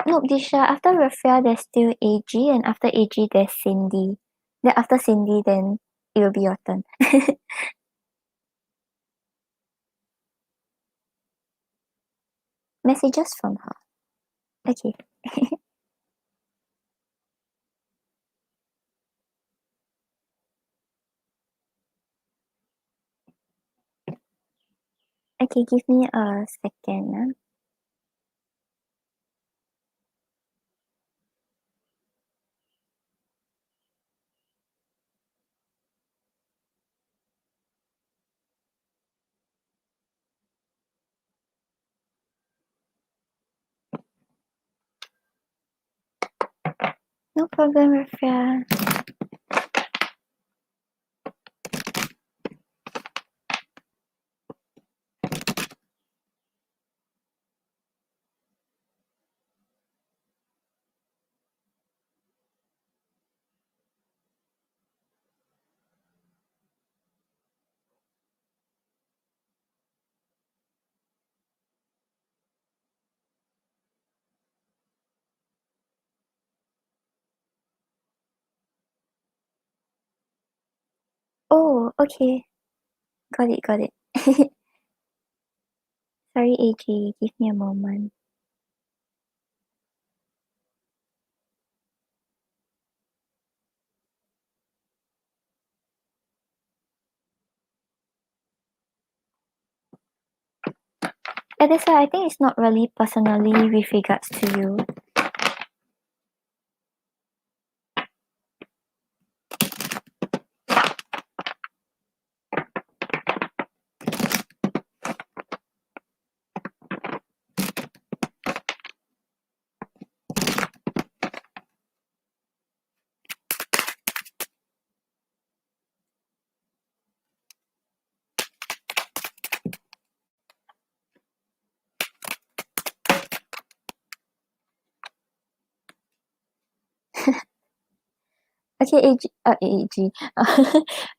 Nope, Disha. After Rafia, there's still AG, and after AG, there's Cindy. Then after Cindy, then it will be your turn. Messages from her. Okay. Okay, give me a second. No problem, Rafia. Oh, okay. Got it, got it. Sorry, AG. Give me a moment. And that's why I think it's not really personally with regards to you. Okay, AG.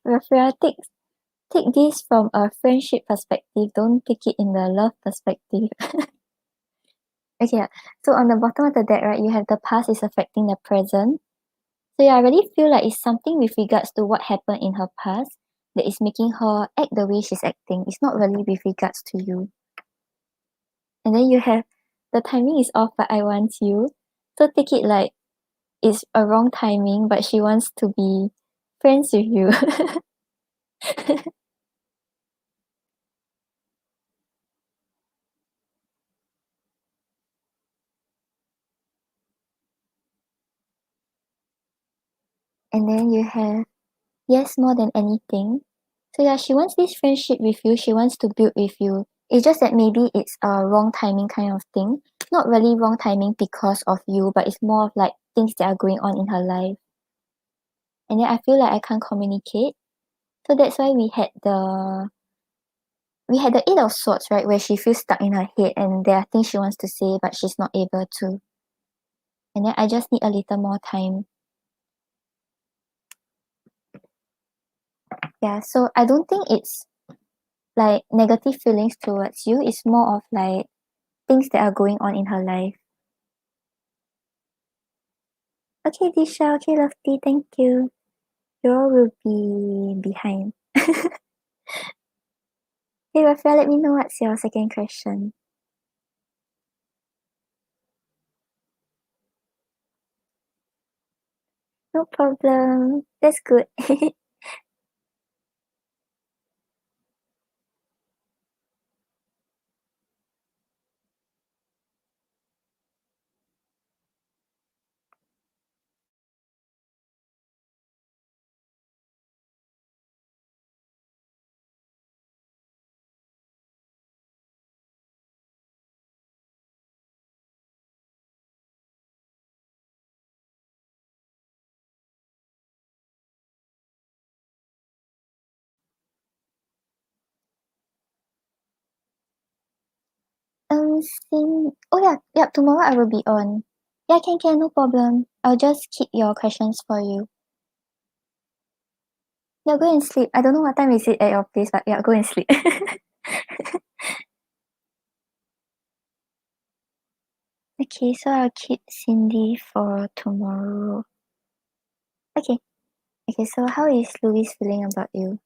Rafia, take this from a friendship perspective. Don't take it in the love perspective. Okay, yeah. So on the bottom of the deck, right, you have the past is affecting the present. So yeah, I really feel like it's something with regards to what happened in her past that is making her act the way she's acting. It's not really with regards to you. And then you have the timing is off, but I want you. So take it like it's a wrong timing, but she wants to be friends with you. And then you have yes more than anything. So yeah, she wants this friendship with you. She wants to build with you. It's just that maybe it's a wrong timing kind of thing. Not really wrong timing because of you, but it's more of like things that are going on in her life. And then I feel like I can't communicate. So that's why we had the 8 of Swords, right, where she feels stuck in her head and there are things she wants to say but she's not able to. And then I just need a little more time. Yeah, so I don't think it's like negative feelings towards you. It's more of like things that are going on in her life. Okay, Disha. Okay, lovely. Thank you. You all will be behind. Hey, Rafael, let me know what's your second question. No problem. That's good. Oh yeah, yeah, tomorrow I will be on. Yeah, can, no problem. I'll just keep your questions for you. Yeah, go and sleep. I don't know what time is it at your place, but yeah, go and sleep. Okay, so I'll keep Cindy for tomorrow. Okay. Okay, so how is Louis feeling about you?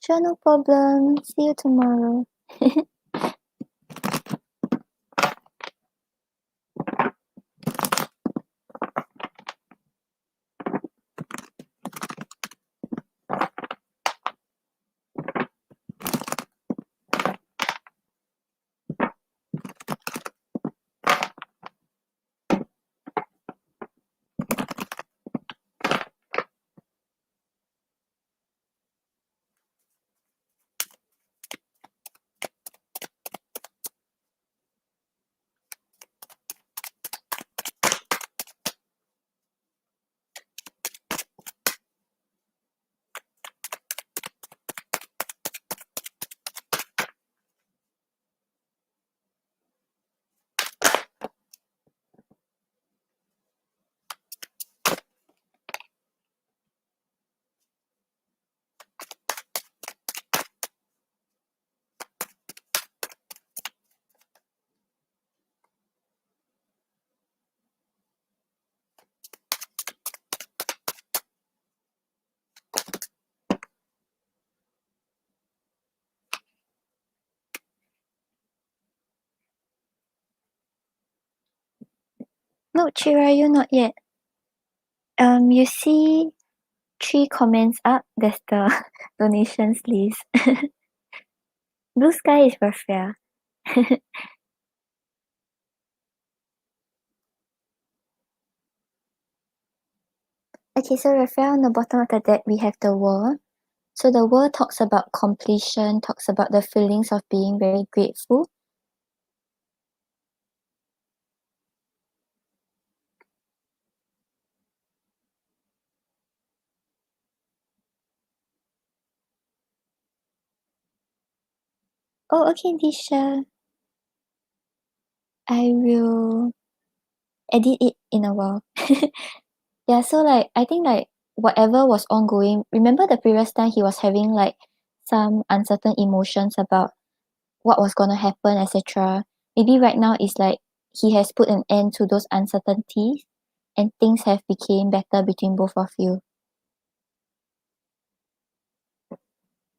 Sure, no problem. See you tomorrow. No, Chirayu, not yet. You see 3 comments up. There's the donations list. Blue sky is Rafael. Okay, so Rafael, on the bottom of the deck, we have the world. So the world talks about completion, talks about the feelings of being very grateful. Oh, okay, Disha. I will edit it in a while. Yeah, so like I think like whatever was ongoing, remember the previous time he was having like some uncertain emotions about what was gonna happen, etc. Maybe right now is like he has put an end to those uncertainties and things have became better between both of you.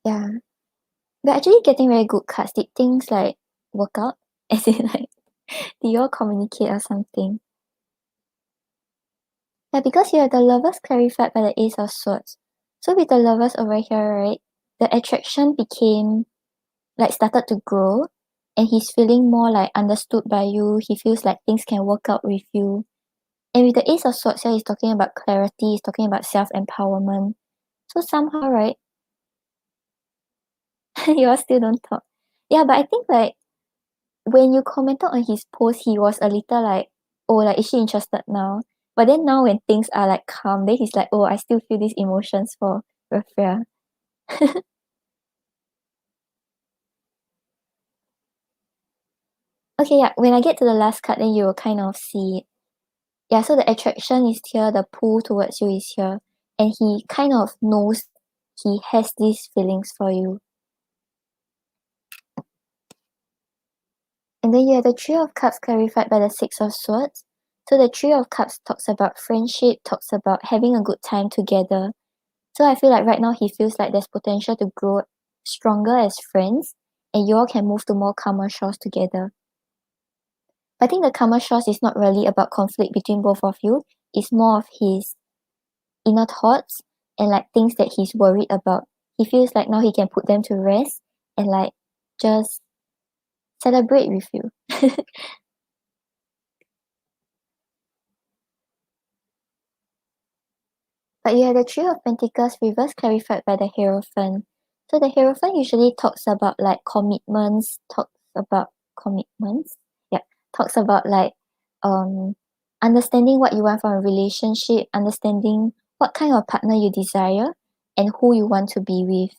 Yeah. We're actually getting very good cards. Did things like work out? As in like do you all communicate or something? Yeah, because you have the lovers clarified by the Ace of Swords. So with the lovers over here, right, the attraction became like started to grow and he's feeling more like understood by you. He feels like things can work out with you. And with the Ace of Swords here, he's talking about clarity, he's talking about self-empowerment. So somehow, right, you all still don't talk. Yeah, but I think like when you commented on his post, he was a little like, oh, like, is she interested now? But then now when things are like calm, then he's like, oh, I still feel these emotions for Rafael. Okay, yeah, when I get to the last card, then you will kind of see it. Yeah, so the attraction is here, the pull towards you is here. and he kind of knows he has these feelings for you. And then you have the Three of Cups clarified by the Six of Swords. So the Three of Cups talks about friendship, talks about having a good time together. So I feel like right now he feels like there's potential to grow stronger as friends, and you all can move to more calmer shores together. I think the calmer shores is not really about conflict between both of you. It's more of his inner thoughts and like things that he's worried about. He feels like now he can put them to rest and like just celebrate with you. But you have the Three of Pentacles reverse clarified by the Hierophant. So the Hierophant usually talks about like commitments, yeah, talks about like understanding what you want from a relationship, understanding what kind of partner you desire and who you want to be with.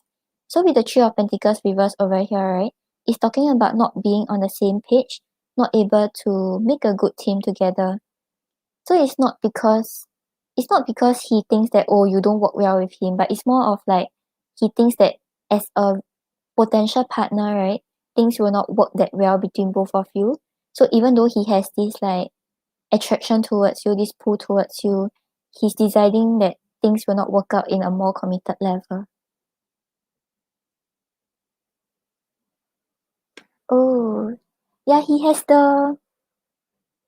So with the Three of Pentacles reverse over here, right, it's talking about not being on the same page, not able to make a good team together. So it's not because he thinks that, oh, you don't work well with him, but it's more of like he thinks that as a potential partner, right, things will not work that well between both of you. So even though he has this like attraction towards you, this pull towards you, he's deciding that things will not work out in a more committed level. Oh, yeah, he has the,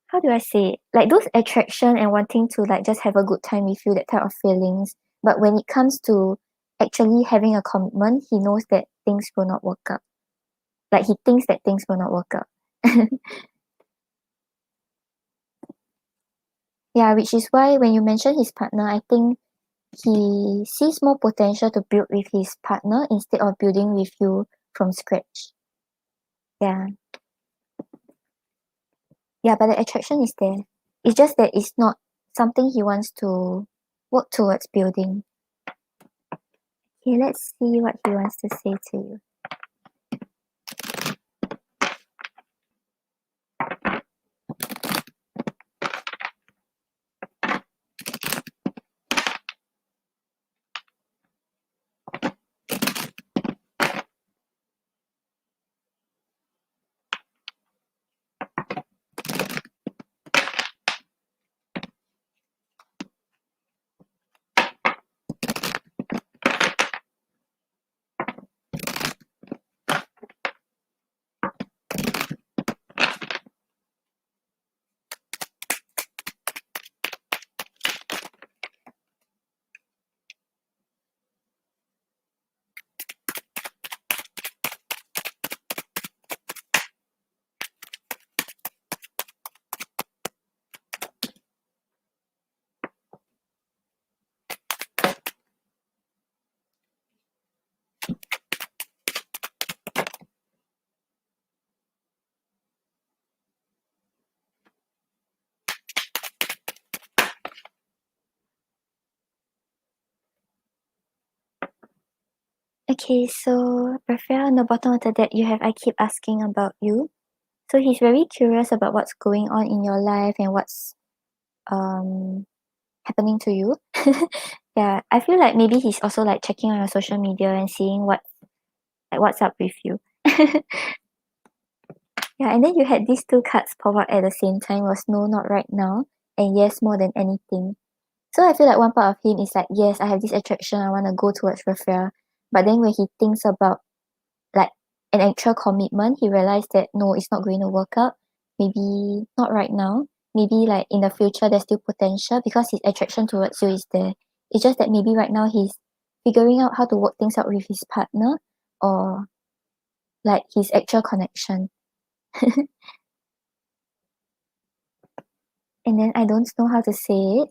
how do I say it? Like those attraction and wanting to like just have a good time with you, that type of feelings. But when it comes to actually having a commitment, he knows that things will not work out. Like he thinks that things will not work out. Yeah, which is why when you mention his partner, I think he sees more potential to build with his partner instead of building with you from scratch. Yeah. Yeah, but the attraction is there. It's just that it's not something he wants to work towards building. Okay, let's see what he wants to say to you. Okay, so Raphael, on the bottom of the deck, you have I keep asking about you. So he's very curious about what's going on in your life and what's um happening to you. Yeah, I feel like maybe he's also like checking on your social media and seeing what's up with you. Yeah, and then you had these two cards pop out at the same time, was no, not right now, and yes, more than anything. So I feel like one part of him is like, yes, I have this attraction, I want to go towards Raphael. But then when he thinks about like an actual commitment, he realized that no, it's not going to work out. Maybe not right now. Maybe like in the future there's still potential because his attraction towards you is there. It's just that maybe right now he's figuring out how to work things out with his partner or like his actual connection. And then I don't know how to say it.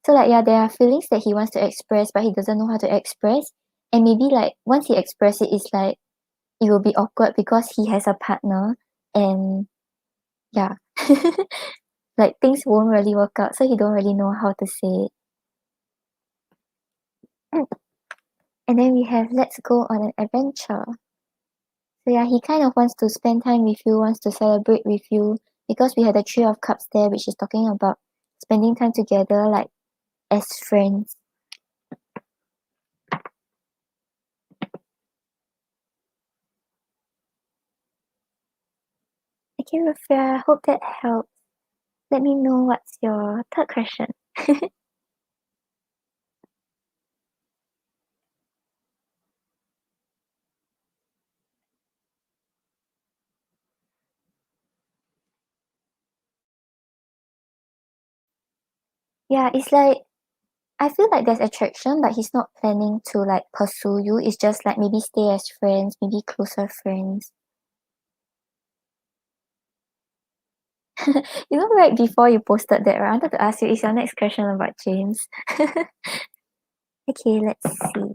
So like yeah, there are feelings that he wants to express but he doesn't know how to express. And maybe like once he express it, it's like it will be awkward because he has a partner and yeah. Like things won't really work out, so he don't really know how to say it. Mm. And then we have let's go on an adventure. So yeah, he kind of wants to spend time with you, wants to celebrate with you because we had the Three of Cups there, which is talking about spending time together like as friends. Okay, Rafia, I hope that helps. Let me know what's your third question. Yeah, it's like I feel like there's attraction, but he's not planning to like pursue you. It's just like maybe stay as friends, maybe closer friends. You know, right before you posted that, right, I wanted to ask you, is your next question about James? Okay, let's see.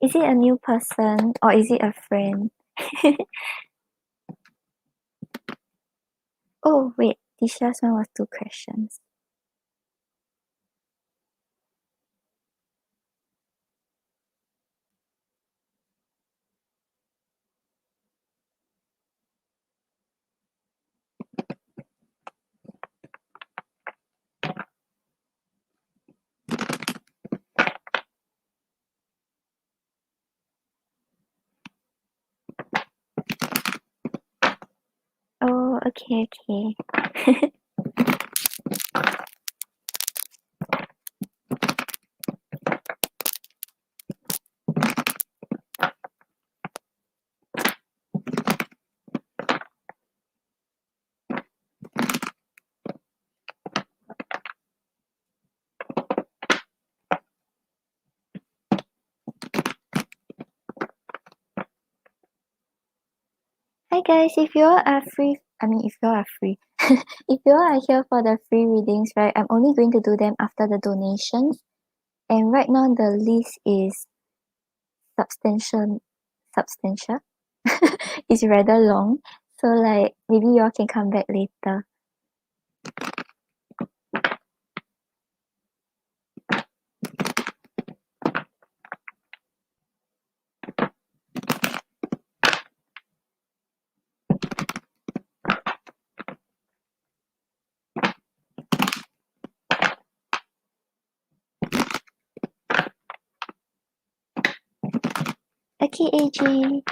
Is it a new person or is it a friend? Oh, wait, Disha's one was two questions. Oh, okay, okay. Hi guys, if you all are free, if you all are free, if you all are here for the free readings, right, I'm only going to do them after the donations. And right now the list is substantial. It's rather long. So like maybe you all can come back later. Okay, AG.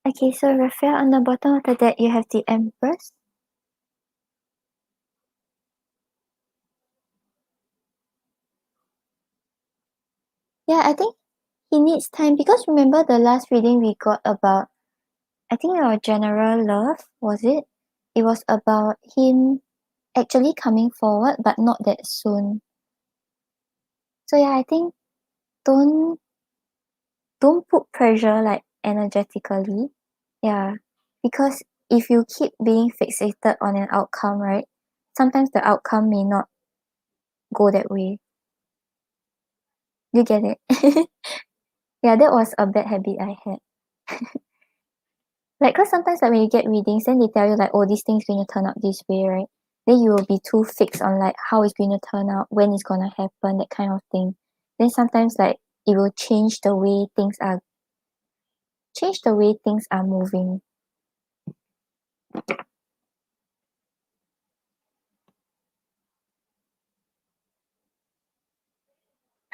Okay, so Raphael, on the bottom of the deck you have the Empress. Yeah, I think he needs time because remember the last reading we got about I think your general love, was it? It was about him actually coming forward, but not that soon. So yeah, I think don't don't put pressure like energetically. Yeah. Because if you keep being fixated on an outcome, right? Sometimes the outcome may not go that way. You get it? Yeah, that was a bad habit I had. Like, cause sometimes like when you get readings, then they tell you like, oh, this thing's going to turn out this way, right? Then you will be too fixed on like how it's going to turn out, when it's gonna happen, that kind of thing. Then sometimes like it will change the way things are moving.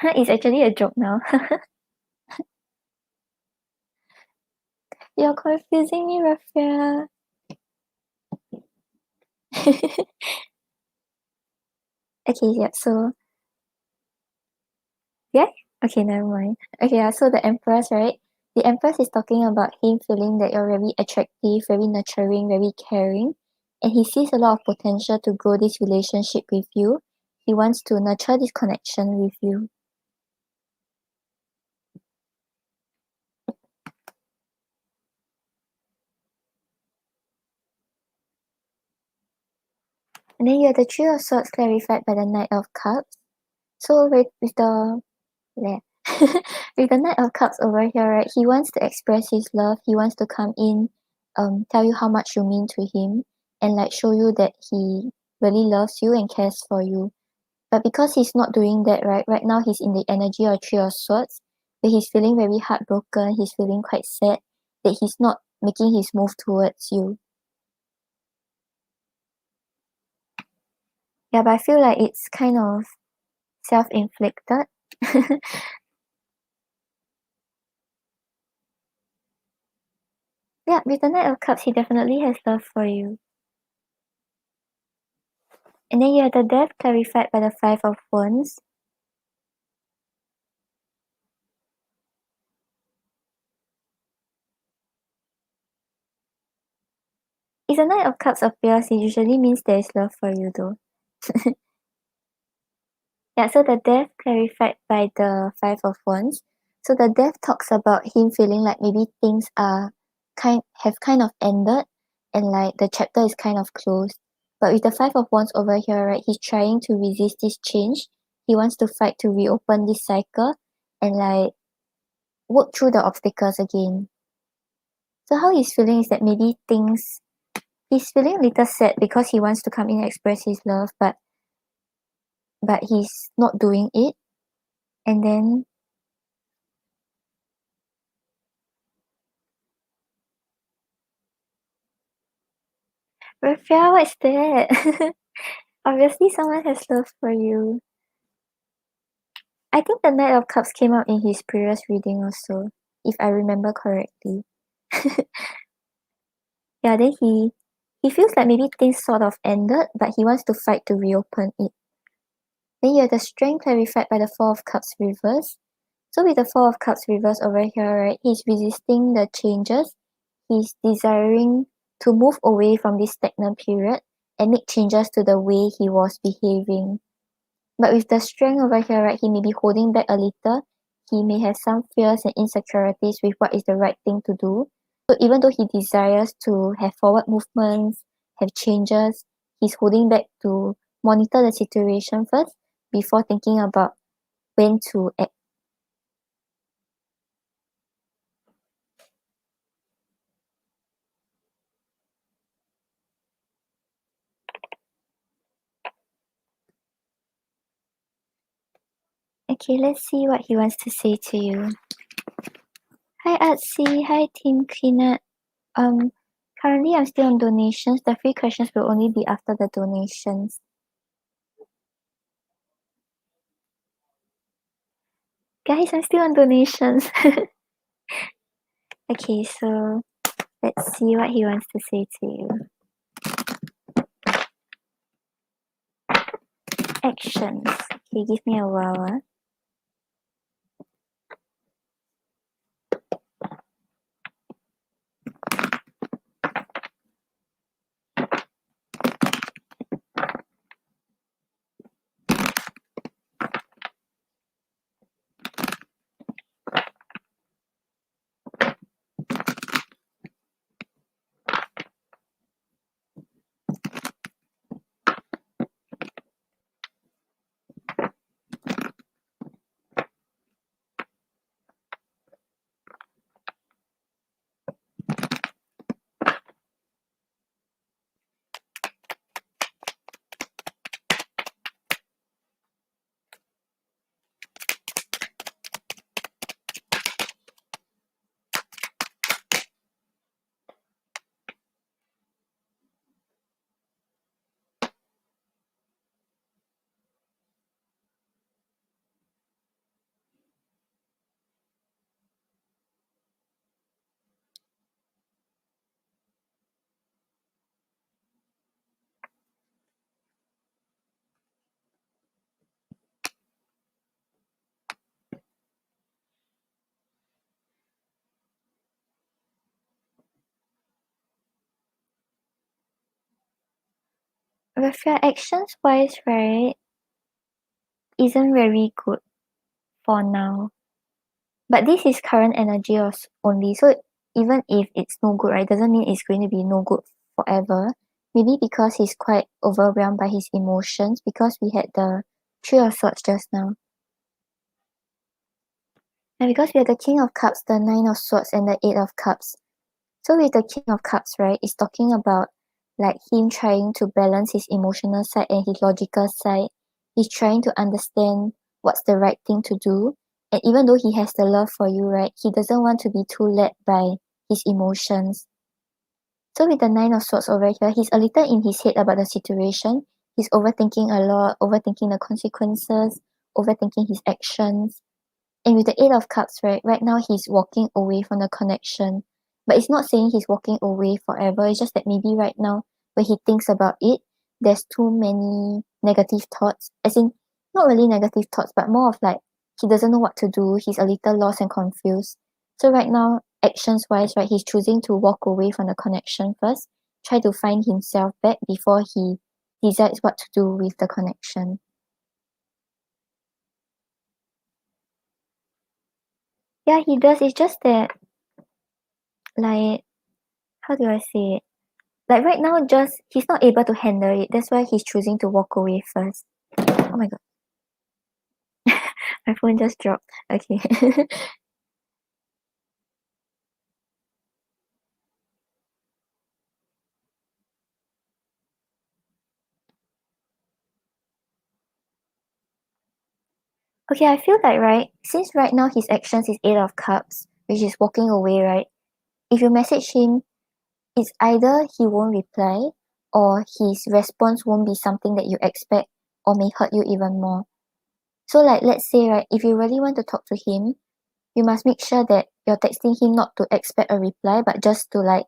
It's actually a joke now. You're confusing me, Rafia. Okay, yeah, so yeah? Okay, never mind. Okay, yeah, so the Empress, right? The Empress is talking about him feeling that you're very attractive, very nurturing, very caring, and he sees a lot of potential to grow this relationship with you. He wants to nurture this connection with you. And then you have the Three of Swords clarified by the Knight of Cups. So with the yeah. With the Knight of Cups over here, right? He wants to express his love. He wants to come in, tell you how much you mean to him, and like show you that he really loves you and cares for you. But because he's not doing that, right now he's in the energy of Three of Swords, but he's feeling very heartbroken. He's feeling quite sad that he's not making his move towards you. Yeah, but I feel like it's kind of self-inflicted. Yeah, with the Knight of Cups, he definitely has love for you. And then you have the Death clarified by the Five of Wands. If the Knight of Cups appears, it usually means there is love for you though. Yeah, so the Death clarified by the Five of Wands. So the Death talks about him feeling like maybe things have kind of ended and like the chapter is kind of closed. But with the Five of Wands over here, right, he's trying to resist this change. He wants to fight to reopen this cycle and like work through the obstacles again. So how he's feeling is that maybe he's feeling a little sad because he wants to come in and express his love, but he's not doing it. And then Raphael, what's that? Obviously someone has love for you. I think the Knight of Cups came out in his previous reading also, if I remember correctly. Yeah, then he feels like maybe things sort of ended, but he wants to fight to reopen it. Then you have the Strength clarified by the Four of Cups reverse. So with the Four of Cups reverse over here, right, he's resisting the changes. He's desiring to move away from this stagnant period and make changes to the way he was behaving. But with the Strength over here, right, he may be holding back a little. He may have some fears and insecurities with what is the right thing to do. So even though he desires to have forward movements, have changes, he's holding back to monitor the situation first before thinking about when to act. Okay, let's see what he wants to say to you. Hi Artsy, hi Team Cleanup. Currently I'm still on donations. The free questions will only be after the donations. Guys, I'm still on donations. Okay, so let's see what he wants to say to you. Actions. Okay, give me a while. With your actions wise, right, isn't very good for now. But this is current energy only. So even if it's no good, right, doesn't mean it's going to be no good forever. Maybe because he's quite overwhelmed by his emotions because we had the Three of Swords just now. And because we have the King of Cups, the Nine of Swords, and the Eight of Cups. So with the King of Cups, right, it's talking about like him trying to balance his emotional side and his logical side. He's trying to understand what's the right thing to do. And even though he has the love for you, right, he doesn't want to be too led by his emotions. So with the Nine of Swords over here, he's a little in his head about the situation. He's overthinking a lot, overthinking the consequences, overthinking his actions. And with the Eight of Cups, right now he's walking away from the connection. But it's not saying he's walking away forever. It's just that maybe right now, when he thinks about it, there's too many negative thoughts. As in, not really negative thoughts, but more of like he doesn't know what to do. He's a little lost and confused. So right now, actions wise, right, he's choosing to walk away from the connection first, try to find himself back before he decides what to do with the connection. Yeah, he does. It's just that, like, how do I say it? Like right now, just he's not able to handle it. That's why he's choosing to walk away first. Oh my god, my phone just dropped. Okay. Okay, I feel like right, since right now his actions is Eight of Cups, which is walking away, right? If you message him, it's either he won't reply or his response won't be something that you expect or may hurt you even more. So like let's say right, if you really want to talk to him, you must make sure that you're texting him not to expect a reply, but just to like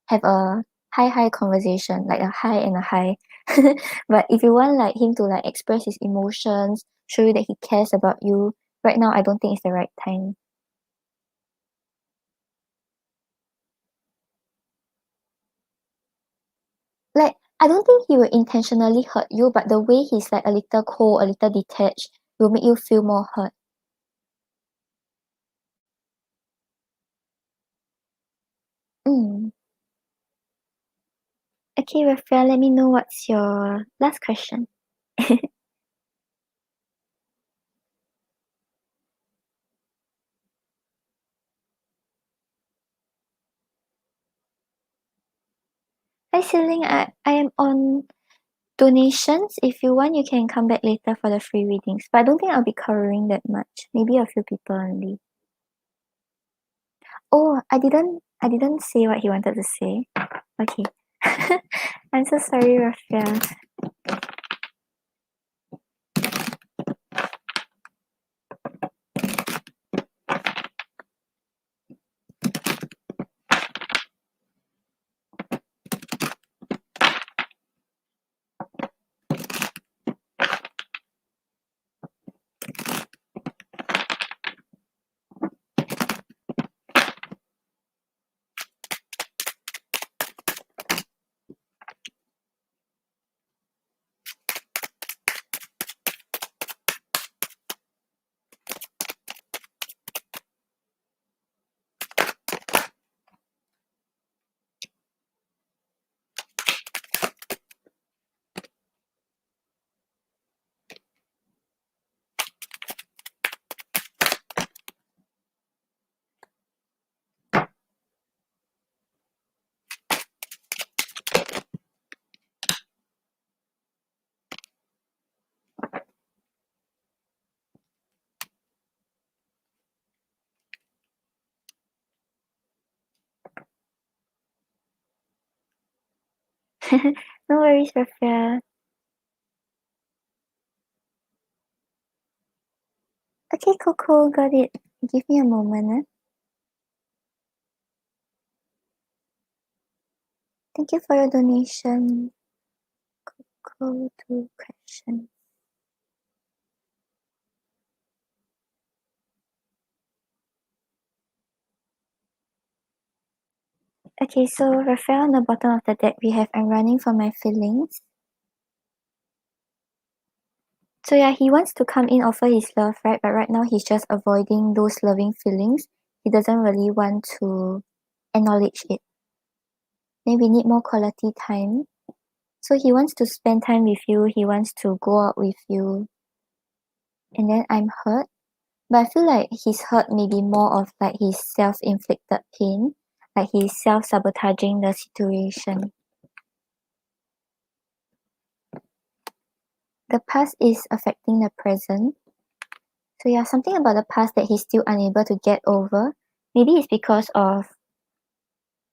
have a hi conversation, like a hi and a hi. But if you want like him to like express his emotions, show you that he cares about you, right now I don't think it's the right time. Like I don't think he will intentionally hurt you, but the way he's like a little cold, a little detached will make you feel more hurt. Mm. Okay, Rafael, let me know what's your last question. Hi, Celine. I am on donations. If you want, you can come back later for the free readings. But I don't think I'll be covering that much. Maybe a few people only. Oh, I didn't say what he wanted to say. Okay. I'm so sorry, Rafael. No worries, Rafael. Okay, Coco, got it. Give me a moment. Thank you for your donation. Go to question. Okay, so Rafael, on the bottom of the deck, we have I'm running for my feelings. So yeah, he wants to come in, offer his love, right? But right now he's just avoiding those loving feelings. He doesn't really want to acknowledge it. Then we need more quality time. So he wants to spend time with you, he wants to go out with you. And then I'm hurt. But I feel like his hurt may be more of like his self-inflicted pain, like he's self-sabotaging the situation. The past is affecting the present. So yeah, something about the past that he's still unable to get over. Maybe it's because of,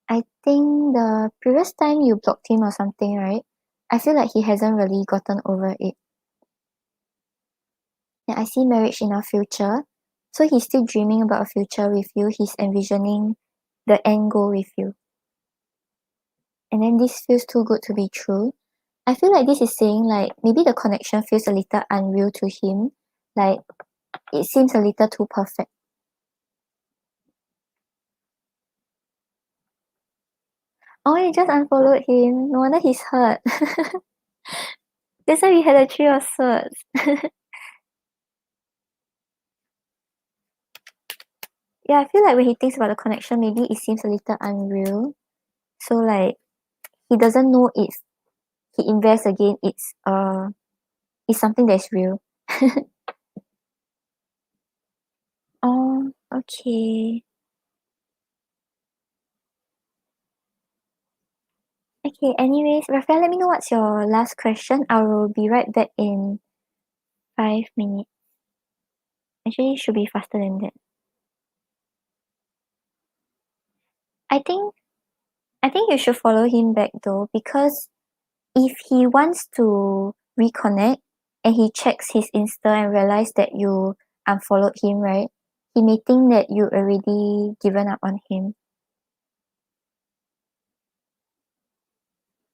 I think the previous time you blocked him or something, right? I feel like he hasn't really gotten over it. And I see marriage in our future. So he's still dreaming about a future with you. He's envisioning the end goal with you. And then this feels too good to be true. I feel like this is saying like maybe the connection feels a little unreal to him. Like it seems a little too perfect. Oh, you just unfollowed him. No wonder he's hurt. That's why we had a three of swords. Yeah, I feel like when he thinks about the connection, maybe it seems a little unreal. So like he doesn't know if he invests again, it's something that's real. Oh, okay. Okay, anyways, Rafael, let me know what's your last question. I will be right back in 5 minutes. Actually, it should be faster than that. I think I think you should follow him back though, because if he wants to reconnect and he checks his Insta and realize that you unfollowed him, right? He may think that you already given up on him.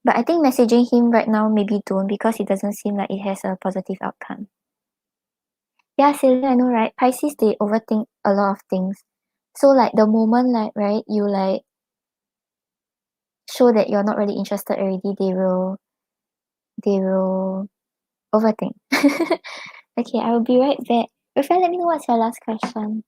But I think messaging him right now maybe don't, because it doesn't seem like it has a positive outcome. Yeah, Celine, I know, right? Pisces, they overthink a lot of things. So like the moment like, right, you like show that you're not really interested already, they will overthink. Okay, I will be right back. Rafael, let me know what's your last question.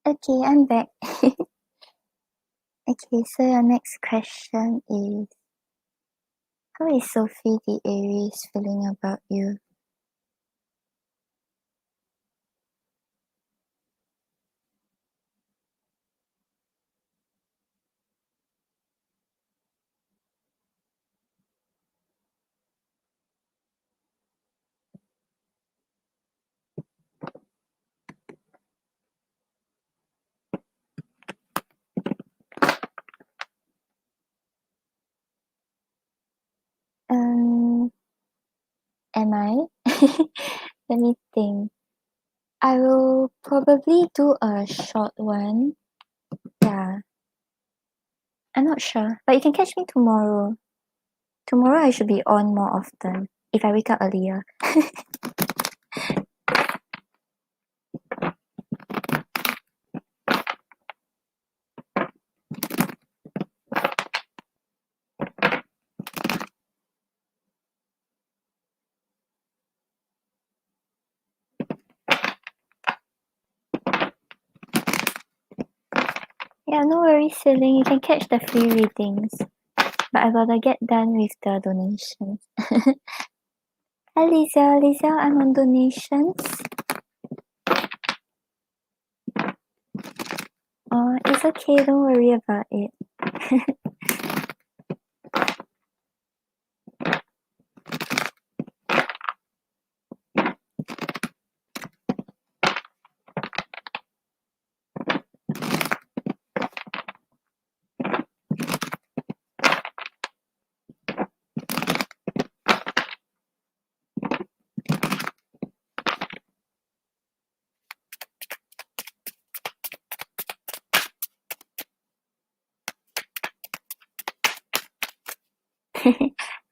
Okay, I'm back. Okay, so your next question is, how is Sophie the Aries feeling about you? Um, am I? Let me think. I will probably do a short one. Yeah, I'm not sure, but you can catch me tomorrow. Tomorrow I should be on more often if I wake up earlier. Yeah, no worries, Celine. You can catch the free readings. But I gotta get done with the donations. Hi, Lisa. Lisa, I'm on donations. It's okay. Don't worry about it.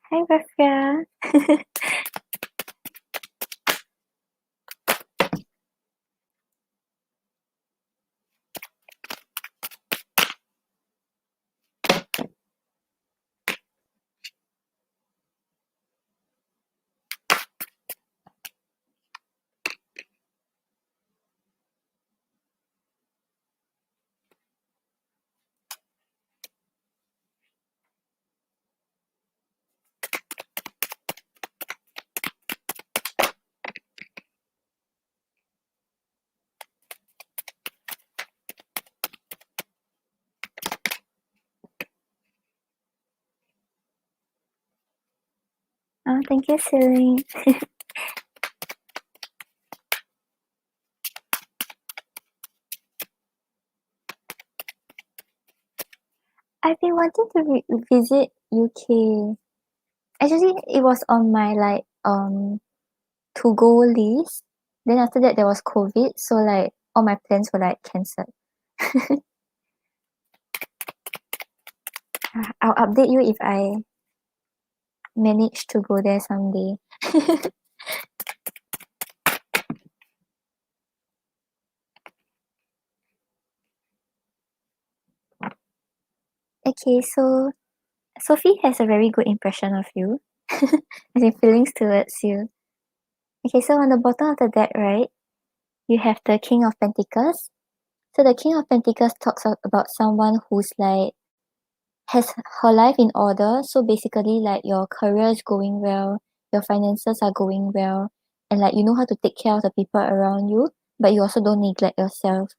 Hi, Rafia. Thank you, Celine. I've been wanting to visit UK. Actually, it was on my to go list. Then after that, there was COVID, so all my plans were cancelled. I'll update you if I manage to go there someday. Okay, so Sophie has a very good impression of you. As in feelings towards you. Okay, so on the bottom of the deck, right, you have the King of Pentacles. So the King of Pentacles talks about someone who's has her life in order. So basically, your career is going well, your finances are going well, and you know how to take care of the people around you, but you also don't neglect yourself.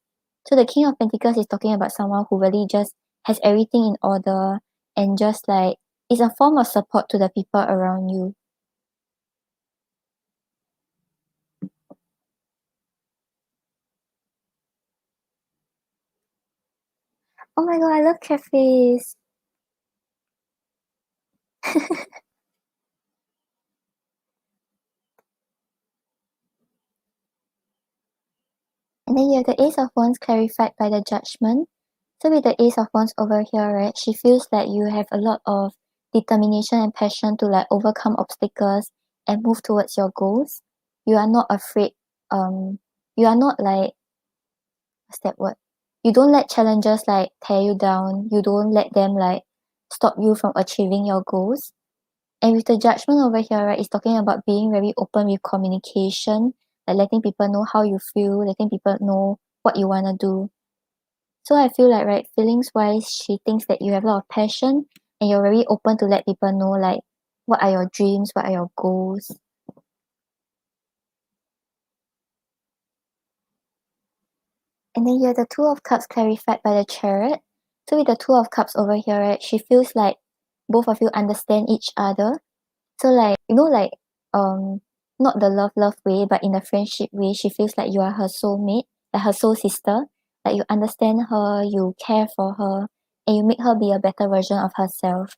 So the King of Pentacles is talking about someone who really just has everything in order and just is a form of support to the people around you. Oh my god, I love cafes. And then you have the Ace of Wands clarified by the Judgment. So with the Ace of Wands over here, right, she feels that you have a lot of determination and passion to overcome obstacles and move towards your goals. You are not afraid. You are not what's that word? You don't let challenges tear you down. You don't let them stop you from achieving your goals. And with the Judgment over here, right, it's talking about being very open with communication, letting people know how you feel, letting people know what you wanna do. So I feel like, right, feelings wise, she thinks that you have a lot of passion and you're very open to let people know, like, what are your dreams, what are your goals. And then you have the Two of Cups clarified by the Chariot. So with the Two of Cups over here, right, she feels like both of you understand each other. So like, like not the love way, but in a friendship way, she feels like you are her soulmate, like her soul sister. Like you understand her, you care for her, and you make her be a better version of herself.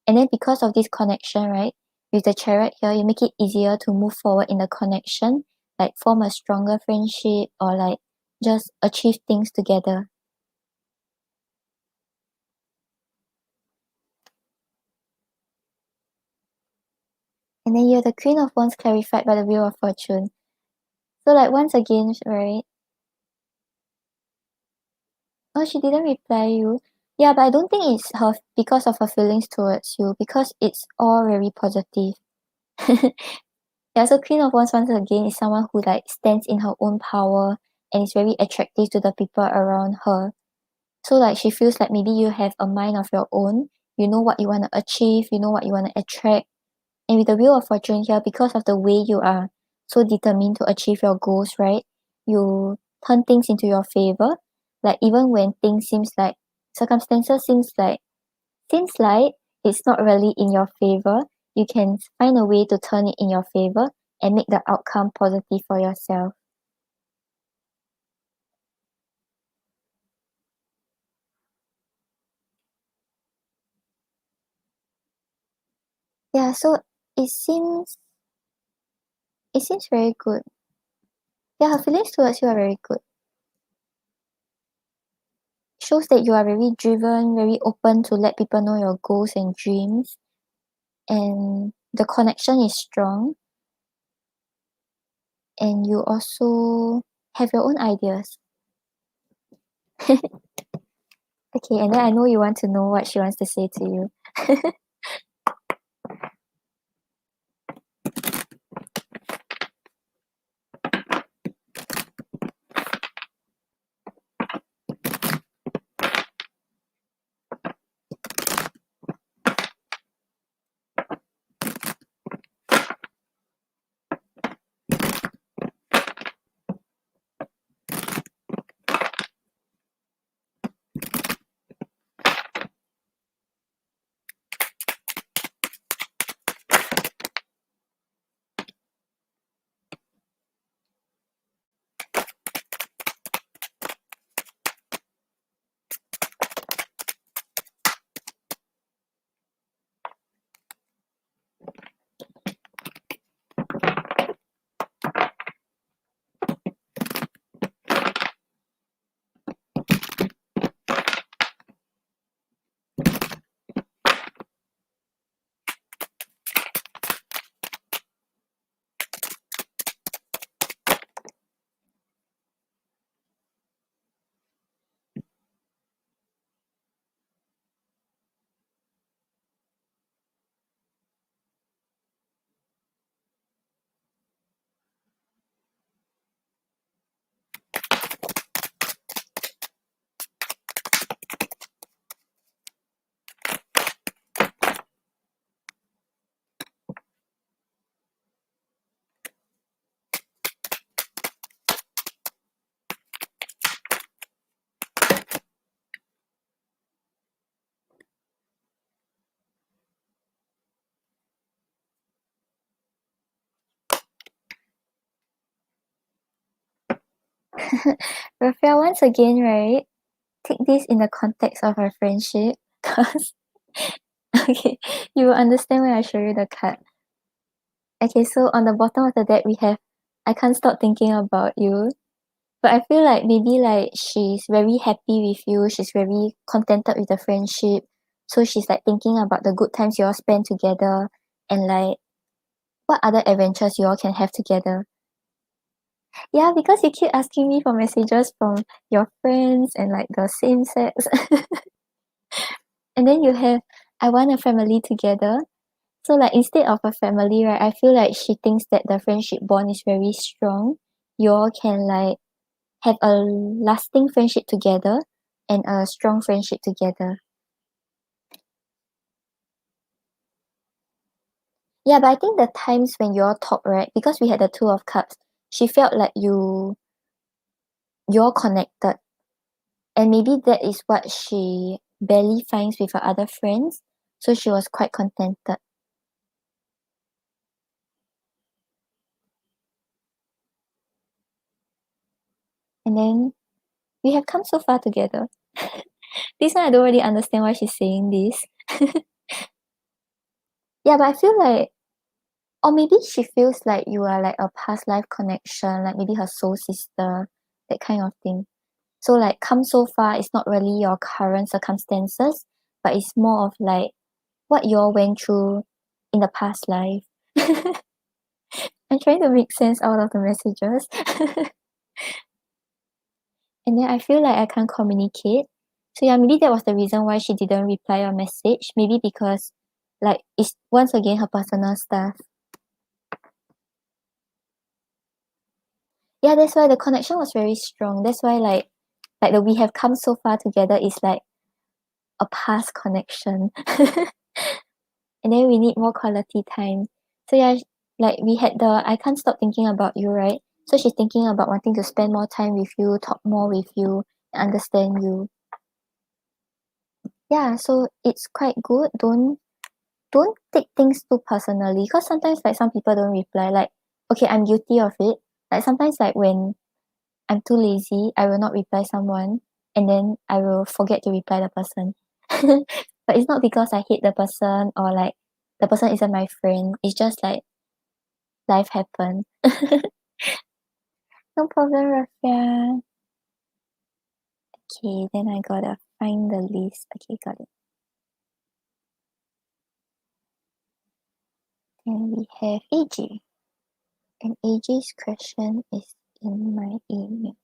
And then because of this connection, right, with the Chariot here, you make it easier to move forward in the connection, like form a stronger friendship or like just achieve things together. And then you have the Queen of Wands clarified by the Wheel of Fortune. So like once again, right? Oh, she didn't reply you. Yeah, but I don't think it's her because of her feelings towards you, because it's all very positive. Yeah, so Queen of Wands once again is someone who like stands in her own power and is very attractive to the people around her. So like she feels like maybe you have a mind of your own. You know what you want to achieve, you know what you want to attract. And with the Wheel of Fortune here, because of the way you are so determined to achieve your goals, right? You turn things into your favor. Like even when things seems like circumstances seems like it's not really in your favor, you can find a way to turn it in your favor and make the outcome positive for yourself. Yeah, so it seems it seems very good. Yeah, her feelings towards you are very good. Shows that you are very driven, very open to let people know your goals and dreams, and the connection is strong, and you also have your own ideas. Okay, and then I know you want to know what she wants to say to you. Raphael, once again, right? Take this in the context of our friendship, because okay, you will understand when I show you the card. Okay, so on the bottom of the deck we have I can't stop thinking about you. But I feel like maybe like she's very happy with you, she's very contented with the friendship. So she's like thinking about the good times you all spend together and like what other adventures you all can have together. Yeah, because you keep asking me for messages from your friends and like the same sex. And then you have I want a family together. So like instead of a family, right, I feel like she thinks that the friendship bond is very strong. You all can like have a lasting friendship together and a strong friendship together. Yeah, but I think the times when you all talk, right, because we had the Two of Cups, she felt like you're connected. And maybe that is what she barely finds with her other friends. So she was quite contented. And then we have come so far together. This one I don't really understand why she's saying this. Yeah, but I feel like, or maybe she feels like you are like a past life connection, like maybe her soul sister, that kind of thing. So like come so far, it's not really your current circumstances, but it's more of like what you all went through in the past life. I'm trying to make sense out of the messages. And then I feel like I can't communicate. So yeah, maybe that was the reason why she didn't reply your message. Maybe because like it's once again her personal stuff. Yeah, that's why the connection was very strong. That's why like the we have come so far together is like a past connection. And then we need more quality time. So yeah, like we had the I can't stop thinking about you, right? So she's thinking about wanting to spend more time with you, talk more with you, understand you. Yeah, so it's quite good. Don't take things too personally because sometimes like some people don't reply. Like, okay, I'm guilty of it. Like sometimes like when I'm too lazy, I will not reply someone and then I will forget to reply the person. But it's not because I hate the person or like the person isn't my friend. It's just like life happened. No problem, Rafia. Okay, then I gotta find the list. Okay, got it. Then we have AJ. And AJ's question is in my email.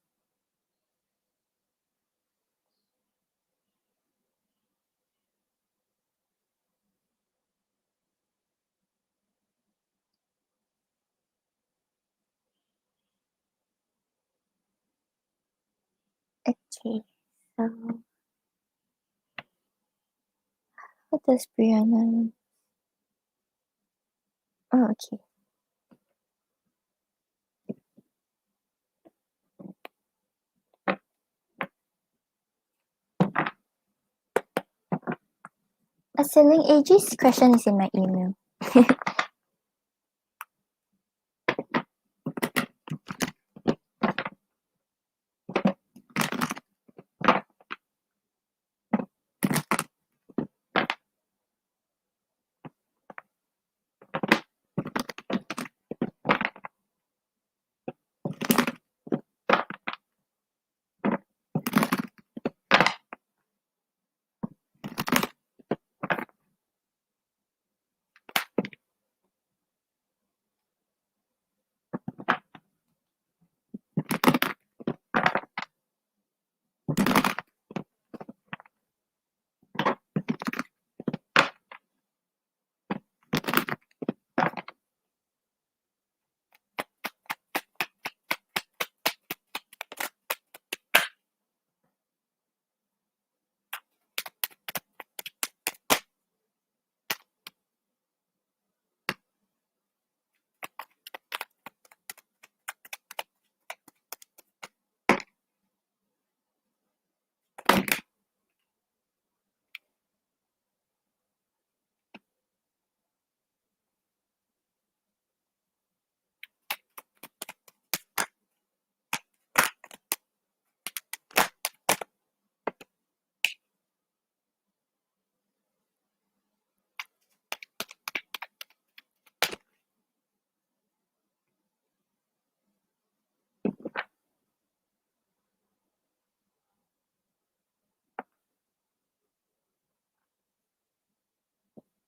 Okay, so what does Brianna? Oh, okay. Selling AJ's question is in my email.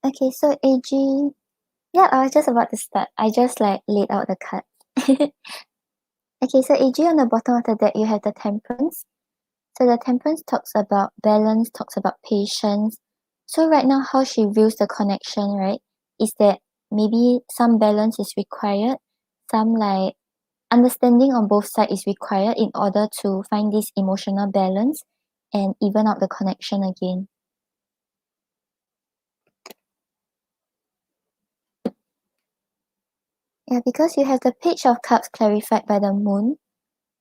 Okay, so AJ, yeah, I was just about to start. I just like laid out the card. Okay, so AJ on the bottom of the deck, you have the Temperance. So the Temperance talks about balance, talks about patience. So right now, how she views the connection, right, is that maybe some balance is required, some like understanding on both sides is required in order to find this emotional balance. and even out the connection again. Yeah, because you have the Page of Cups clarified by the Moon.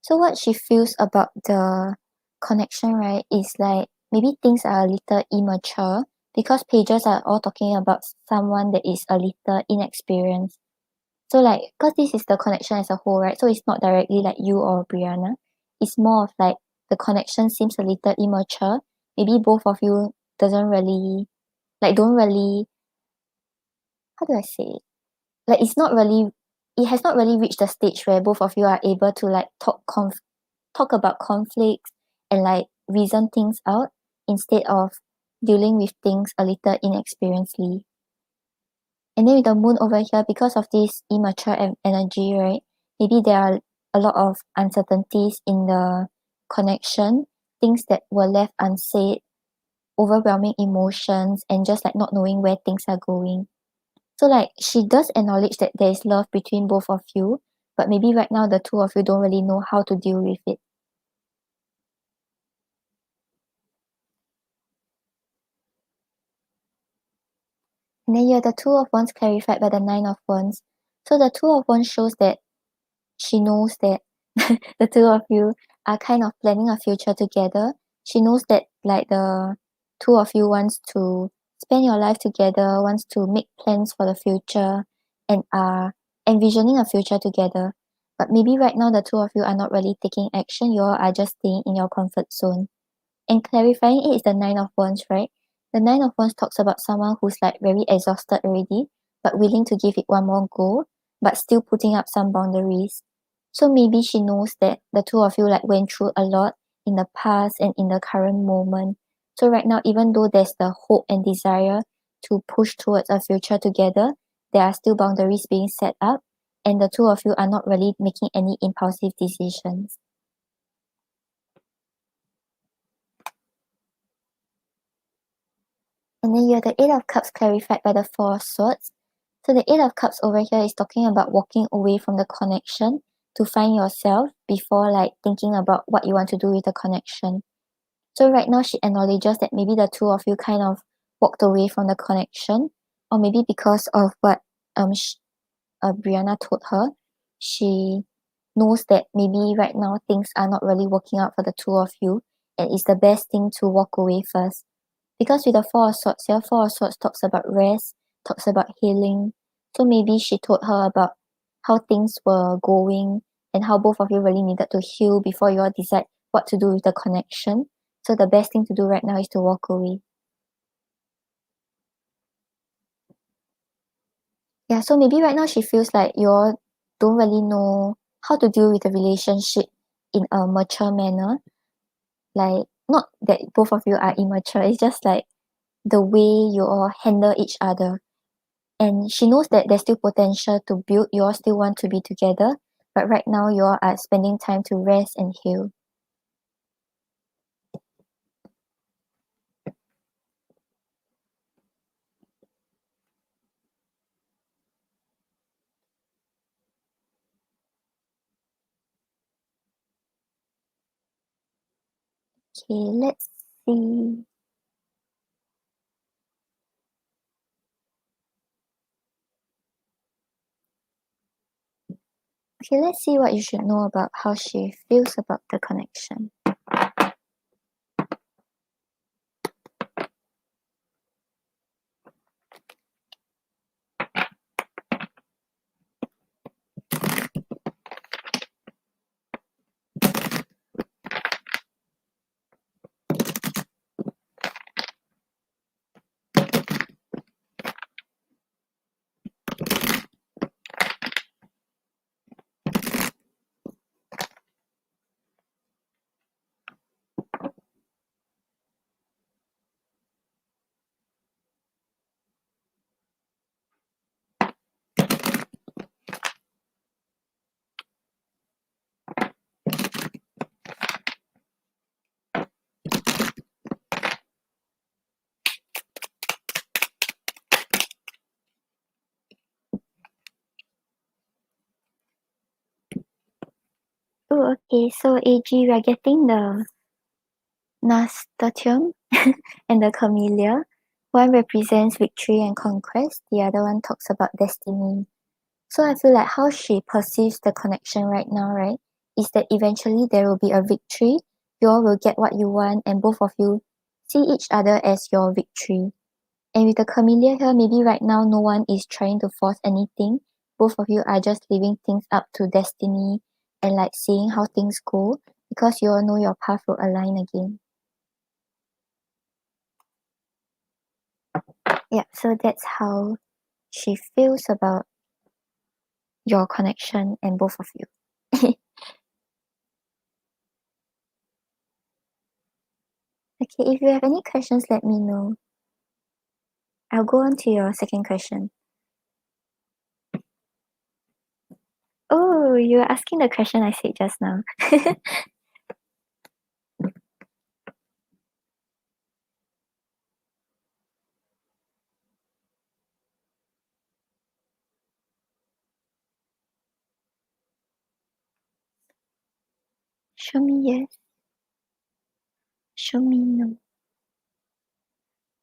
So what she feels about the connection, right, is like maybe things are a little immature because pages are all talking about someone that is a little inexperienced. So like, because this is the connection as a whole, right? So it's not directly like you or Brianna. It's more of like the connection seems a little immature. Maybe both of you doesn't really like don't really, how do I say it? Like it's not really, it has not really reached the stage where both of you are able to like talk about conflicts and like reason things out instead of dealing with things a little inexperiencedly. And then with the Moon over here, because of this immature energy, right? Maybe there are a lot of uncertainties in the connection, things that were left unsaid, overwhelming emotions, and just like not knowing where things are going. So like she does acknowledge that there is love between both of you, but maybe right now the two of you don't really know how to deal with it. And then you have the Two of Wands clarified by the Nine of Wands. So the Two of Wands shows that she knows that the two of you are kind of planning a future together. She knows that like the two of you wants to spend your life together, wants to make plans for the future and are envisioning a future together. But maybe right now the two of you are not really taking action. You all are just staying in your comfort zone. And clarifying it is the Nine of Wands, right? The Nine of Wands talks about someone who's like very exhausted already, but willing to give it one more go, but still putting up some boundaries. So maybe she knows that the two of you like went through a lot in the past and in the current moment. So right now, even though there's the hope and desire to push towards a future together, there are still boundaries being set up, and the two of you are not really making any impulsive decisions. And then you have the Eight of Cups clarified by the Four of Swords. So the Eight of Cups over here is talking about walking away from the connection to find yourself before like thinking about what you want to do with the connection. So right now she acknowledges that maybe the two of you kind of walked away from the connection, or maybe because of what Brianna told her, she knows that maybe right now things are not really working out for the two of you, and it's the best thing to walk away first. Because with the Four of Swords here, Four of Swords talks about rest, talks about healing. So maybe she told her about how things were going and how both of you really needed to heal before you all decide what to do with the connection. So the best thing to do right now is to walk away. Yeah, so maybe right now she feels like you all don't really know how to deal with the relationship in a mature manner. Like, not that both of you are immature, it's just like the way you all handle each other. And she knows that there's still potential to build. You all still want to be together, but right now you all are spending time to rest and heal. Okay, let's see. Okay, let's see what you should know about how she feels about the connection. Oh, okay. So AG, we are getting the nasturtium and the camellia. One represents victory and conquest, the other one talks about destiny. So I feel like how she perceives the connection right now, right, is that eventually there will be a victory. You all will get what you want, and both of you see each other as your victory. And with the camellia here, maybe right now no one is trying to force anything. Both of you are just leaving things up to destiny and like seeing how things go because you all know your path will align again. Yeah, so that's how she feels about your connection and both of you. Okay, if you have any questions, let me know. I'll go on to your second question. Oh, you were asking the question I said just now. Show me yes. Show me no.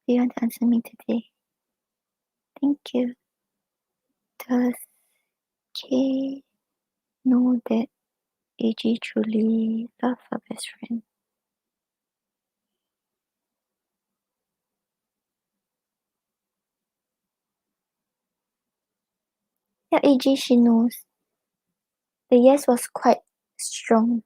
Do you want to answer me today? Thank you. Does K know that AG truly love her best friend? Yeah, AG, she knows. The yes was quite strong.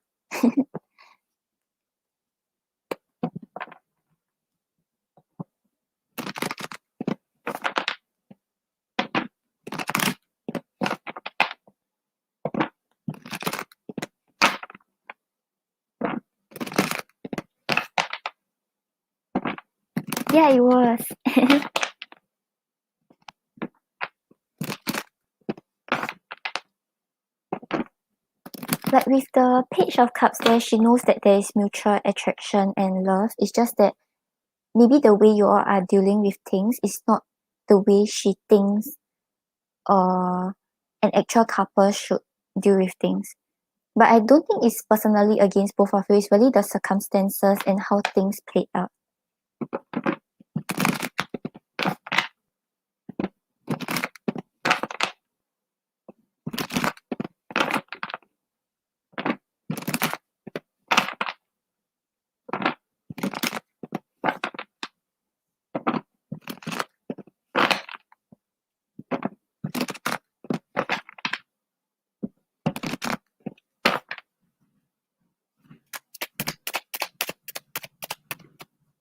Yeah, it was. Like with the Page of Cups there, she knows that there is mutual attraction and love. It's just that maybe the way you all are dealing with things is not the way she thinks an actual couple should deal with things. But I don't think it's personally against both of you. It's really the circumstances and how things played out.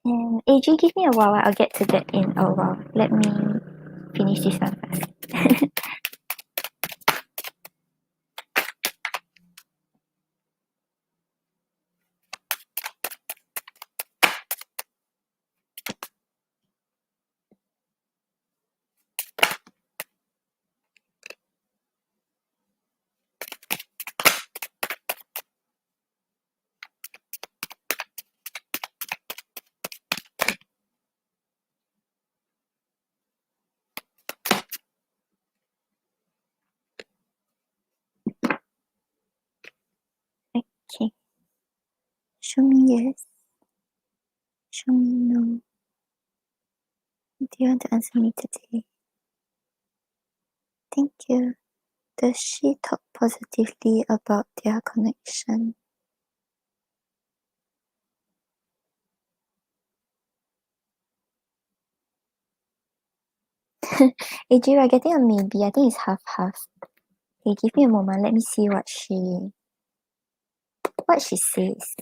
And AG, give me a while. I'll get to that in a while. Let me finish this one first. Okay. Show me yes. Show me no. Do you want to answer me today? Thank you. Does she talk positively about their connection? AG, we're getting a maybe. I think it's half-half. Okay, give me a moment. Let me see what she says.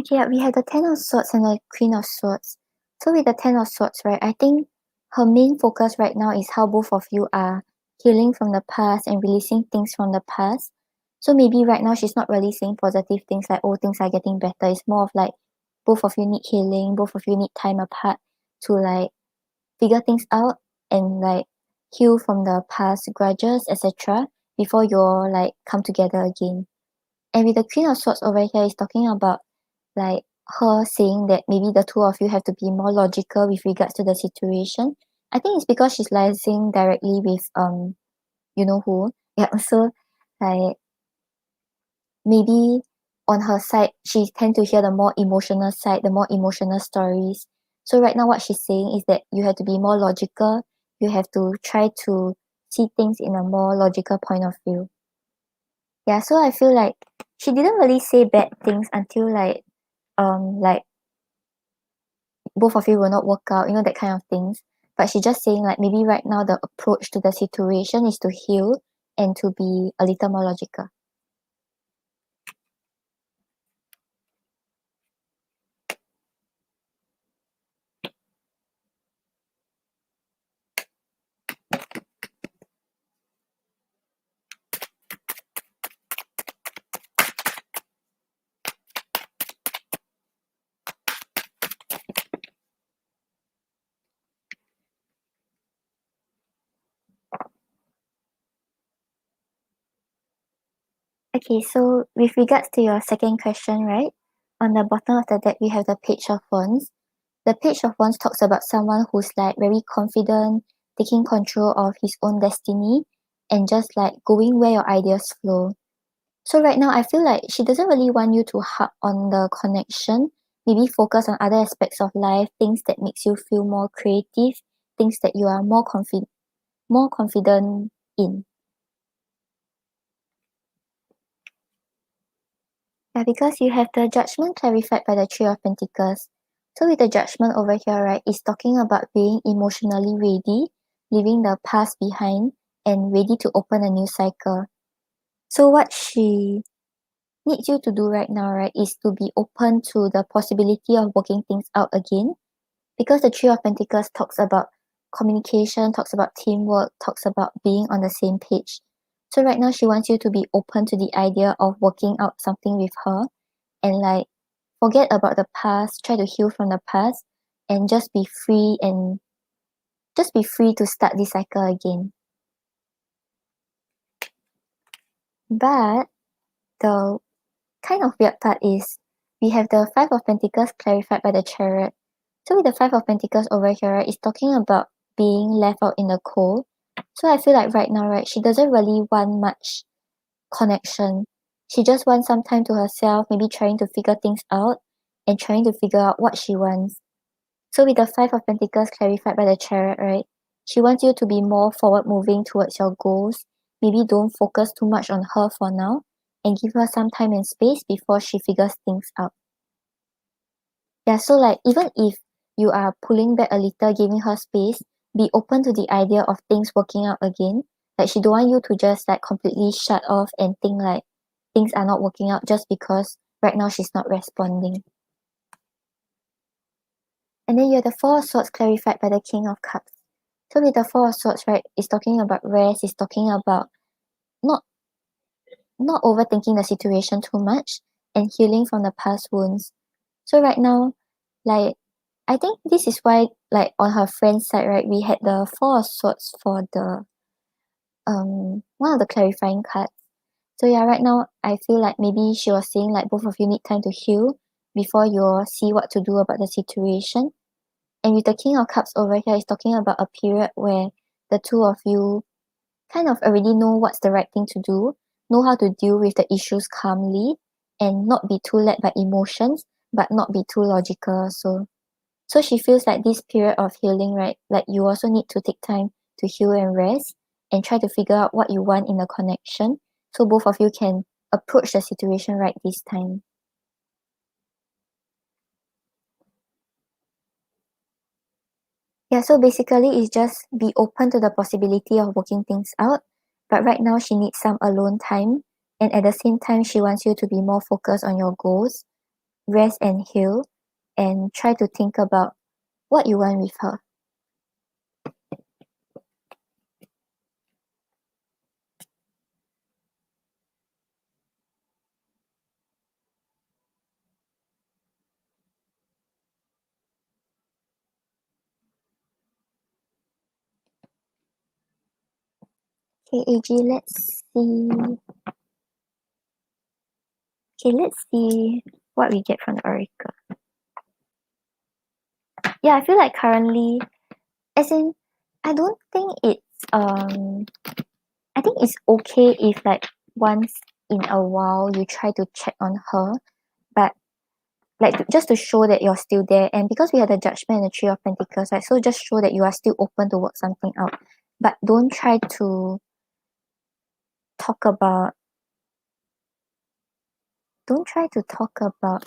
Okay, yeah, we have the Ten of Swords and the Queen of Swords. So with the Ten of Swords, right, I think her main focus right now is how both of you are healing from the past and releasing things from the past. So maybe right now she's not really saying positive things like, oh, things are getting better. It's more of like both of you need healing, both of you need time apart to like figure things out and like heal from the past grudges, etc. before you're like come together again. And with the Queen of Swords over here is talking about like her saying that maybe the two of you have to be more logical with regards to the situation. I think it's because she's liaising directly with you know who. Yeah, so like maybe on her side she tend to hear the more emotional side, the more emotional stories. So right now what she's saying is that you have to be more logical. You have to try to see things in a more logical point of view. Yeah, so I feel like she didn't really say bad things until like both of you will not work out, you know, that kind of things. But she just saying like maybe right now the approach to the situation is to heal and to be a little more logical. Okay, so with regards to your second question, right? On the bottom of the deck we have the Page of Wands. The Page of Wands talks about someone who's like very confident, taking control of his own destiny and just like going where your ideas flow. So right now I feel like she doesn't really want you to harp on the connection. Maybe focus on other aspects of life, things that makes you feel more creative, things that you are more confident in. Yeah, because you have the Judgement clarified by the Three of Pentacles. So with the Judgement over here, right, is talking about being emotionally ready, leaving the past behind, and ready to open a new cycle. So what she needs you to do right now, right, is to be open to the possibility of working things out again. Because the Three of Pentacles talks about communication, talks about teamwork, talks about being on the same page. So right now she wants you to be open to the idea of working out something with her and like forget about the past, try to heal from the past and just be free to start this cycle again. But the kind of weird part is we have the Five of Pentacles clarified by the Chariot. So with the Five of Pentacles over here, right, it's talking about being left out in the cold. So I feel like right now, right, she doesn't really want much connection. She just wants some time to herself, maybe trying to figure things out and trying to figure out what she wants. So with the Five of Pentacles clarified by the Chariot, right, she wants you to be more forward moving towards your goals. Maybe don't focus too much on her for now and give her some time and space before she figures things out. Yeah, so like even if you are pulling back a little, giving her space, be open to the idea of things working out again. Like she don't want you to just like completely shut off and think like things are not working out just because right now she's not responding. And then you have the Four of Swords clarified by the King of Cups. So with the Four of Swords, right, it's talking about rest, it's talking about not not overthinking the situation too much and healing from the past wounds. So right now, like I think this is why like on her friend's side, right, we had the Four of Swords for the one of the clarifying cards. So yeah, right now I feel like maybe she was saying like both of you need time to heal before you see what to do about the situation. And with the King of Cups over here, it's talking about a period where the two of you kind of already know what's the right thing to do, know how to deal with the issues calmly, and not be too led by emotions, but not be too logical. So she feels like this period of healing, right? Like you also need to take time to heal and rest and try to figure out what you want in a connection so both of you can approach the situation right this time. Yeah, so basically it's just be open to the possibility of working things out. But right now she needs some alone time. And at the same time, she wants you to be more focused on your goals. rest and heal and try to think about what you want with her. Okay, AG, let's see. Okay, let's see what we get from the oracle. Yeah, I feel like currently, as in, I don't think it's I think it's okay if like once in a while you try to check on her, but like just to show that you're still there. And because we had the judgment and the three of pentacles, right? So just show that you are still open to work something out, but don't try to talk about. Don't try to talk about,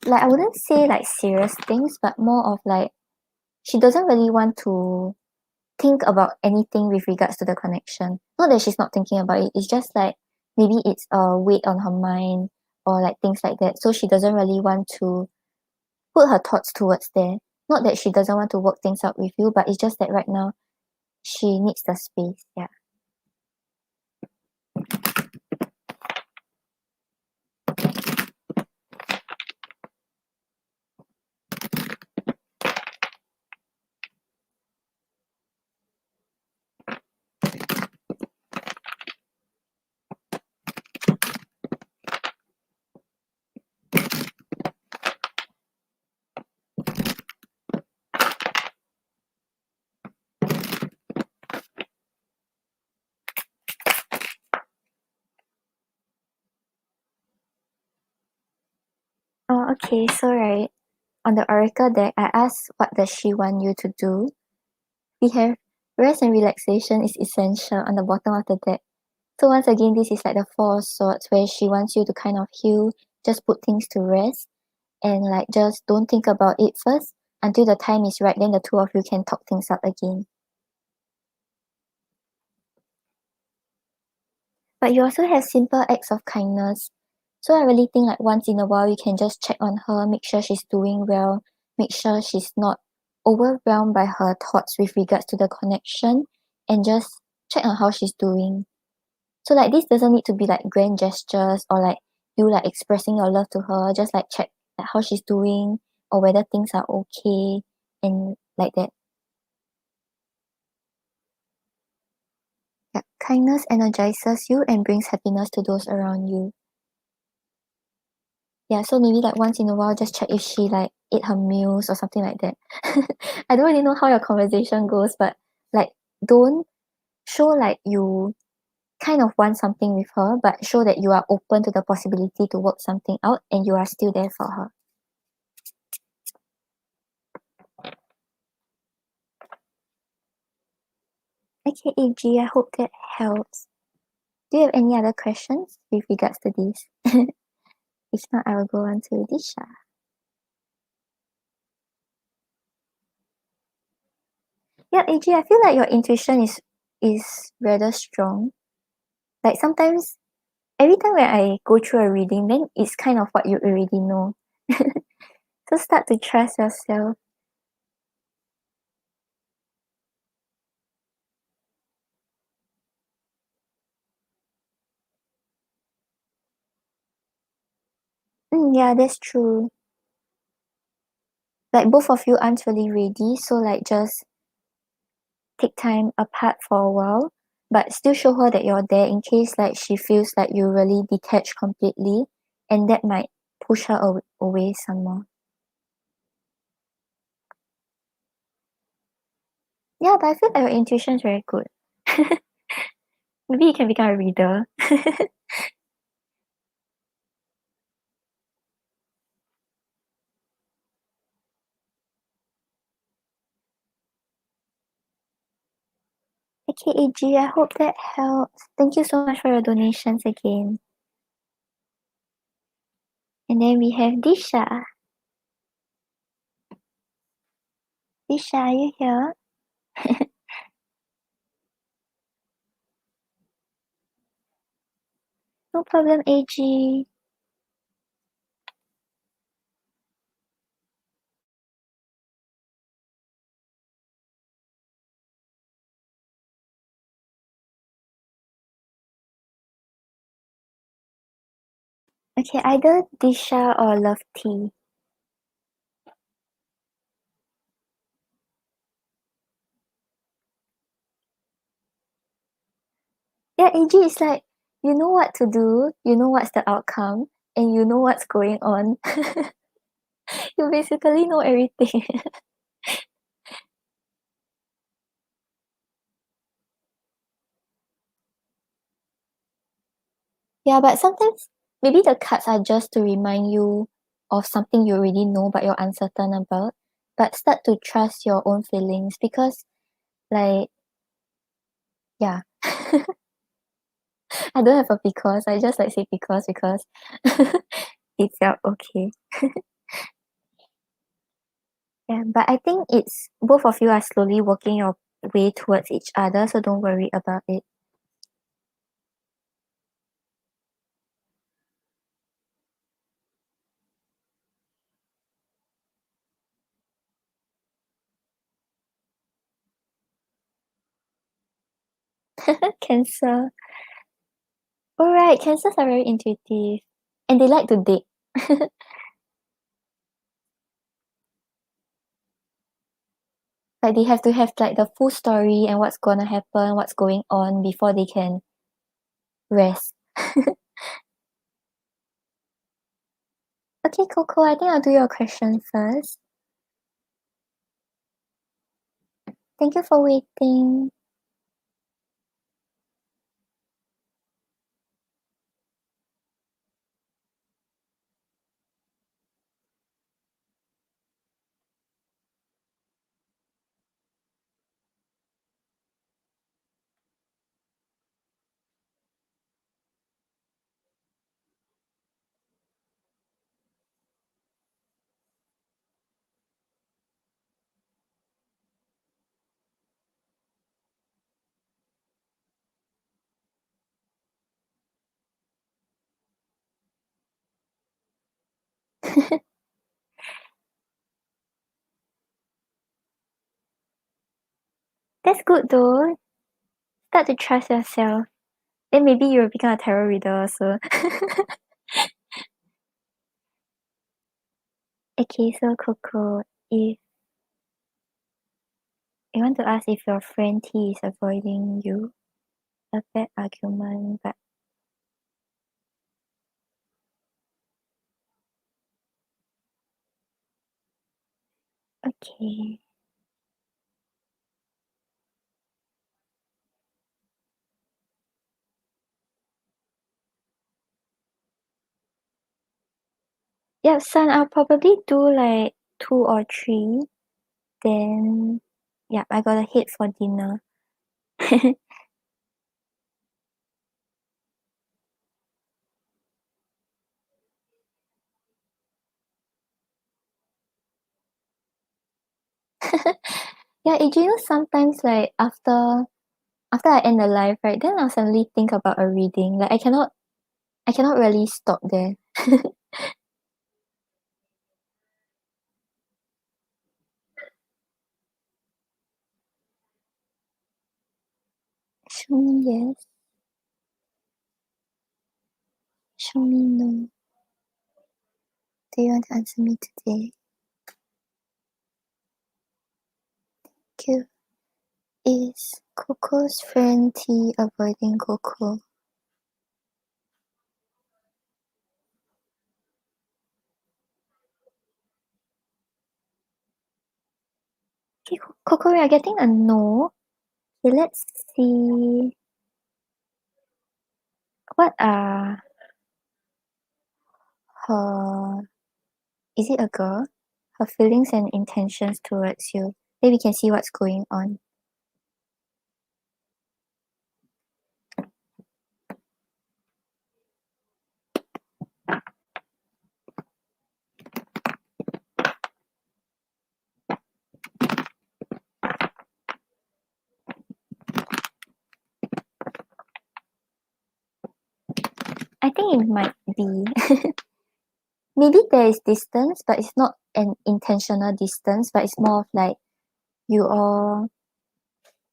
like, I wouldn't say like serious things, but more of like she doesn't really want to think about anything with regards to the connection. Not that she's not thinking about it, it's just like maybe it's a weight on her mind or like things like that. So she doesn't really want to put her thoughts towards there. Not that she doesn't want to work things out with you, but it's just that right now she needs the space. Yeah. Oh, okay. So right on the oracle deck, I asked what does she want you to do. We have rest and relaxation is essential on the bottom of the deck. So once again, this is like the Four of Swords where she wants you to kind of heal, just put things to rest, and like just don't think about it first until the time is right. Then the two of you can talk things out again. But you also have simple acts of kindness. So I really think like once in a while you can just check on her, make sure she's doing well, make sure she's not overwhelmed by her thoughts with regards to the connection, and just check on how she's doing. So like this doesn't need to be like grand gestures or like you like expressing your love to her. Just like check like how she's doing or whether things are okay and like that. Yeah. Kindness energizes you and brings happiness to those around you. Yeah, so maybe like once in a while just check if she like ate her meals or something like that. I don't really know how your conversation goes, but like don't show like you kind of want something with her, but show that you are open to the possibility to work something out and you are still there for her. Okay, AG, I hope that helps. Do you have any other questions with regards to this? If not, I will go on to Disha. Yeah, AG, I feel like your intuition is rather strong. Like sometimes every time when I go through a reading, then it's kind of what you already know. So start to trust yourself. Yeah, that's true. Like both of you aren't really ready, so like just take time apart for a while, but still show her that you're there in case like she feels like you really detached completely, and that might push her away some more. Yeah, but I feel like your intuition is very good. Maybe you can become a reader. Okay, AG, I hope that helps. Thank you so much for your donations again. And then we have Disha. Disha, are you here? No problem, AG. Okay, either Disha or Love Tea. Yeah, AG is like, you know what to do, you know what's the outcome, and you know what's going on. You basically know everything. Yeah, but sometimes maybe the cards are just to remind you of something you already know but you're uncertain about. But start to trust your own feelings because, like, yeah, I don't have a because. I just like say because it felt okay. Yeah, but I think it's both of you are slowly working your way towards each other, so don't worry about it. Cancer. Alright, cancers are very intuitive and they like to dig. Like they have to have like the full story and what's gonna happen, what's going on before they can rest. Okay, Coco, I think I'll do your question first. Thank you for waiting. That's good though. Start to trust yourself. Then maybe you'll become a tarot reader also. Okay, so Coco, if I want to ask if your friend T is avoiding you, a bad argument, but okay. Yeah, son, I'll probably do like 2 or 3. Then, yeah, I gotta head for dinner. Yeah, you know, sometimes like after I end the live, right, then I'll suddenly think about a reading. Like I cannot really stop there. Show me yes. Show me no. Do you want to answer me today? Q. Is Coco's friend T avoiding Coco? Okay, Coco, we are getting a no. Okay, let's see. What are her, is it a girl? Her feelings and intentions towards you. Then we can see what's going on. I think it might be. Maybe there is distance, but it's not an intentional distance, but it's more of like you all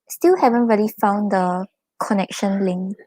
still haven't really found the connection link.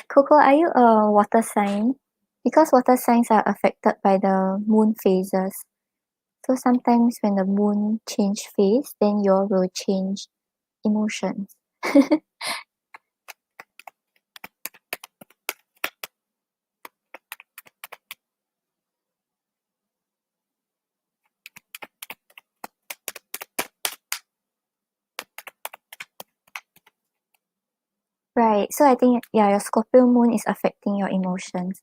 Coco, are you a water sign? Because water signs are affected by the moon phases. So sometimes when the moon change phase, then your will change emotions. Right. So I think yeah, your Scorpio moon is affecting your emotions.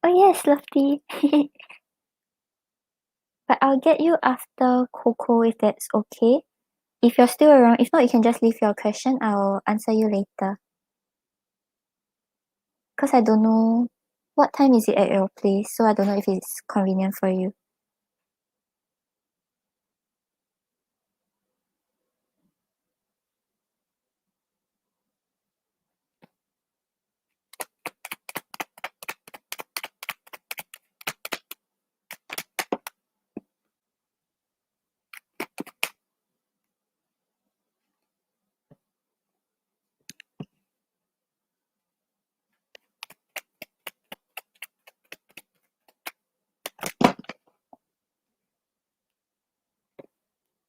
Oh yes, lovely. But I'll get you after Coco if that's okay. If you're still around, if not, you can just leave your question. I'll answer you later. Because I don't know what time is it at your place, so I don't know if it's convenient for you.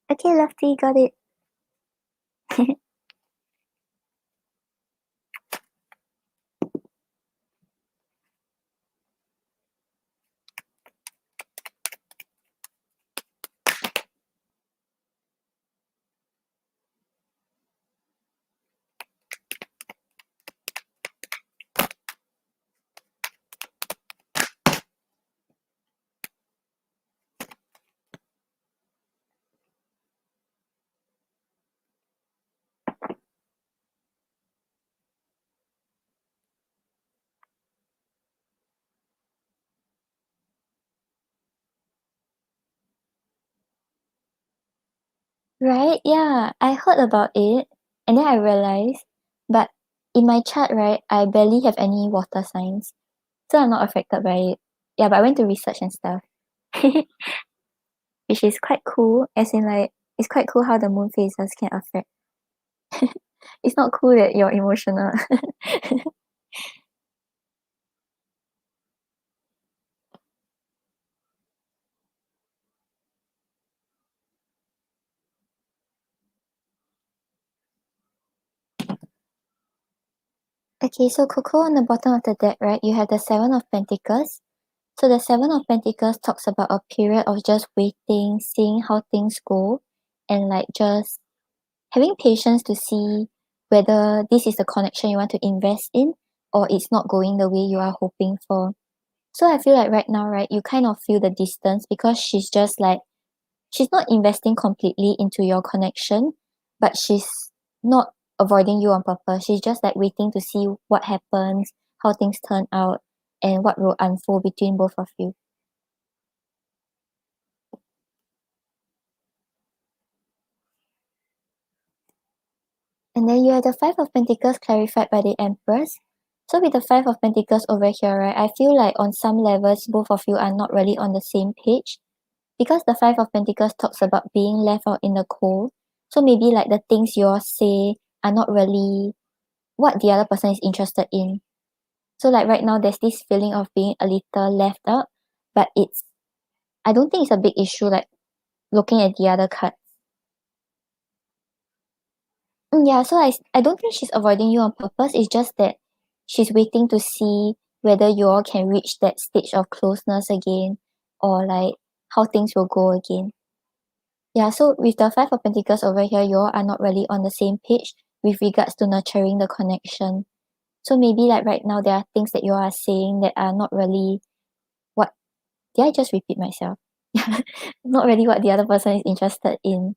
Okay, lovely, got it. Right? Yeah, I heard about it, and then I realized, but in my chart, right, I barely have any water signs, so I'm not affected by it. Yeah, but I went to research and stuff, which is quite cool. As in, like, it's quite cool how the moon phases can affect. It's not cool that you're emotional. Okay, so Coco, on the bottom of the deck, right, you have the Seven of Pentacles. So the Seven of Pentacles talks about a period of just waiting, seeing how things go, and like just having patience to see whether this is the connection you want to invest in or it's not going the way you are hoping for. So I feel like right now, right, you kind of feel the distance because she's just like, she's not investing completely into your connection, but she's not avoiding you on purpose. She's just like waiting to see what happens, how things turn out, and what will unfold between both of you. And then you have the Five of Pentacles clarified by the Empress. So with the Five of Pentacles over here, right, I feel like on some levels, both of you are not really on the same page because the Five of Pentacles talks about being left out in the cold. So maybe like the things you all say are not really what the other person is interested in. So like right now, there's this feeling of being a little left out, but I don't think it's a big issue like looking at the other card. Yeah, so I don't think she's avoiding you on purpose. It's just that she's waiting to see whether you all can reach that stage of closeness again or like how things will go again. Yeah, so with the Five of Pentacles over here, you all are not really on the same page with regards to nurturing the connection. So maybe like right now there are things that you are saying that are not really what did I just repeat myself? Not really what the other person is interested in.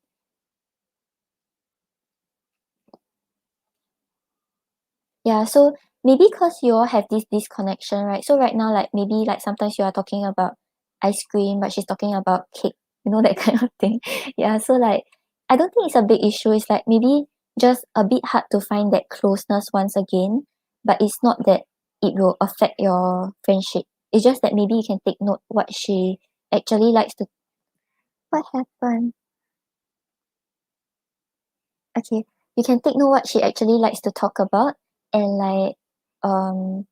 Yeah, so maybe because you all have this disconnection, right? So right now, like maybe like sometimes you are talking about ice cream, but she's talking about cake, that kind of thing. Yeah, so like I don't think it's a big issue. It's like maybe just a bit hard to find that closeness once again, but it's not that it will affect your friendship. It's just that maybe you can take note what she actually likes to. What happened? Okay, you can take note what she actually likes to talk about and like um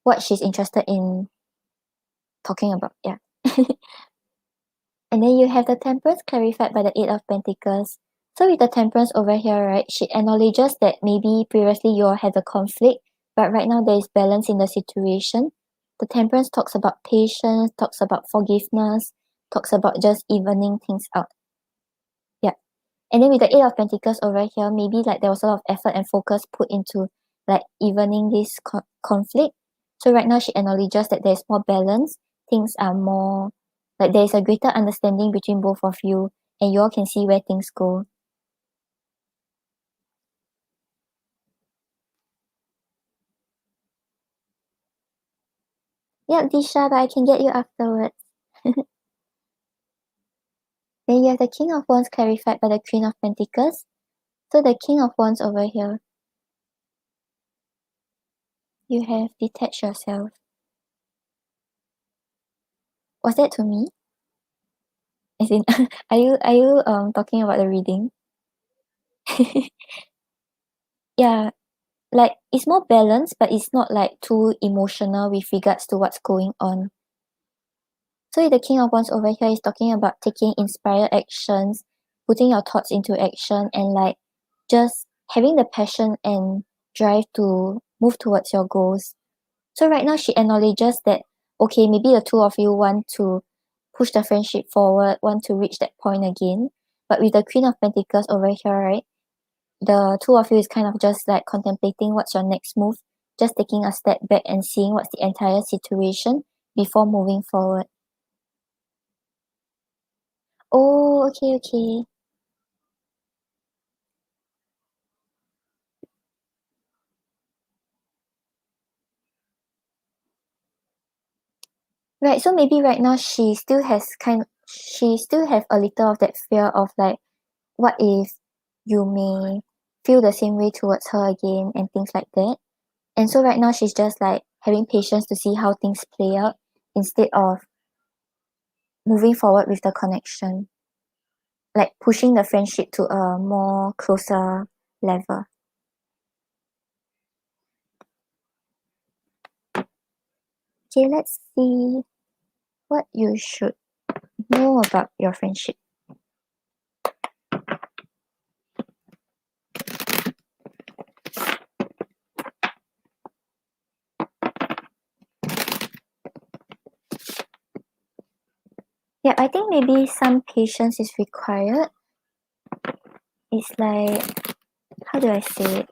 what she's interested in talking about. Yeah. And then you have the temperance clarified by the Eight of Pentacles. So with the temperance over here, right, she acknowledges that maybe previously you all had a conflict, but right now there is balance in the situation. The temperance talks about patience, talks about forgiveness, talks about just evening things out. Yeah. And then with the Eight of Pentacles over here, maybe like there was a lot of effort and focus put into like evening this conflict. So right now she acknowledges that there's more balance. Things are more like there is a greater understanding between both of you, and you all can see where things go. Yep, Disha, but I can get you afterwards. Then you have the King of Wands clarified by the Queen of Pentacles. So the King of Wands over here, you have detached yourself. Was that to me? As in, are you talking about the reading? Yeah, like it's more balanced, but it's not like too emotional with regards to what's going on. So the King of Wands over here is talking about taking inspired actions, putting your thoughts into action, and like just having the passion and drive to move towards your goals. So right now she acknowledges that okay, maybe the two of you want to push the friendship forward, want to reach that point again. But with the Queen of Pentacles over here, right? The two of you is kind of just like contemplating what's your next move, just taking a step back and seeing what's the entire situation before moving forward. Oh, okay, okay. Right, so maybe right now she still have a little of that fear of like, what if you may feel the same way towards her again and things like that. And so right now she's just like having patience to see how things play out instead of moving forward with the connection, like pushing the friendship to a more closer level. Okay, let's see what you should know about your friendship. Yeah, I think maybe some patience is required. It's like, how do I say it?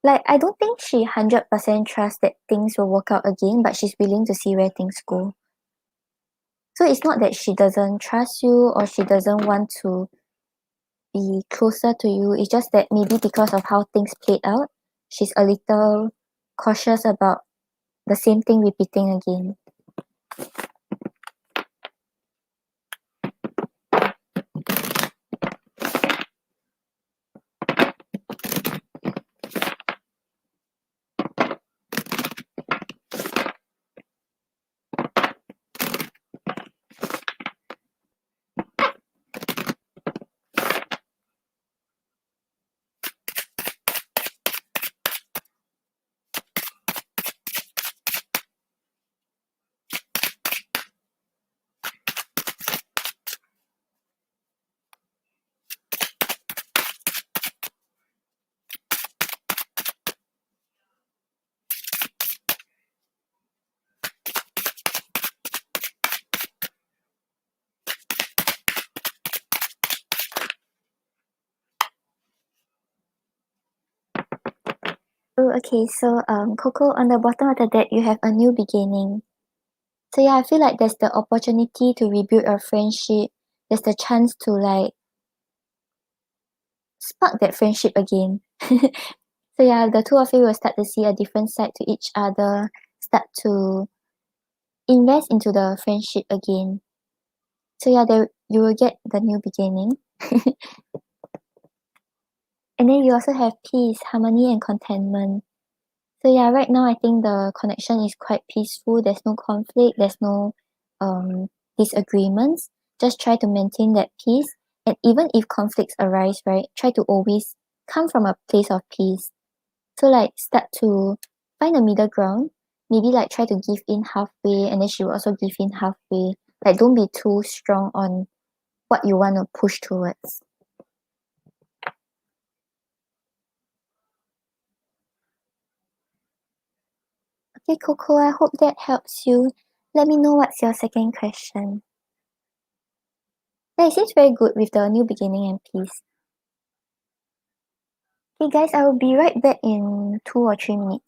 Like, I don't think she 100% trusts that things will work out again, but she's willing to see where things go. So it's not that she doesn't trust you or she doesn't want to be closer to you. It's just that maybe because of how things played out, she's a little cautious about the same thing repeating again. Oh, okay. So, Coco, on the bottom of the deck, you have a new beginning. So yeah, I feel like there's the opportunity to rebuild a friendship. There's the chance to like spark that friendship again. So yeah, the two of you will start to see a different side to each other, start to invest into the friendship again. So yeah, there you will get the new beginning. And then you also have peace, harmony, and contentment. So yeah, right now I think the connection is quite peaceful. There's no conflict, there's no disagreements. Just try to maintain that peace. And even if conflicts arise, right, try to always come from a place of peace. So like start to find a middle ground. Maybe like try to give in halfway and then she will also give in halfway. Like don't be too strong on what you want to push towards. Okay, Coco, I hope that helps you. Let me know what's your second question. Yeah, it seems very good with the new beginning and peace. Okay, guys, I will be right back in 2 or 3 minutes.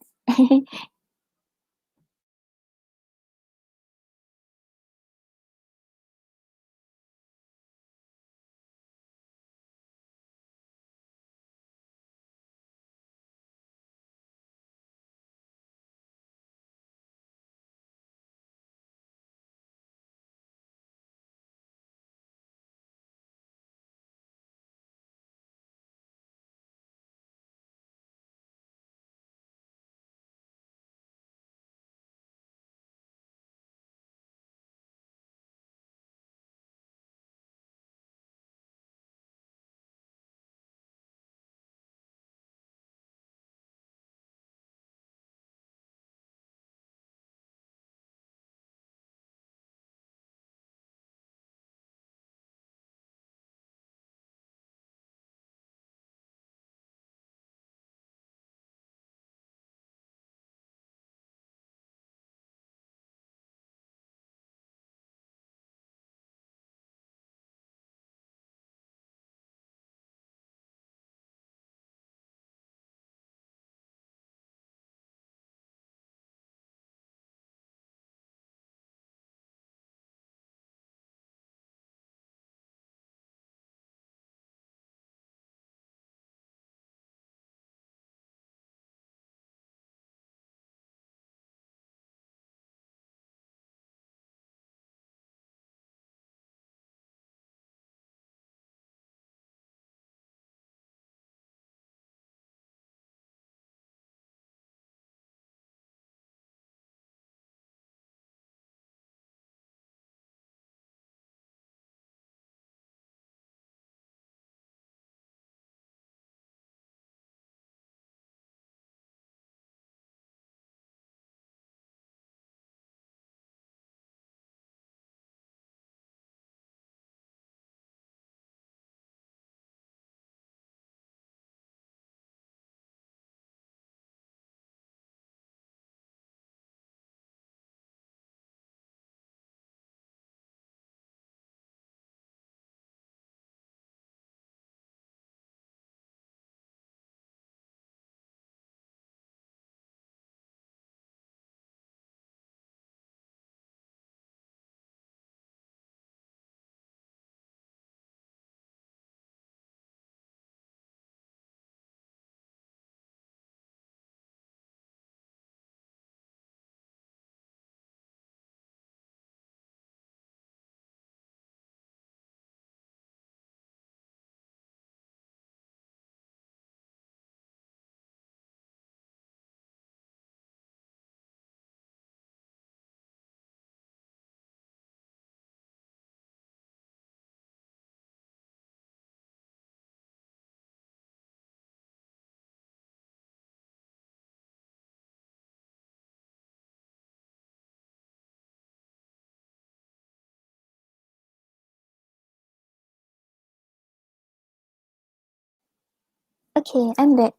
Okay, I'm back.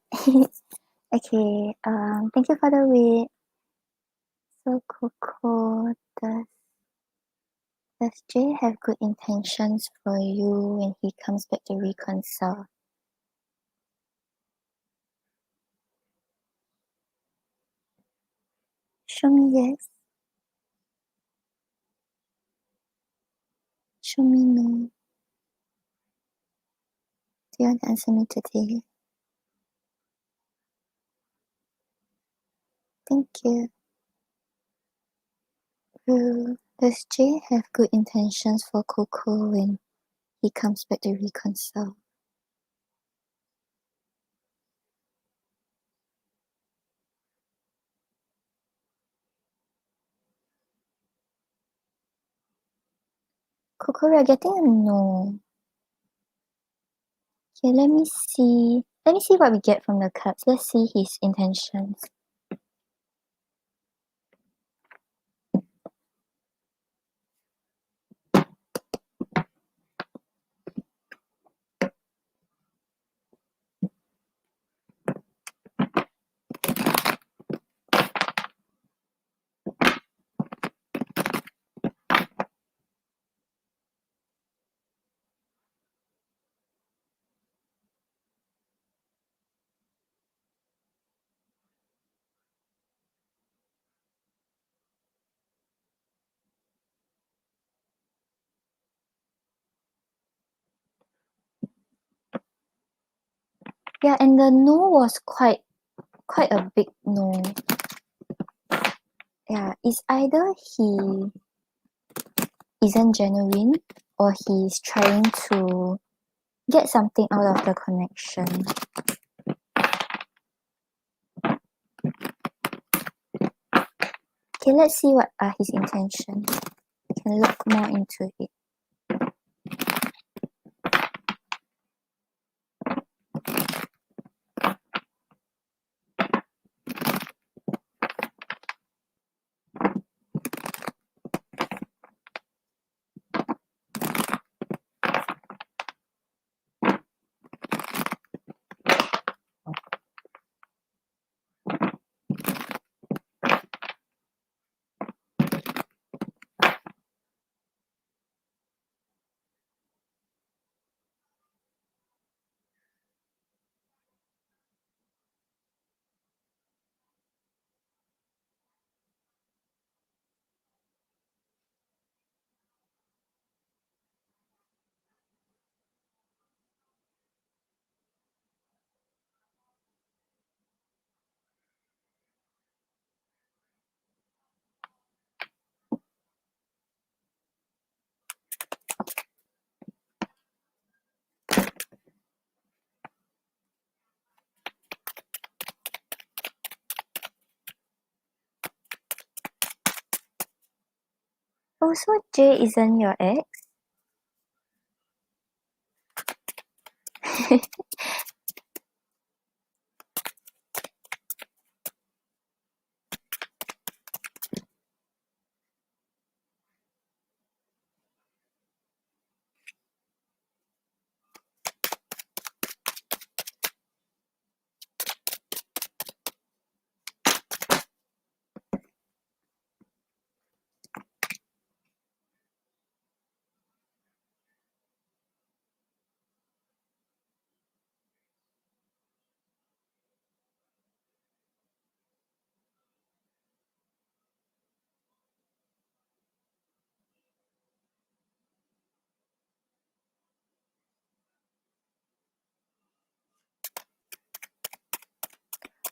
Okay, thank you for the wait. So Coco, does Jay have good intentions for you when he comes back to reconcile? Show me yes. Show me no. Do you want to answer me today? Thank you. Does Jay have good intentions for Coco when he comes back to reconcile? Coco, we are getting a no. Okay, let me see. Let me see what we get from the cards. Let's see his intentions. Yeah, and the no was quite a big no. Yeah, it's either he isn't genuine or he's trying to get something out of the connection. Okay, let's see what are his intentions. We can look more into it. Oh, so Jay isn't your ex?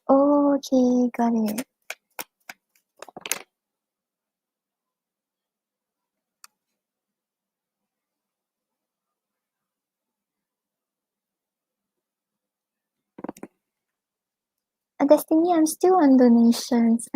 Oh, okay, got it. Destiny, I'm still on donations.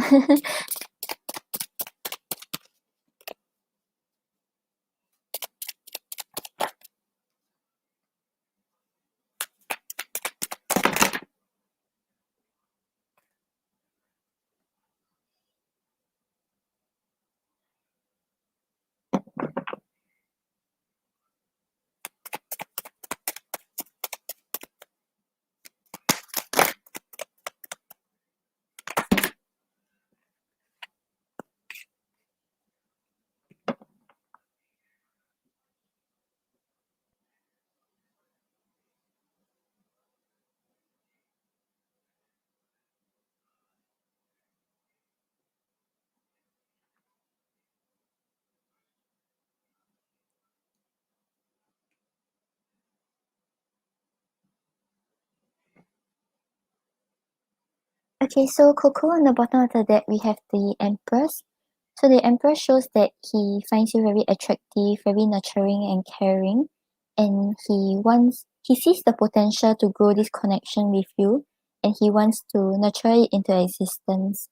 Okay, so Coco, on the bottom of the deck, we have the Empress. So the Emperor shows that he finds you very attractive, very nurturing and caring, and he sees the potential to grow this connection with you, and he wants to nurture it into existence.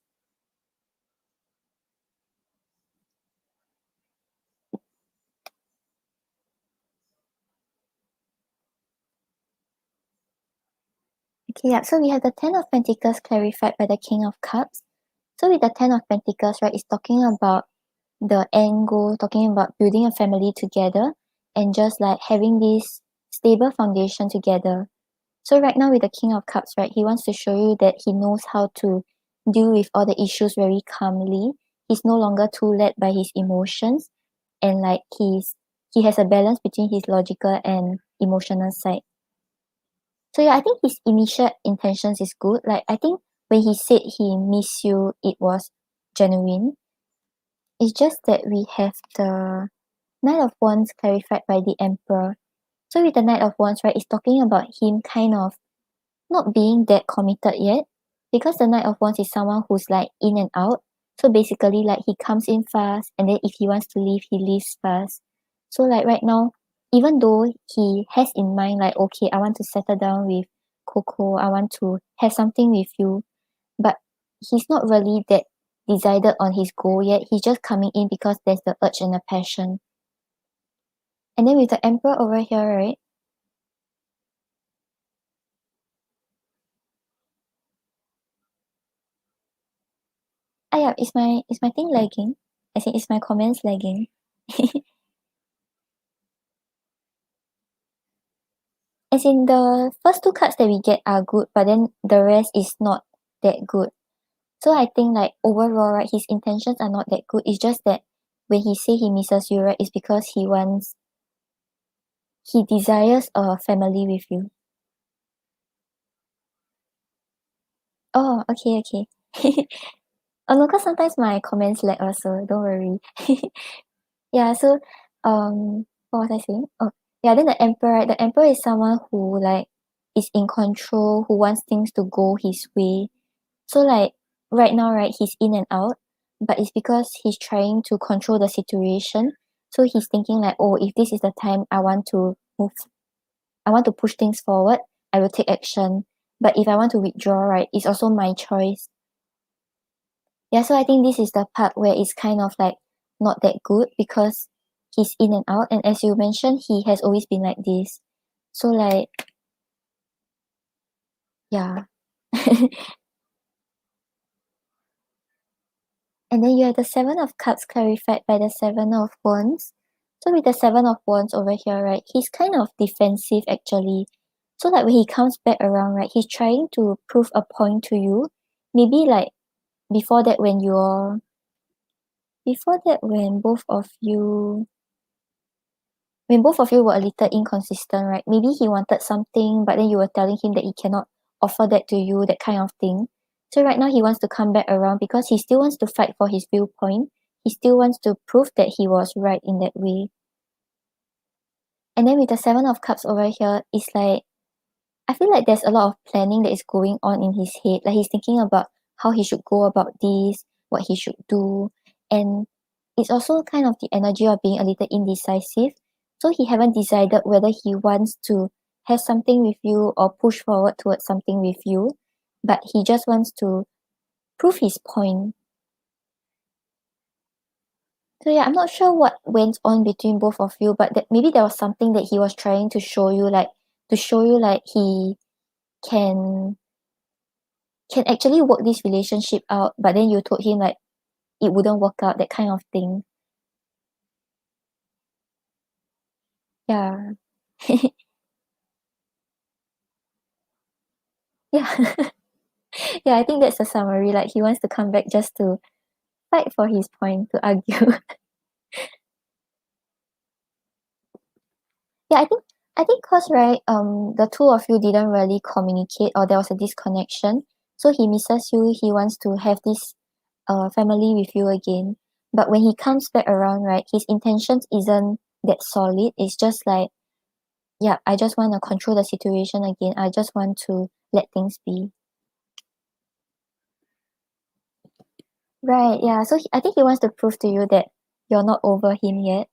Okay, yeah, so we have the Ten of Pentacles clarified by the King of Cups. So with the Ten of Pentacles, right, it's talking about the end goal, talking about building a family together and just like having this stable foundation together. So right now with the King of Cups, right, he wants to show you that he knows how to deal with all the issues very calmly. He's no longer too led by his emotions, and like he has a balance between his logical and emotional side. So yeah, I think his initial intentions is good. Like I think when he said he miss you, it was genuine. It's just that we have the Knight of Wands clarified by the Emperor. So with the Knight of Wands, right, it's talking about him kind of not being that committed yet, because the Knight of Wands is someone who's like in and out. So basically, like he comes in fast, and then if he wants to leave, he leaves fast. So like right now, even though he has in mind like, okay, I want to settle down with Coco, I want to have something with you, but he's not really that decided on his goal yet. He's just coming in because there's the urge and the passion. And then with the Emperor over here, right? Ah yeah, is my thing lagging? As in, is my comments lagging? As in the first two cards that we get are good, but then the rest is not that good. So I think like overall, right, his intentions are not that good. It's just that when he say he misses you, right, it's because he desires a family with you. Oh, okay, okay. Oh no, cause sometimes my comments lag also. Don't worry. Yeah, so what was I saying? Oh, yeah, then the emperor, right? The emperor is someone who like is in control, who wants things to go his way. So like right now, right, he's in and out, but it's because he's trying to control the situation. So he's thinking like, oh, if this is the time I want to push things forward, I will take action. But if I want to withdraw, right, it's also my choice. Yeah, so I think this is the part where it's kind of like not that good because he's in and out, and as you mentioned, he has always been like this. So like, yeah. And then you have the Seven of Cups clarified by the Seven of Wands. So with the Seven of Wands over here, right, he's kind of defensive actually. So like when he comes back around, right, he's trying to prove a point to you. Maybe like before that when both of you were a little inconsistent, right? Maybe he wanted something, but then you were telling him that he cannot offer that to you, that kind of thing. So right now he wants to come back around because he still wants to fight for his viewpoint. He still wants to prove that he was right in that way. And then with the Seven of Cups over here, it's like I feel like there's a lot of planning that is going on in his head. Like he's thinking about how he should go about this, what he should do. And it's also kind of the energy of being a little indecisive. So he haven't decided whether he wants to have something with you or push forward towards something with you. But he just wants to prove his point. So yeah, I'm not sure what went on between both of you, but maybe there was something that he was trying to show you like he can actually work this relationship out, but then you told him like it wouldn't work out, that kind of thing. Yeah. Yeah. Yeah, I think that's a summary. Like he wants to come back just to fight for his point, to argue. Yeah, I think cause right, the two of you didn't really communicate or there was a disconnection. So he misses you, he wants to have this family with you again. But when he comes back around, right, his intentions isn't that solid. It's just like, yeah, I just want to control the situation again. I just want to let things be. Right, yeah. So I think he wants to prove to you that you're not over him yet.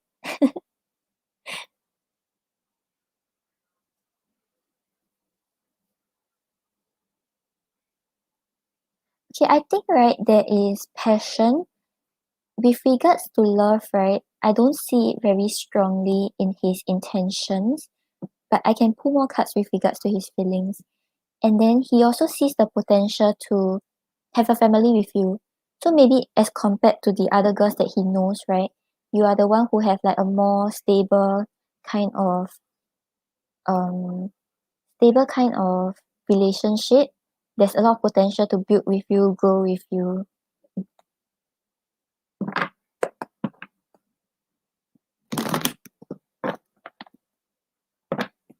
Okay, I think right there is passion. With regards to love, right, I don't see it very strongly in his intentions, but I can pull more cards with regards to his feelings. And then he also sees the potential to have a family with you. So maybe as compared to the other girls that he knows, right, you are the one who have like a more kind of um stable kind of relationship. There's a lot of potential to build with you, grow with you.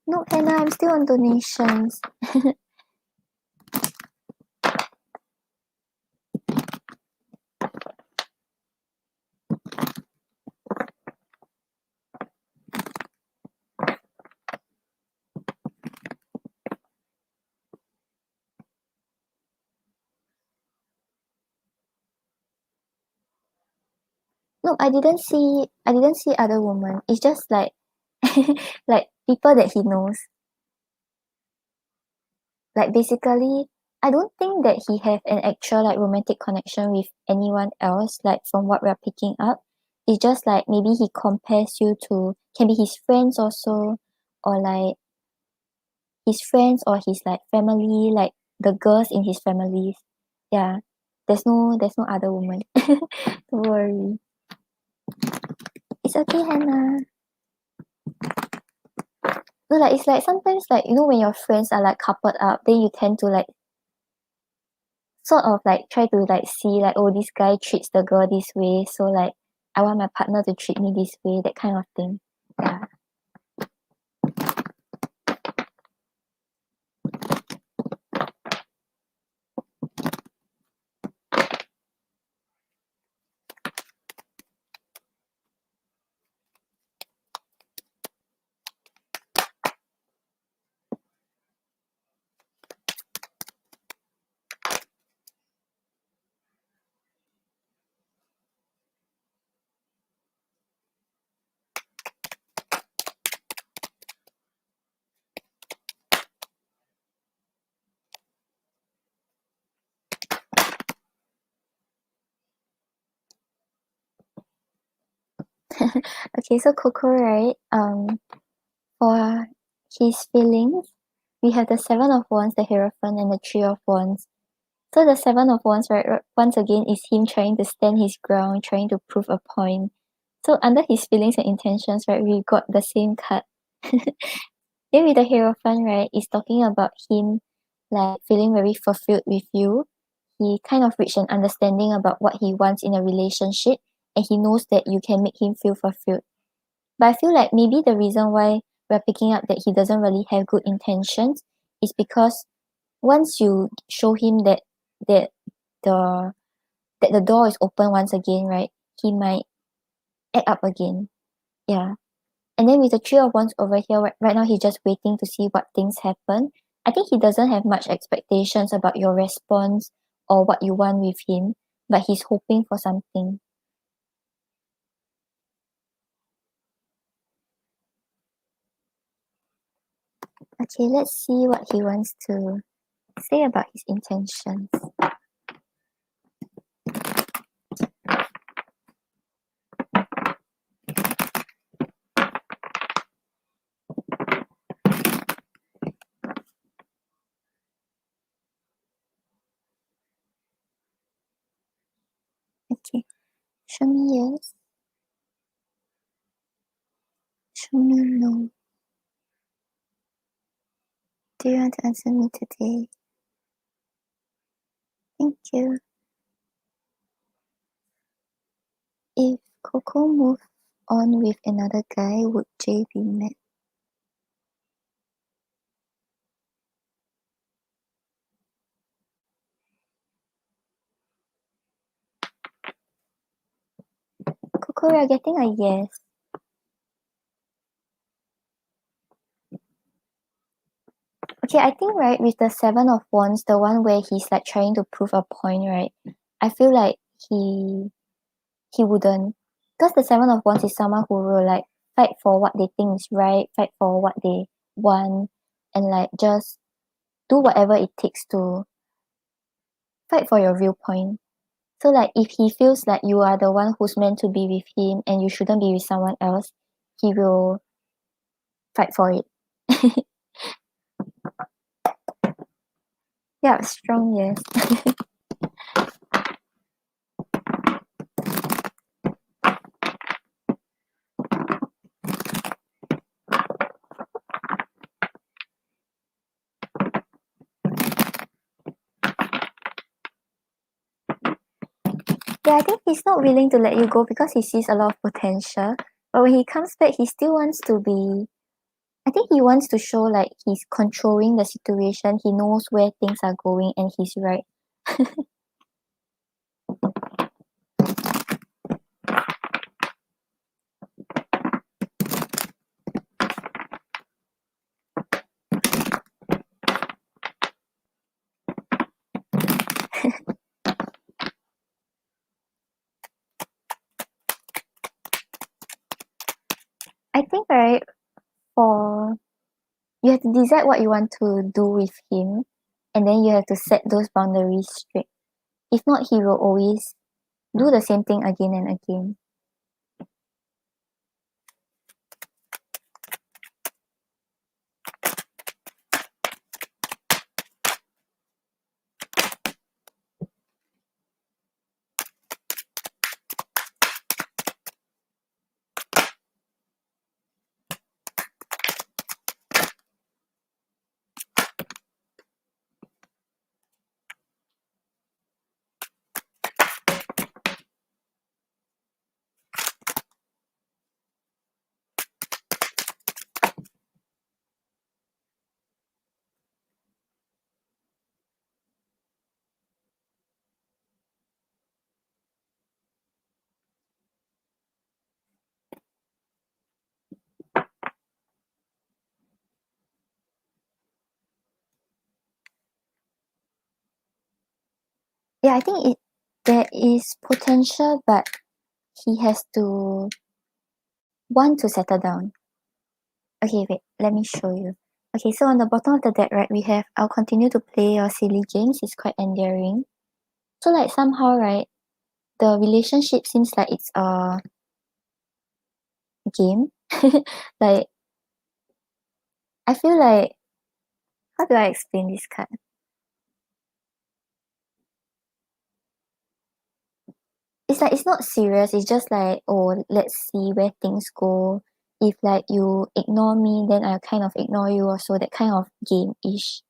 No, Hannah, I'm still on donations. No, I didn't see other women. It's just like like people that he knows. Like basically, I don't think that he have an actual like romantic connection with anyone else, like from what we're picking up. It's just like maybe he compares you to can be his friends also, or like his friends or his like family, like the girls in his families. Yeah. There's no other woman. Don't worry. It's okay, Hannah. No, like it's like sometimes like when your friends are like coupled up, then you tend to like sort of like try to like see like, oh, this guy treats the girl this way, so like I want my partner to treat me this way, that kind of thing. Yeah. Okay, so Coco, right? For his feelings, we have the Seven of Wands, the Hierophant, and the Three of Wands. So the Seven of Wands, right, once again, is him trying to stand his ground, trying to prove a point. So under his feelings and intentions, right, we got the same card. Then with the Hierophant, right, is talking about him like feeling very fulfilled with you. He kind of reached an understanding about what he wants in a relationship, and he knows that you can make him feel fulfilled. But I feel like maybe the reason why we're picking up that he doesn't really have good intentions is because once you show him that the that the door is open once again, right, he might act up again. Yeah. And then with the Three of Wands over here, right now he's just waiting to see what things happen. I think he doesn't have much expectations about your response or what you want with him, but he's hoping for something. Okay, let's see what he wants to say about his intentions. Okay, show me yes, show me no. Do you want to answer me today? Thank you. If Coco moved on with another guy, would Jay be mad? Coco, we are getting a yes. Okay, I think right with the Seven of Wands, the one where he's like trying to prove a point, right? I feel like he wouldn't. Because the Seven of Wands is someone who will like fight for what they think is right, fight for what they want, and like just do whatever it takes to fight for your viewpoint. So like if he feels like you are the one who's meant to be with him and you shouldn't be with someone else, he will fight for it. Yeah, strong, yes. Yeah, I think he's not willing to let you go because he sees a lot of potential. But when he comes back, he still wants to be. I think he wants to show like he's controlling the situation. He knows where things are going and he's right. I think right for you have to decide what you want to do with him and then you have to set those boundaries straight. If not, he will always do the same thing again and again. Yeah, I think there is potential, but he has to want to settle down. Okay, wait, let me show you. Okay, so on the bottom of the deck, right, we have I'll continue to play your silly games. It's quite endearing. So like somehow, right, the relationship seems like it's a game. Like I feel like how do I explain this card? It's like it's not serious. It's just like, oh, let's see where things go. If like you ignore me, then I'll kind of ignore you also, that kind of game-ish.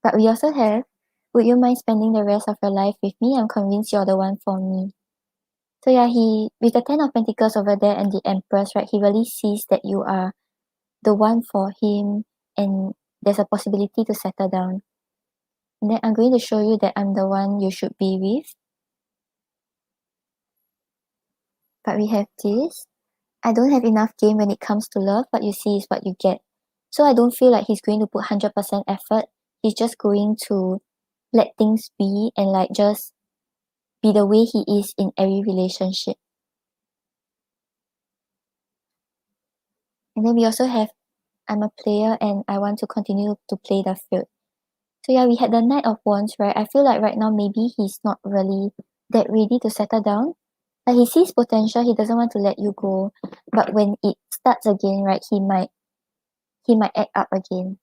But we also have, would you mind spending the rest of your life with me? I'm convinced you're the one for me. So yeah, he with the Ten of Pentacles over there and the Empress, right? He really sees that you are the one for him and there's a possibility to settle down. And then I'm going to show you that I'm the one you should be with. But we have this. I don't have enough game when it comes to love. What you see is what you get. So I don't feel like he's going to put 100% effort. He's just going to let things be and like just be the way he is in every relationship. And then we also have I'm a player and I want to continue to play the field. So yeah, we had the Knight of Wands, right? I feel like right now maybe he's not really that ready to settle down. Like he sees potential, he doesn't want to let you go. But when it starts again, right, he might act up again.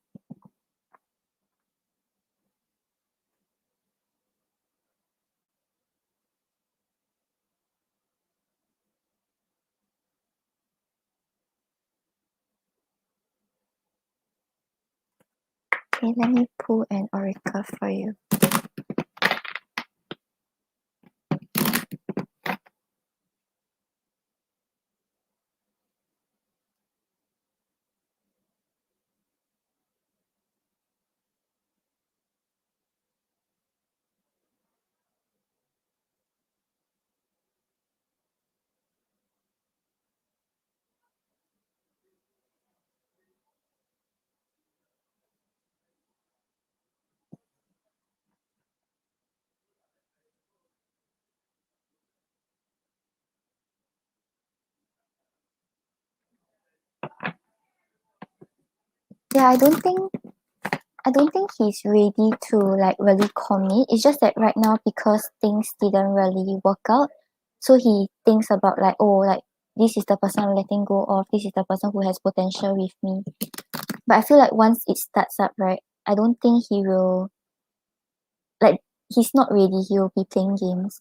Okay, let me pull an oracle for you. Yeah, I don't think he's ready to like really commit. It's just that right now because things didn't really work out, so he thinks about like, oh, like this is the person I'm letting go of, this is the person who has potential with me. But I feel like once it starts up, right, I don't think he will like he's not ready, he will be playing games.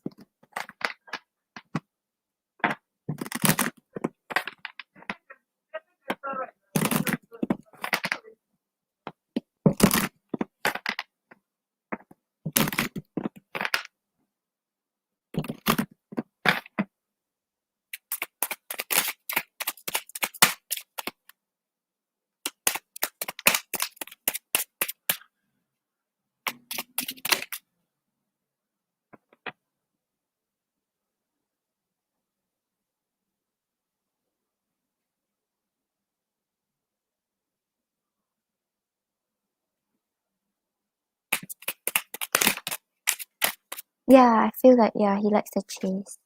Yeah, I feel like yeah, he likes the chase.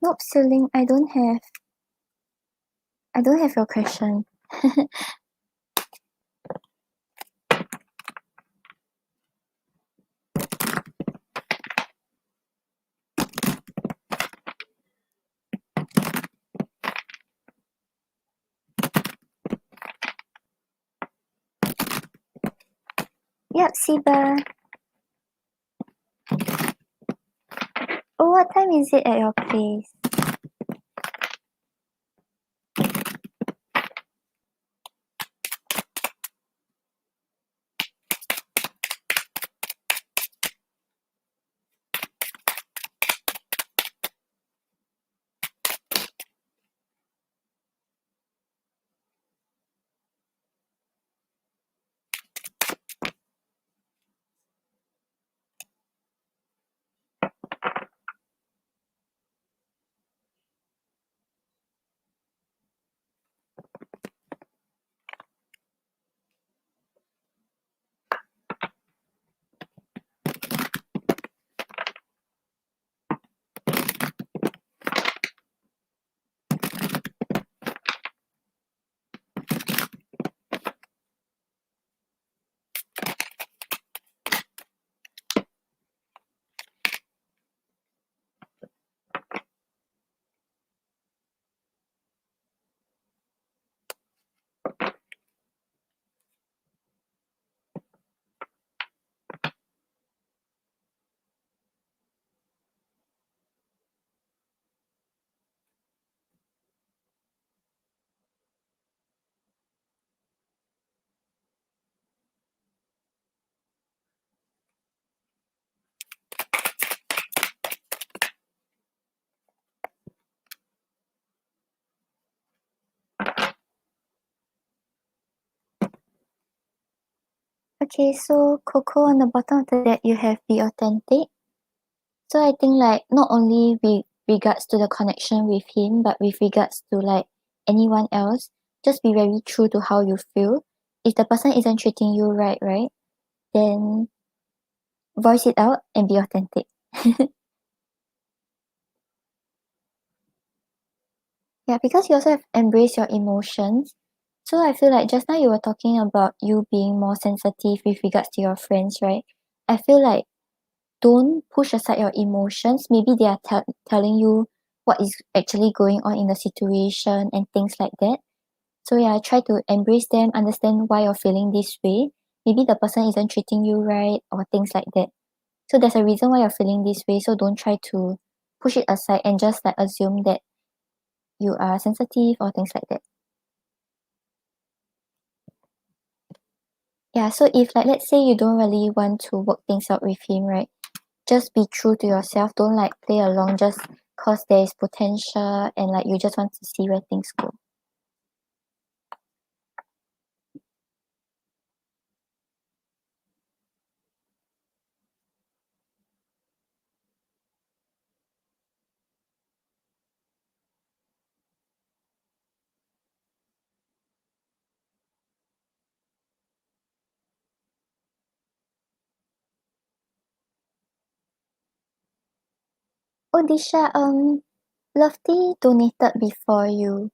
Nope, Celine, I don't have your question. Yep, Siba. Oh, what time is it at your place? Okay, so Coco, on the bottom of the deck you have be authentic. So I think like not only with regards to the connection with him, but with regards to like anyone else, just be very true to how you feel. If the person isn't treating you right, then voice it out and be authentic. Yeah, because you also have embrace your emotions. So I feel like just now you were talking about you being more sensitive with regards to your friends, right? I feel like don't push aside your emotions. Maybe they are telling you what is actually going on in the situation and things like that. So yeah, try to embrace them, understand why you're feeling this way. Maybe the person isn't treating you right or things like that. So there's a reason why you're feeling this way. So don't try to push it aside and just like assume that you are sensitive or things like that. Yeah, so if like let's say you don't really want to work things out with him, right? Just be true to yourself. Don't like play along just cause there is potential and like you just want to see where things go. Oh, Disha, Lofty donated before you.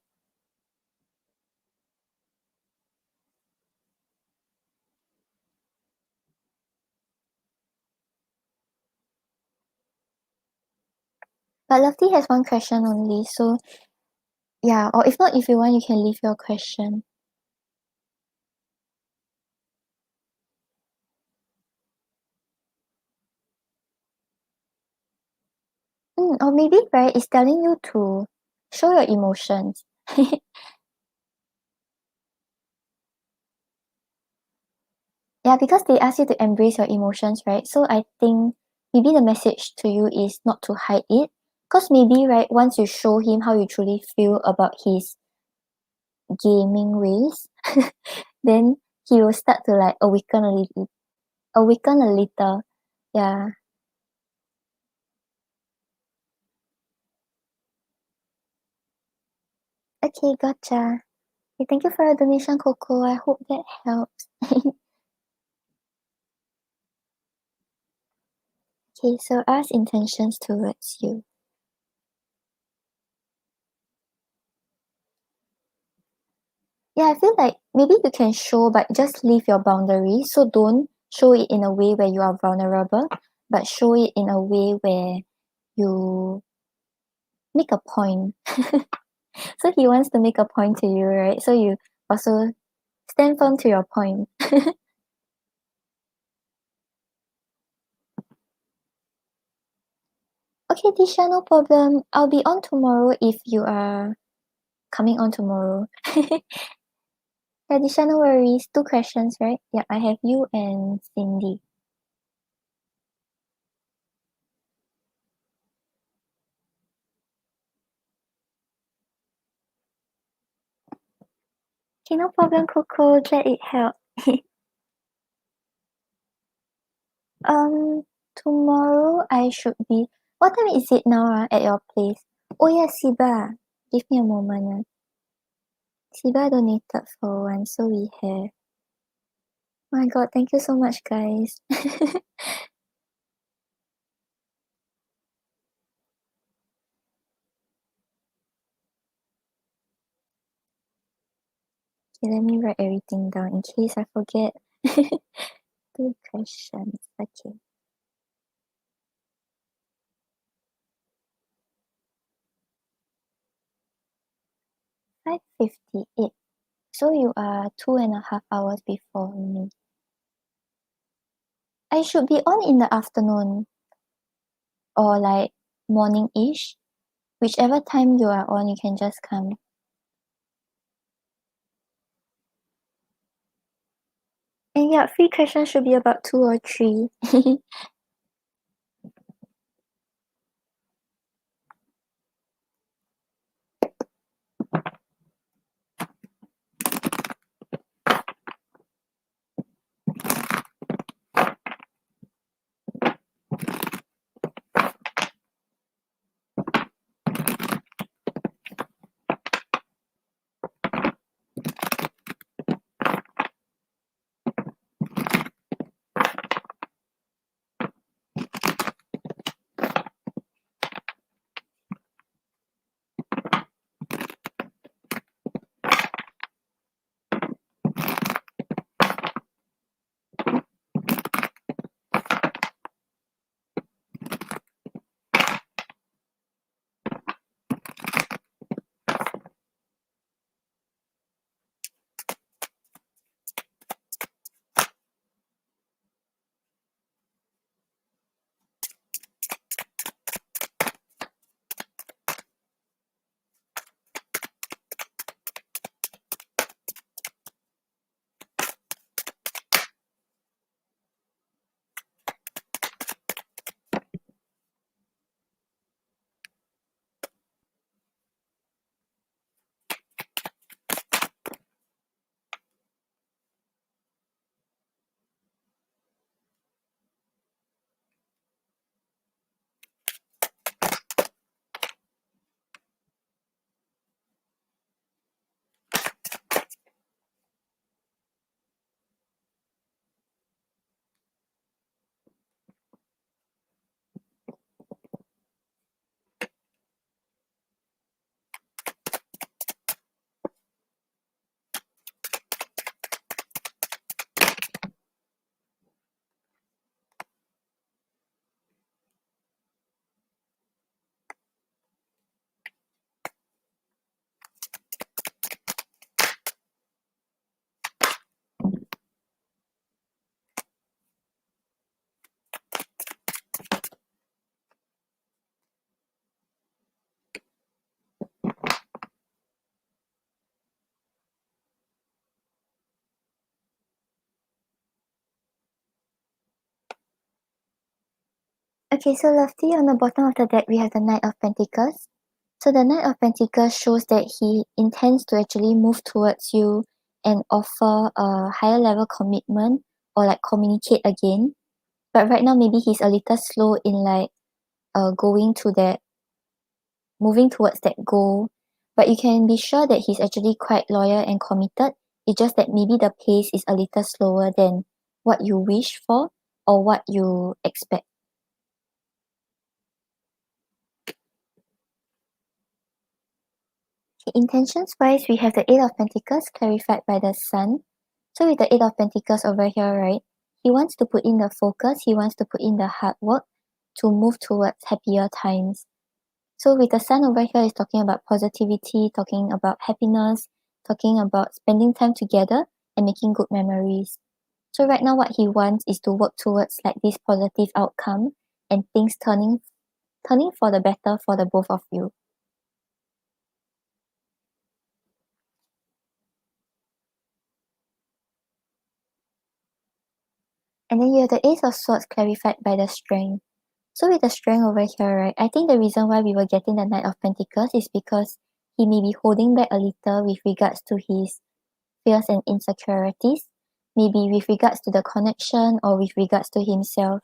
But Lofty has one question only, so yeah, or if not, if you want, you can leave your question. Or maybe, right, it's telling you to show your emotions. Yeah, because they ask you to embrace your emotions, right? So I think maybe the message to you is not to hide it. Because maybe, right, once you show him how you truly feel about his gaming ways, then he will start to like awaken a little. Yeah. Okay, gotcha. Okay, thank you for your donation, Coco. I hope that helps. Okay, so ask intentions towards you. Yeah, I feel like maybe you can show, but just leave your boundaries. So don't show it in a way where you are vulnerable, but show it in a way where you make a point. So he wants to make a point to you, right? So you also stand firm to your point. Okay, Tisha, no problem. I'll be on tomorrow if you are coming on tomorrow. Yeah, Tisha, no worries. Two questions, right? Yeah, I have you and Cindy. Okay, no problem, Coco. Glad it helped. Um, tomorrow I should be. What time is it now at your place? Oh yeah, Siba. Give me a moment. Siba donated for one, so we have. My God, thank you so much, guys. Okay, let me write everything down in case I forget. Two questions. Okay. 5:58. So you are 2.5 hours before me. I should be on in the afternoon or like morning-ish. Whichever time you are on, you can just come. And yeah, free questions should be about two or three. Okay, so Lofty, on the bottom of the deck, we have the Knight of Pentacles. So the Knight of Pentacles shows that he intends to actually move towards you and offer a higher level commitment or like communicate again. But right now, maybe he's a little slow in like going to that, moving towards that goal. But you can be sure that he's actually quite loyal and committed. It's just that maybe the pace is a little slower than what you wish for or what you expect. Okay, intentions wise, we have the Eight of Pentacles clarified by the Sun. So with the Eight of Pentacles over here, right, he wants to put in the focus, he wants to put in the hard work to move towards happier times. So with the Sun over here is talking about positivity, talking about happiness, talking about spending time together and making good memories. So right now what he wants is to work towards like this positive outcome and things turning for the better for the both of you. And then you have the Ace of Swords clarified by the Strength. So with the Strength over here, right, I think the reason why we were getting the Knight of Pentacles is because he may be holding back a little with regards to his fears and insecurities, maybe with regards to the connection or with regards to himself.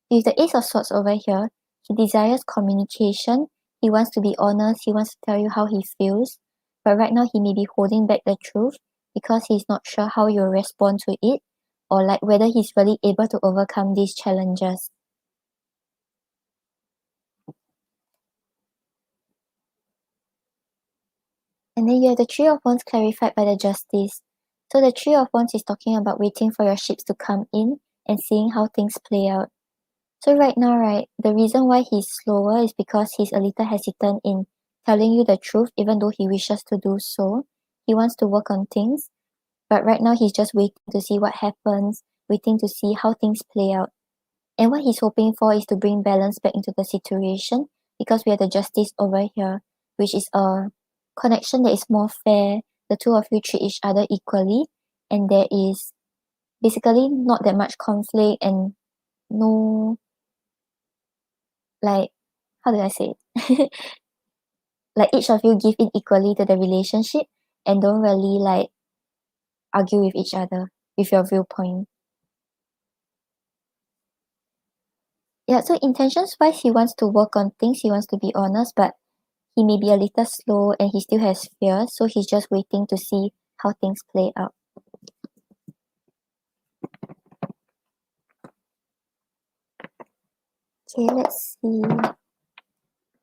With the Ace of Swords over here, he desires communication, he wants to be honest, he wants to tell you how he feels, but right now he may be holding back the truth because he's not sure how you'll respond to it or like whether he's really able to overcome these challenges. And then you have the Three of Wands clarified by the Justice. So the Three of Wands is talking about waiting for your ships to come in and seeing how things play out. So right now, right, the reason why he's slower is because he's a little hesitant in telling you the truth, even though he wishes to do so. He wants to work on things, but right now he's just waiting to see what happens, waiting to see how things play out. And what he's hoping for is to bring balance back into the situation because we have the justice over here, which is a connection that is more fair. The two of you treat each other equally, and there is basically not that much conflict and no, like, how do I say it? Like each of you give in equally to the relationship and don't really like argue with each other with your viewpoint. Yeah, so intentions wise, he wants to work on things, he wants to be honest, but he may be a little slow and he still has fear, so he's just waiting to see how things play out. Okay, let's see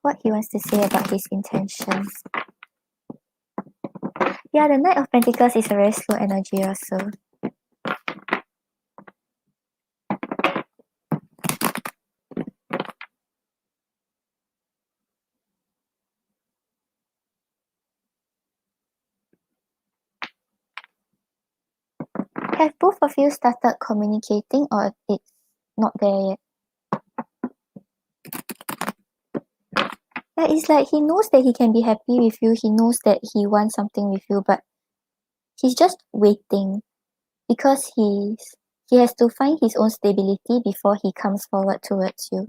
what he wants to say about his intentions. Yeah, the Knight of Pentacles is a very slow energy also. Have both of you started communicating or it's not there yet? Yeah, it's like he knows that he can be happy with you. He knows that he wants something with you, but he's just waiting because he has to find his own stability before he comes forward towards you.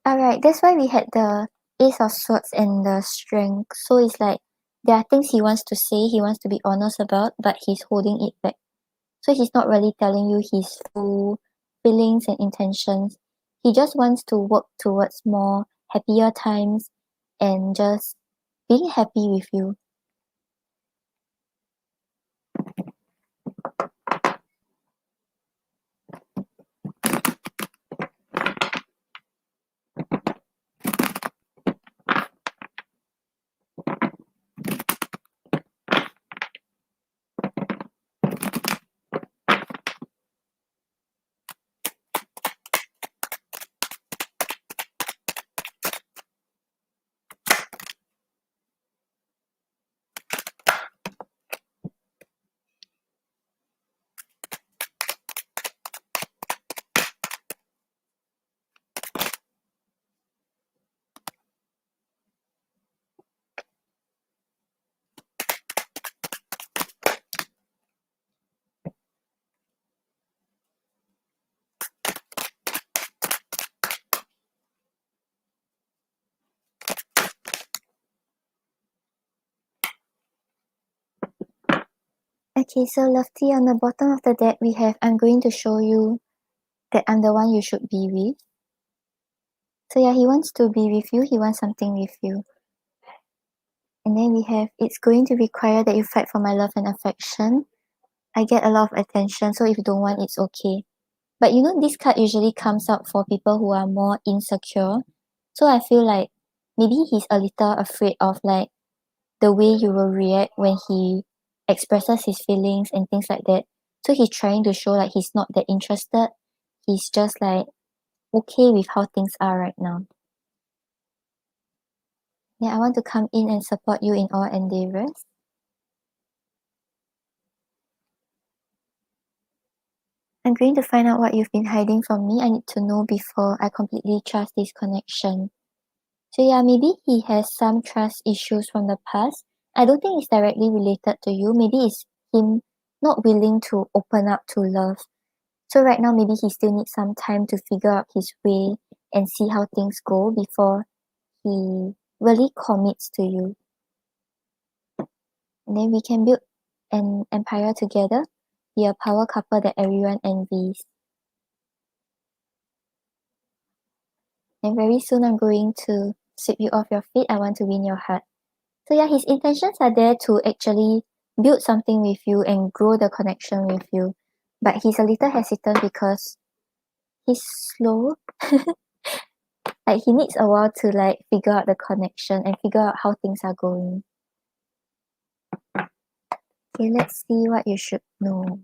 Alright, that's why we had the Ace of Swords and the Strength. So it's like there are things he wants to say, he wants to be honest about, but he's holding it back. So he's not really telling you his full feelings and intentions. He just wants to work towards more happier times and just being happy with you. Okay, so Lofty, on the bottom of the deck, we have I'm going to show you that I'm the one you should be with. So yeah, he wants to be with you. He wants something with you. And then we have it's going to require that you fight for my love and affection. I get a lot of attention, so if you don't want, it's okay. But you know, this card usually comes out for people who are more insecure. So I feel like maybe he's a little afraid of like the way you will react when he expresses his feelings and things like that. So he's trying to show like he's not that interested. He's just like okay with how things are right now. Yeah, I want to come in and support you in all endeavors. I'm going to find out what you've been hiding from me. I need to know before I completely trust this connection. So yeah, maybe he has some trust issues from the past. I don't think it's directly related to you. Maybe it's him not willing to open up to love. So right now, maybe he still needs some time to figure out his way and see how things go before he really commits to you. And then we can build an empire together, be a power couple that everyone envies. And very soon I'm going to sweep you off your feet. I want to win your heart. So yeah, his intentions are there to actually build something with you and grow the connection with you. But he's a little hesitant because he's slow. Like he needs a while to like figure out the connection and figure out how things are going. Okay, let's see what you should know.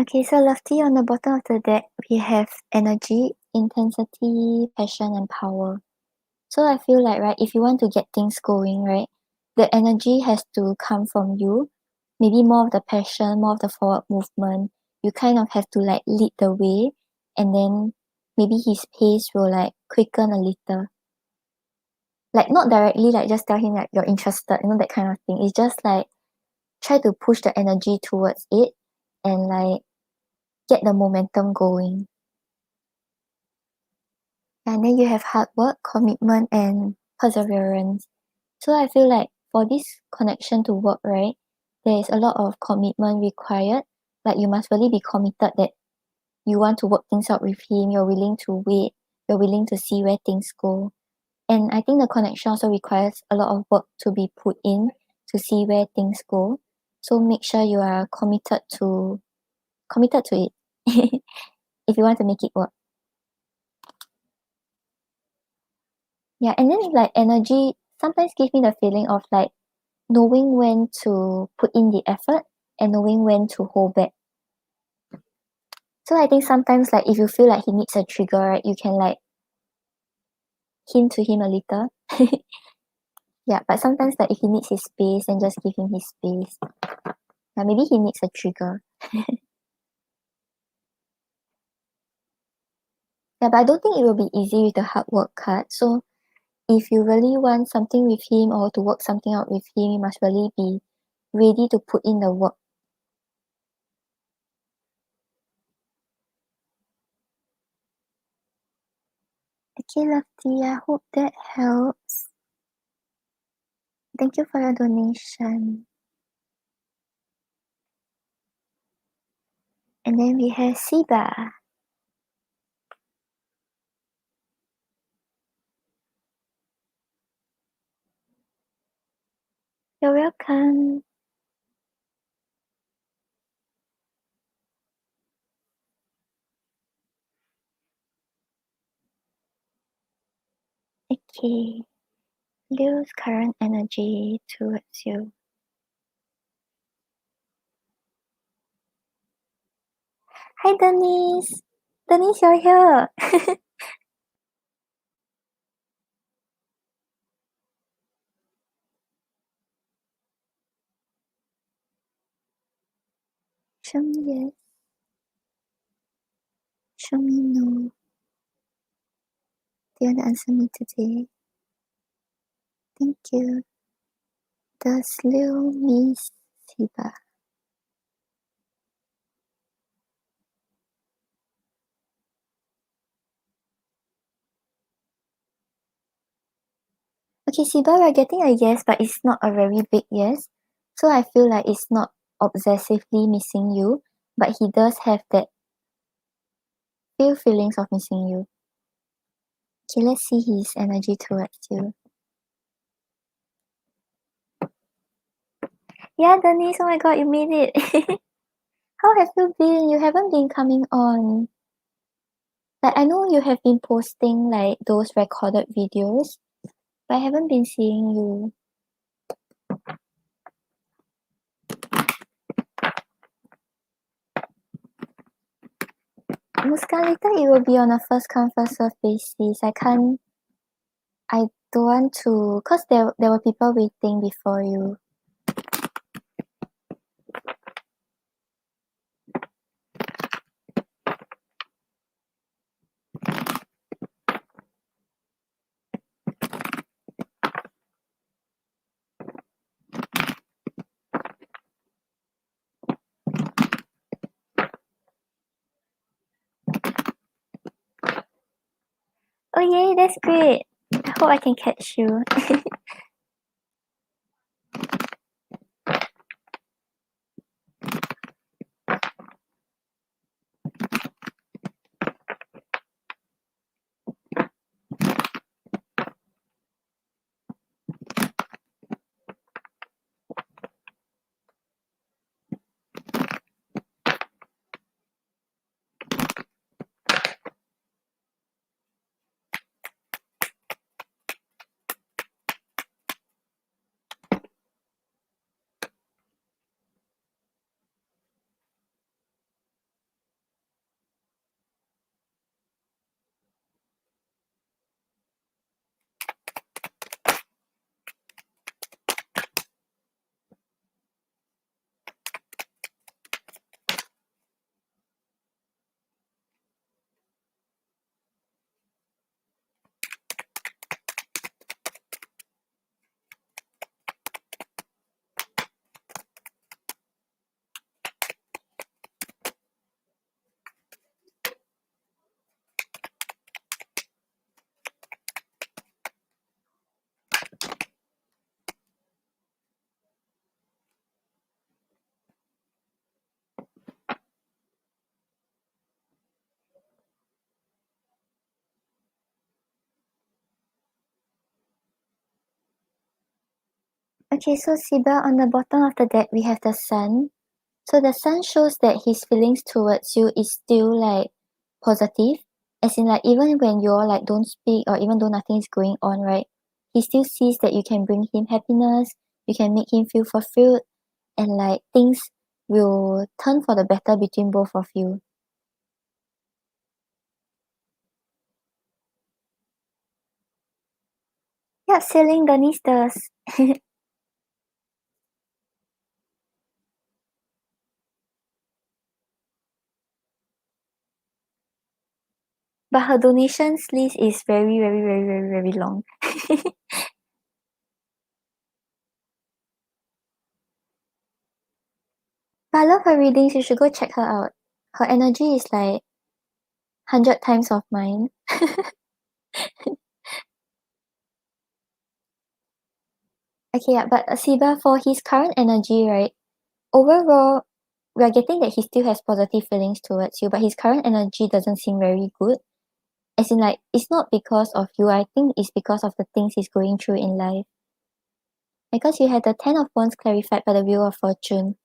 Okay, so Lofty, on the bottom of the deck, we have energy, intensity, passion, and power. So I feel like, right, if you want to get things going, right, the energy has to come from you. Maybe more of the passion, more of the forward movement. You kind of have to like lead the way, and then maybe his pace will like quicken a little. Like not directly, like just tell him like you're interested, you know, that kind of thing. It's just like try to push the energy towards it and like get the momentum going. And then you have hard work, commitment, and perseverance. So I feel like for this connection to work, right, there is a lot of commitment required. Like you must really be committed that you want to work things out with him, you're willing to wait, you're willing to see where things go. And I think the connection also requires a lot of work to be put in to see where things go. So make sure you are committed to it if you want to make it work. Yeah, and then like energy sometimes gives me the feeling of like knowing when to put in the effort and knowing when to hold back. So I think sometimes like if you feel like he needs a trigger, right, you can like hint to him a little. Yeah, but sometimes like if he needs his space, then just give him his space. Yeah, maybe he needs a trigger. Yeah, but I don't think it will be easy with the hard work card. So if you really want something with him or to work something out with him, you must really be ready to put in the work. Okay, Lofty, I hope that helps. Thank you for your donation. And then we have Siba. You're welcome. Okay. Leo's current energy towards you. Hi, Denise. Denise, you're here. Show me yes. Show me no. Do you want to answer me today? Thank you. Does Leo miss Siba? Okay, Siba, we're getting a yes, but it's not a very big yes. So I feel like it's not obsessively missing you, but he does have that few feelings of missing you. Okay, let's see his energy towards you. Yeah, Denise, oh my god, you made it. How have you been? You haven't been coming on. Like, I know you have been posting like those recorded videos, but I haven't been seeing you. Muskan, later it will be on a first come first serve basis. I don't want to, cause there were people waiting before you. Oh yay, that's great. I hope I can catch you. Okay, so Siba, on the bottom of the deck we have the sun. So the sun shows that his feelings towards you is still like positive. As in like even when you're like don't speak or even though nothing is going on, right? He still sees that you can bring him happiness, you can make him feel fulfilled, and like things will turn for the better between both of you. Yeah, sailing Denise does. But her donations list is very, very, very, very, very long. But I love her readings. You should go check her out. Her energy is like 100 times of mine. Okay, yeah, but Siba, for his current energy, right? Overall, we are getting that he still has positive feelings towards you, but his current energy doesn't seem very good. As in, like, it's not because of you. I think it's because of the things he's going through in life. Because you had the Ten of Wands clarified by the Wheel of Fortune.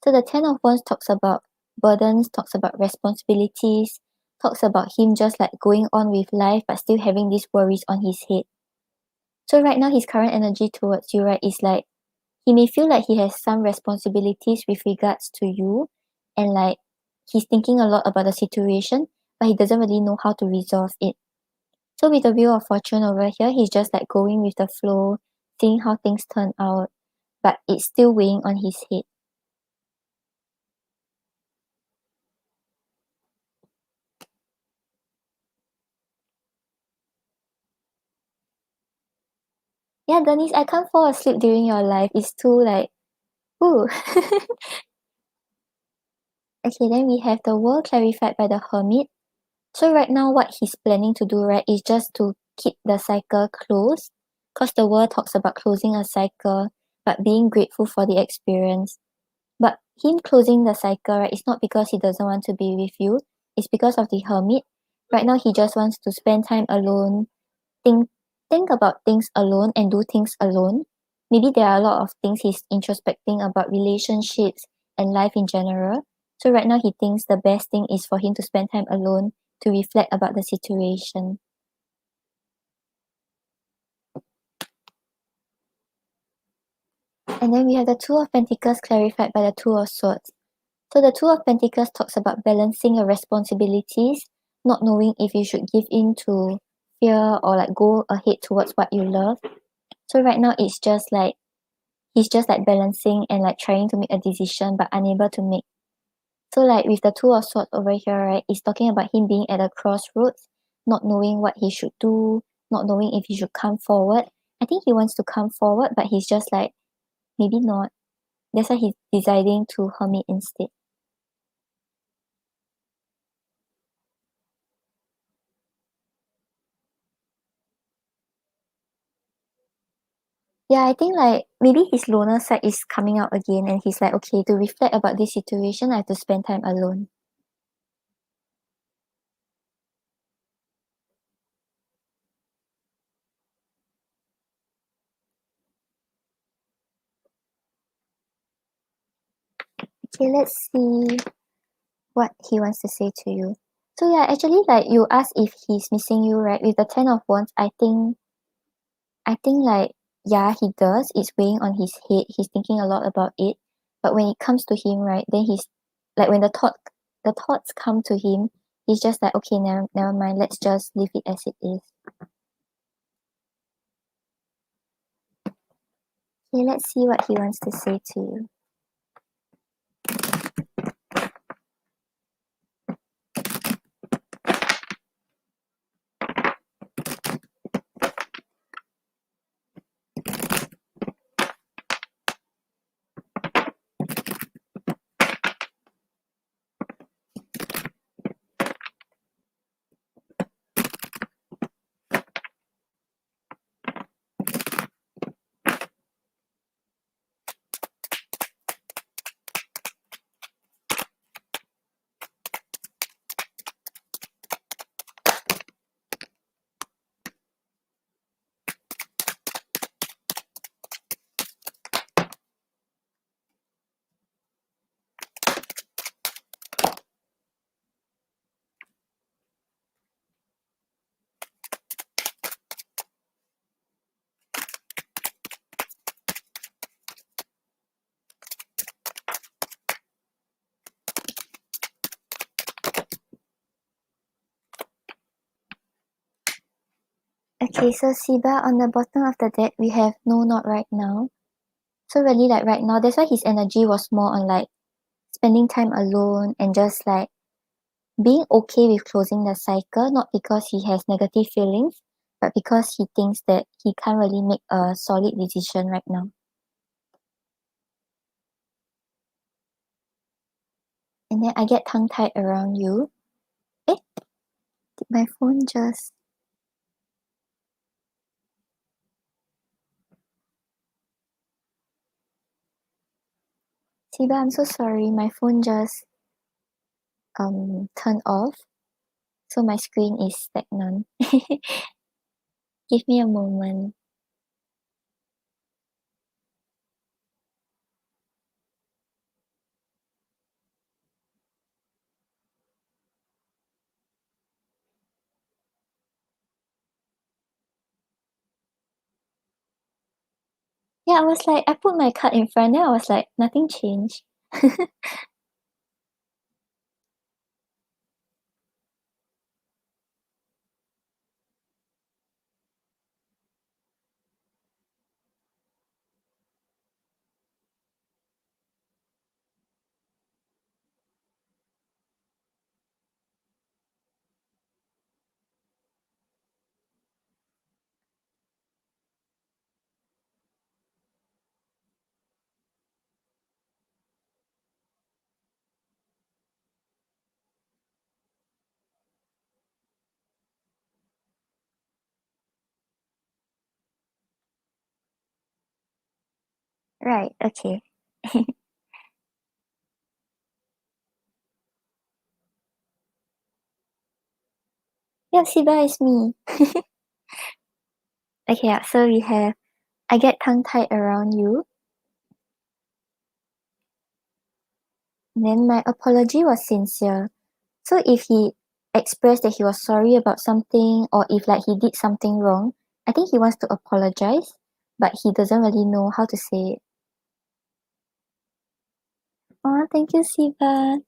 So the Ten of Wands talks about burdens, talks about responsibilities, talks about him just like going on with life but still having these worries on his head. So right now his current energy towards you, right, is like he may feel like he has some responsibilities with regards to you and like he's thinking a lot about the situation, but he doesn't really know how to resolve it. So with the Wheel of Fortune over here, he's just like going with the flow, seeing how things turn out, but it's still weighing on his head. Yeah, Denise, I can't fall asleep during your life. It's too like, ooh. Okay, then we have the World clarified by the Hermit. So right now, what he's planning to do, right, is just to keep the cycle closed. Because the World talks about closing a cycle, but being grateful for the experience. But him closing the cycle, right, it's not because he doesn't want to be with you. It's because of the Hermit. Right now, he just wants to spend time alone, think think about things alone and do things alone. Maybe there are a lot of things he's introspecting about relationships and life in general. So right now he thinks the best thing is for him to spend time alone to reflect about the situation. And then we have the Two of Pentacles clarified by the Two of Swords. So the Two of Pentacles talks about balancing your responsibilities, not knowing if you should give in to fear or like go ahead towards what you love. So right now it's just like he's just like balancing and like trying to make a decision but unable to make. So like with the Two of Swords over here, right, it's talking about him being at a crossroads, not knowing what he should do, not knowing if he should come forward. I think he wants to come forward, but he's just like, maybe not. That's why he's deciding to hermit instead. Yeah, I think like maybe his loner side is coming out again and he's like, okay, to reflect about this situation, I have to spend time alone. Okay, let's see what he wants to say to you. So yeah, actually like you asked if he's missing you, right? With the Ten of Wands, I think like yeah, he does. It's weighing on his head. He's thinking a lot about it. But when it comes to him, right, then he's like when the thoughts come to him, he's just like, okay, never mind, let's just leave it as it is. Okay, let's see what he wants to say to you. Okay, so Siba, on the bottom of the deck, we have no, not right now. So really like right now, that's why his energy was more on like spending time alone and just like being okay with closing the cycle, not because he has negative feelings, but because he thinks that he can't really make a solid decision right now. And then I get tongue tied around you. Eh, did my phone just Siba, I'm so sorry. My phone just turned off, so my screen is stagnant. Give me a moment. Yeah, I was like, I put my card in front, then I was like, nothing changed. Right, okay. Yeah, Siba is me. Okay, yeah, so we have I get tongue-tied around you. Then my apology was sincere. So if he expressed that he was sorry about something or if like he did something wrong, I think he wants to apologize, but he doesn't really know how to say it. Oh, thank you, Siba.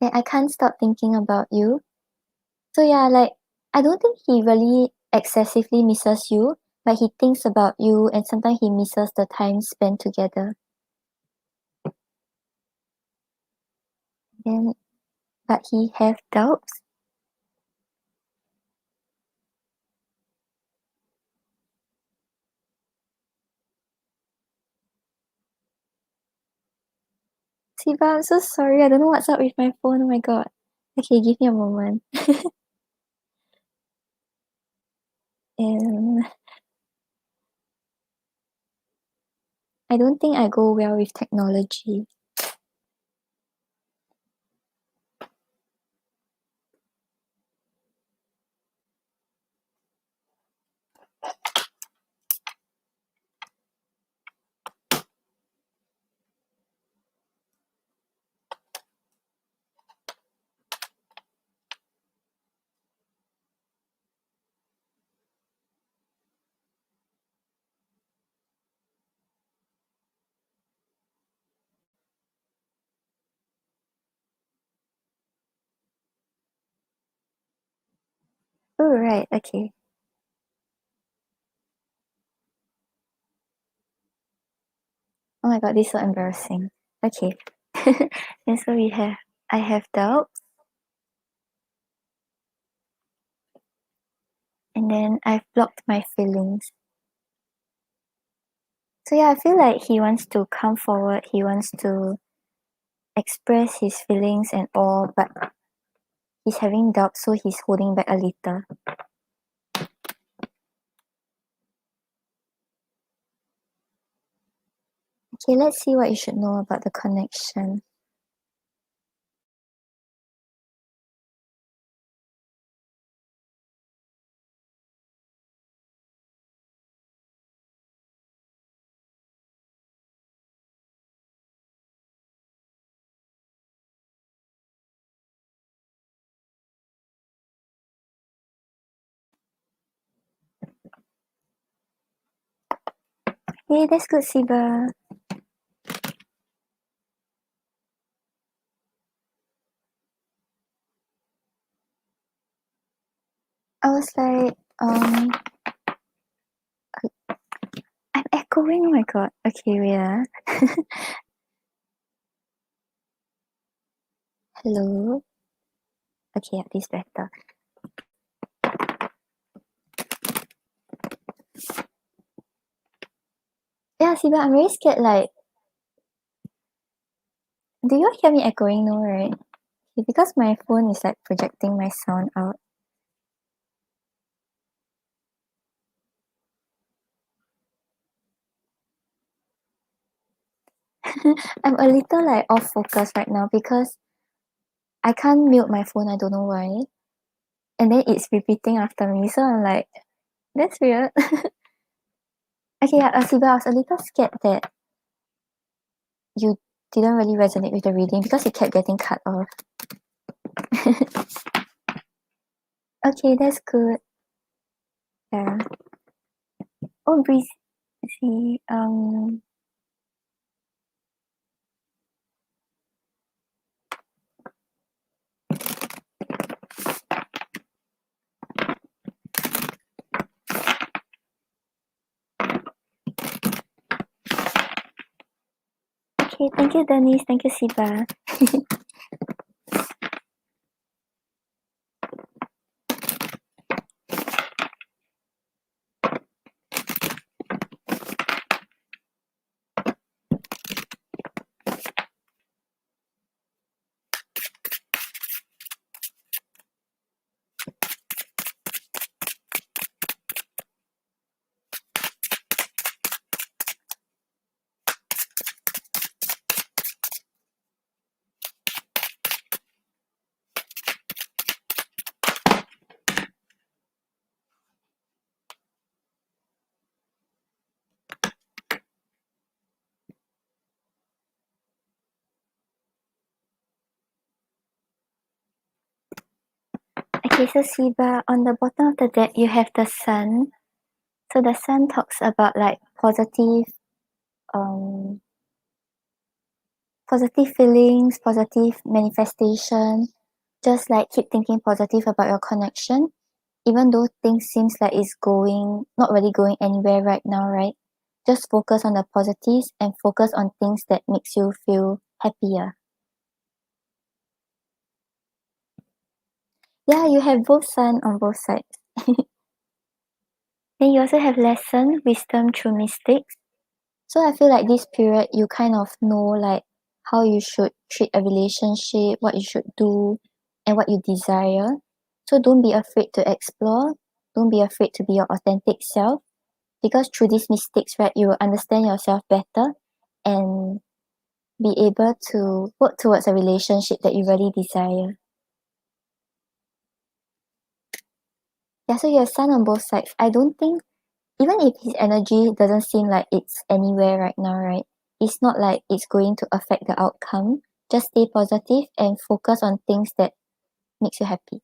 Then I can't stop thinking about you. So yeah, like I don't think he really excessively misses you, but he thinks about you and sometimes he misses the time spent together. Then but he have doubts. Siva, I'm so sorry. I don't know what's up with my phone. Oh my god. Okay, give me a moment. And I don't think I go well with technology. Oh right, okay. Oh my god, this is so embarrassing. Okay. And so I have doubts and then I've blocked my feelings. So yeah, I feel like he wants to come forward, he wants to express his feelings and all, but he's having doubts, so he's holding back a little. Okay, let's see what you should know about the connection. Hey, that's good, Siba. I was like, I'm echoing. Oh my god. Okay, wait. Hello. Okay, yeah, this better. Yeah, Siba, I'm very scared. Like, do you hear me echoing? No, right? Okay, because my phone is like projecting my sound out. I'm a little like off focus right now because I can't mute my phone. I don't know why. And then it's repeating after me. So I'm like, that's weird. Okay, yeah, Siba, I was a little scared that you didn't really resonate with the reading because it kept getting cut off. Okay, that's good. Yeah. Oh, Breezy, okay, thank you, Denise. Thank you, Siba. Okay, so Siba, on the bottom of the deck, you have the sun. So the sun talks about like um, positive feelings, positive manifestation. Just like keep thinking positive about your connection, even though things seems like it's not really going anywhere right now, right? Just focus on the positives and focus on things that makes you feel happier. Yeah, you have both sun on both sides. Then you also have lesson, wisdom through mistakes. So I feel like this period you kind of know like how you should treat a relationship, what you should do, and what you desire. So don't be afraid to explore. Don't be afraid to be your authentic self because through these mistakes, right, you will understand yourself better and be able to work towards a relationship that you really desire. Yeah, so you have sun on both sides. I don't think even if his energy doesn't seem like it's anywhere right now, right? It's not like it's going to affect the outcome. Just stay positive and focus on things that makes you happy.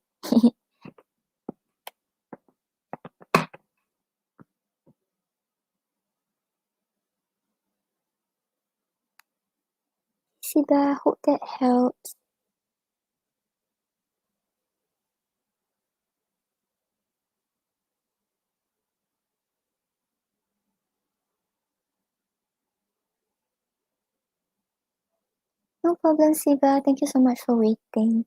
Siba, hope that helps. No problem, Siba. Thank you so much for waiting.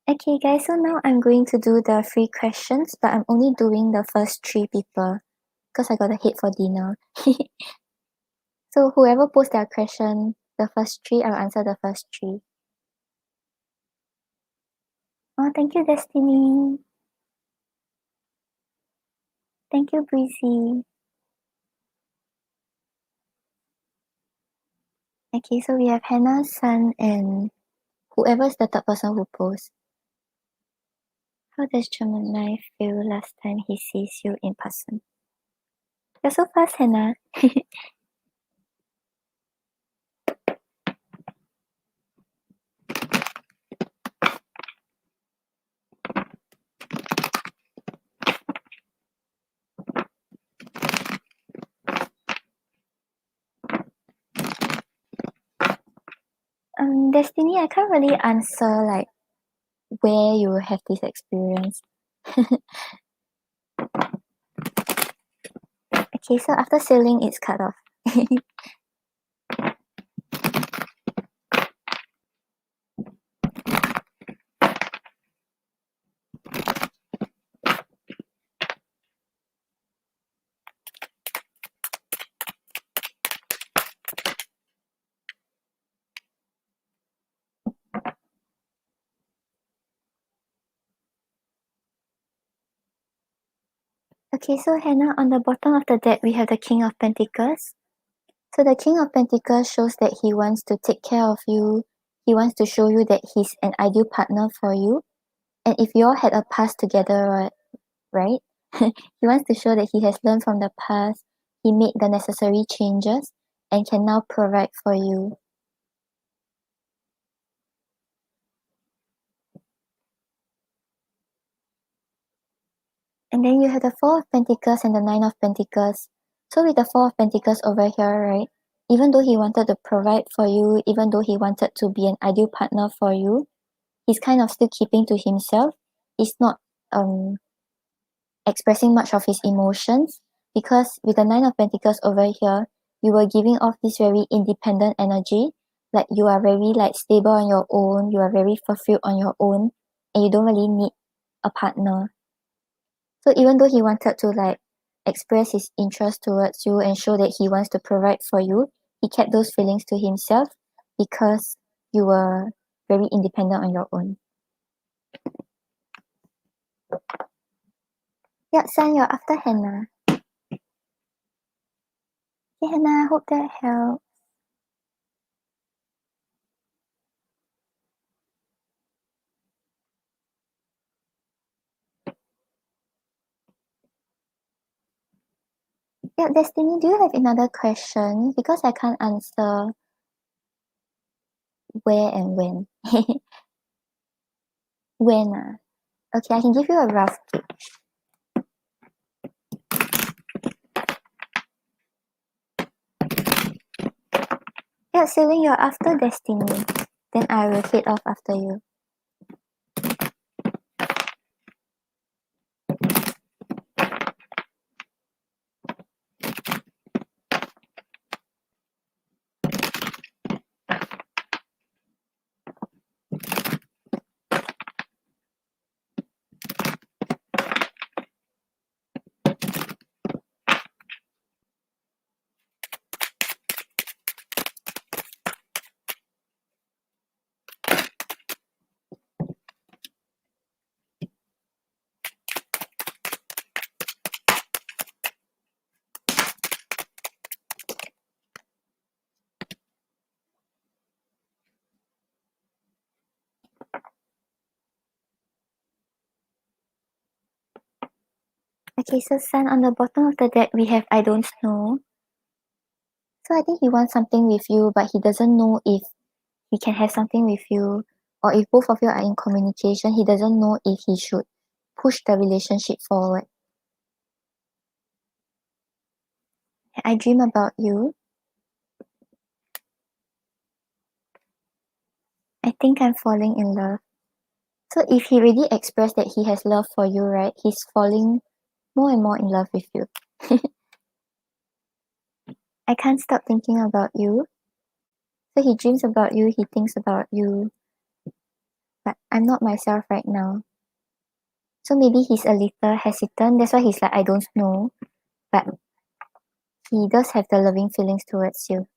Okay, guys, so now I'm going to do the free questions, but I'm only doing the first three people because I got to head for dinner. So whoever posts their question, the first three, I'll answer the first three. Oh, thank you, Destiny. Thank you, Breezy. Okay, so we have Hannah, Sun, and whoever is the third person who posts. How does Gemini feel last time he sees you in person? You're so fast, Hannah. Destiny, I can't really answer like where you have this experience. Okay, so after sailing, it's cut off. Okay, so Hannah, on the bottom of the deck, we have the King of Pentacles. So the King of Pentacles shows that he wants to take care of you. He wants to show you that he's an ideal partner for you. And if you all had a past together, right? He wants to show that he has learned from the past, he made the necessary changes, and can now provide for you. And then you have the Four of Pentacles and the Nine of Pentacles. So with the Four of Pentacles over here, right? Even though he wanted to provide for you, even though he wanted to be an ideal partner for you, he's kind of still keeping to himself. He's not expressing much of his emotions, because with the Nine of Pentacles over here, you were giving off this very independent energy, like you are very like stable on your own, you are very fulfilled on your own, and you don't really need a partner. So even though he wanted to like express his interest towards you and show that he wants to provide for you, he kept those feelings to himself because you were very independent on your own. Yeah, Sun, you're after Hannah. Hey Hannah, I hope that helps. Yeah, Destiny, do you have another question? Because I can't answer where and when. When? Okay, I can give you a rough clue. Yeah, Sailing, you're after Destiny. Then I will head off after you. Okay, so Sun, on the bottom of the deck, we have I don't know. So I think he wants something with you, but he doesn't know if he can have something with you, or if both of you are in communication, he doesn't know if he should push the relationship forward. I dream about you. I think I'm falling in love. So if he really expressed that he has love for you, right, he's falling more and more in love with you. I can't stop thinking about you. So he dreams about you, he thinks about you, but I'm not myself right now. So maybe he's a little hesitant. That's why he's like, I don't know. But he does have the loving feelings towards you.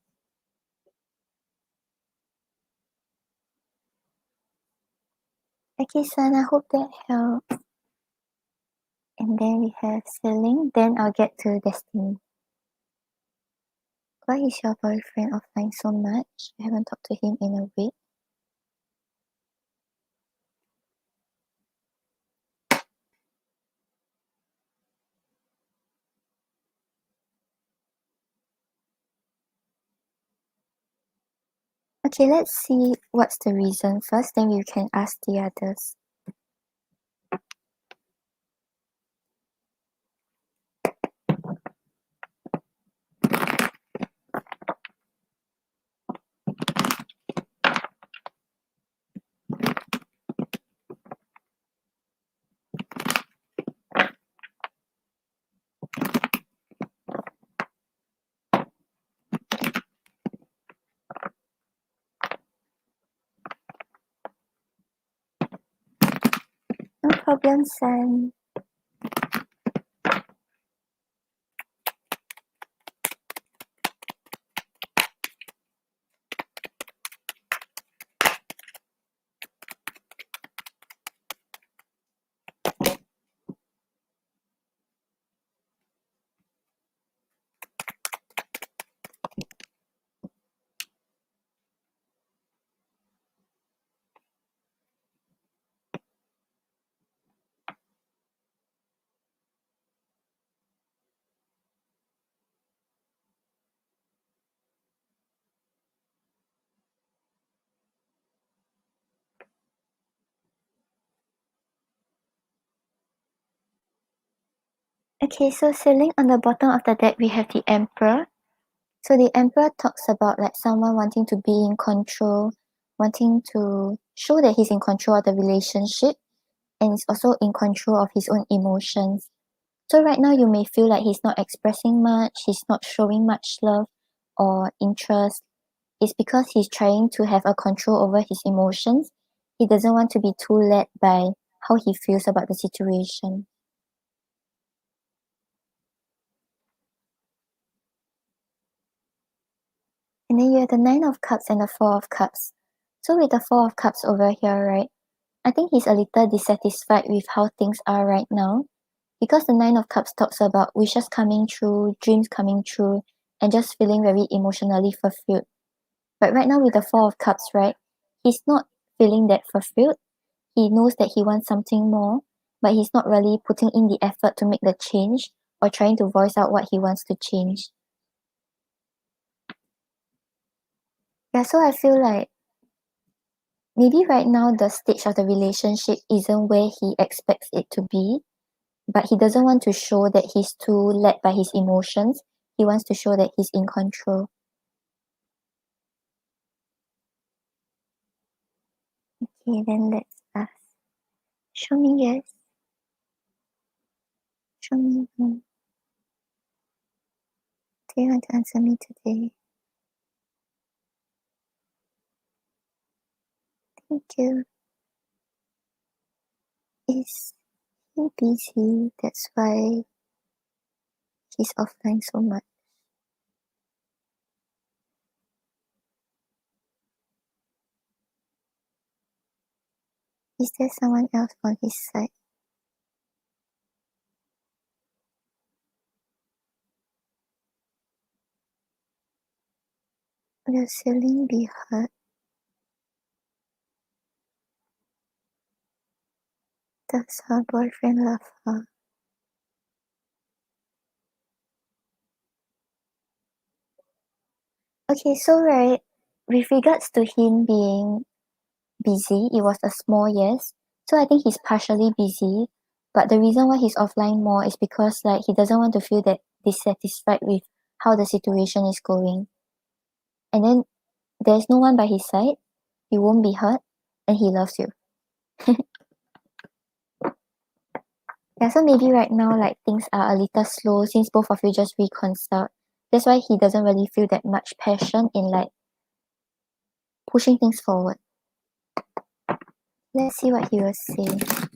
Okay, Sun, I hope that helps. And then we have Sailing. Then I'll get to Destiny. Why is your boyfriend offline so much? I haven't talked to him in a week. Okay, let's see what's the reason first, then we can ask the others. No problem, Sun. Okay, so sailing on the bottom of the deck, we have the Emperor. So the Emperor talks about like someone wanting to be in control, wanting to show that he's in control of the relationship, and is also in control of his own emotions. So right now you may feel like he's not expressing much, he's not showing much love or interest. It's because he's trying to have a control over his emotions. He doesn't want to be too led by how he feels about the situation. And then you have the Nine of Cups and the Four of Cups. So with the Four of Cups over here, right, I think he's a little dissatisfied with how things are right now, because the Nine of Cups talks about wishes coming true, dreams coming true, and just feeling very emotionally fulfilled. But right now with the Four of Cups, right, he's not feeling that fulfilled. He knows that he wants something more, but he's not really putting in the effort to make the change or trying to voice out what he wants to change. Yeah, so I feel like maybe right now the stage of the relationship isn't where he expects it to be, but he doesn't want to show that he's too led by his emotions. He wants to show that he's in control. Okay, then let's ask. Show me yes. Show me no. Do you want to answer me today? Thank you. Is he busy? That's why he's offline so much. Is there someone else on his side? Will Celine be hurt? Does her boyfriend love her? Okay, so right, with regards to him being busy, it was a small yes. So I think he's partially busy, but the reason why he's offline more is because like he doesn't want to feel that dissatisfied with how the situation is going. And then there's no one by his side, he won't be hurt, and he loves you. Yeah, so maybe right now like things are a little slow since both of you just reconciled. That's why he doesn't really feel that much passion in like pushing things forward. Let's see what he will say.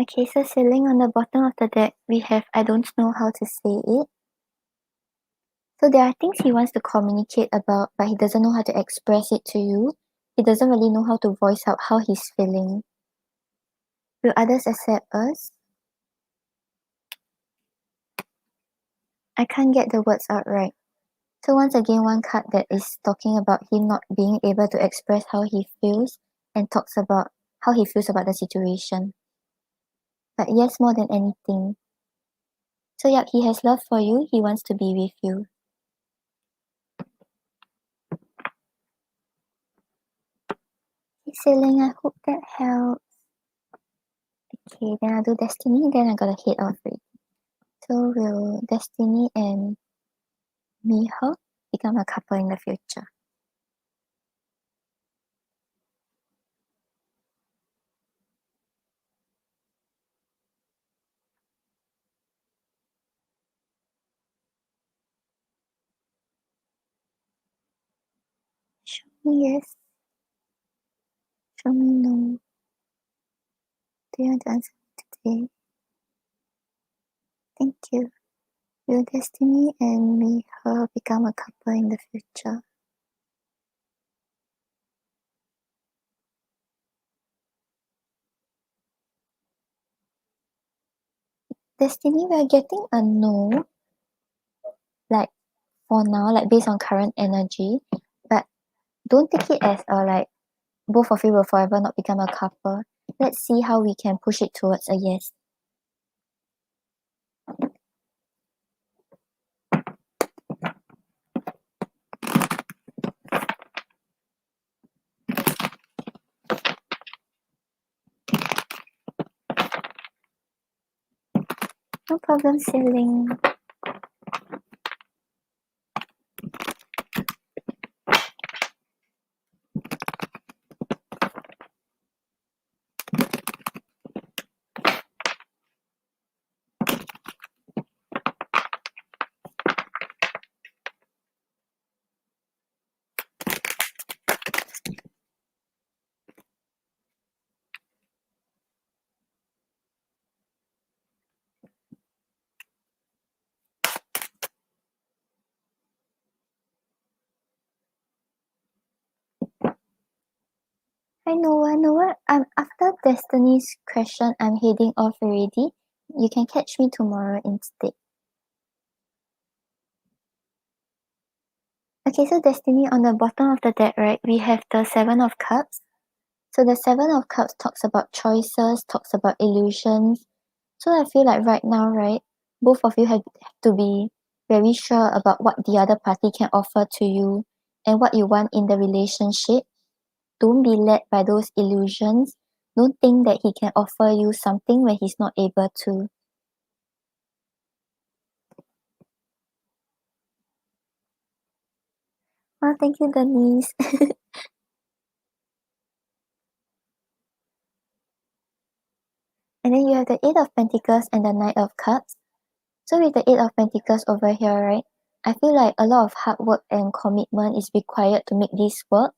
Okay, so sailing on the bottom of the deck, we have I don't know how to say it. So there are things he wants to communicate about, but he doesn't know how to express it to you. He doesn't really know how to voice out how he's feeling. Will others accept us? I can't get the words out right. So once again, one card that is talking about him not being able to express how he feels and talks about how he feels about the situation. But yes, more than anything. So yeah, he has love for you. He wants to be with you. Hey, Sailing, I hope that helps. Okay, then I'll do Destiny, then I gotta head off it. So will Destiny and Miho become a couple in the future? me yes. Show me no. Do you want to answer today? Thank you. Will destiny and me her become a couple in the future? Destiny, we're getting a no, like for now, like based on current energy, but don't take it as a like both of you will forever not become a couple. Let's see how we can push it towards a yes. No problem, sibling. Hi Noah, Noah. After Destiny's question, I'm heading off already. You can catch me tomorrow instead. Okay, so Destiny, on the bottom of the deck, right, we have the Seven of Cups. So the Seven of Cups talks about choices, talks about illusions. So I feel like right now, right, both of you have to be very sure about what the other party can offer to you and what you want in the relationship. Don't be led by those illusions. Don't think that he can offer you something when he's not able to. Oh, thank you, Denise. And then you have the Eight of Pentacles and the Knight of Cups. So with the Eight of Pentacles over here, right, I feel like a lot of hard work and commitment is required to make this work.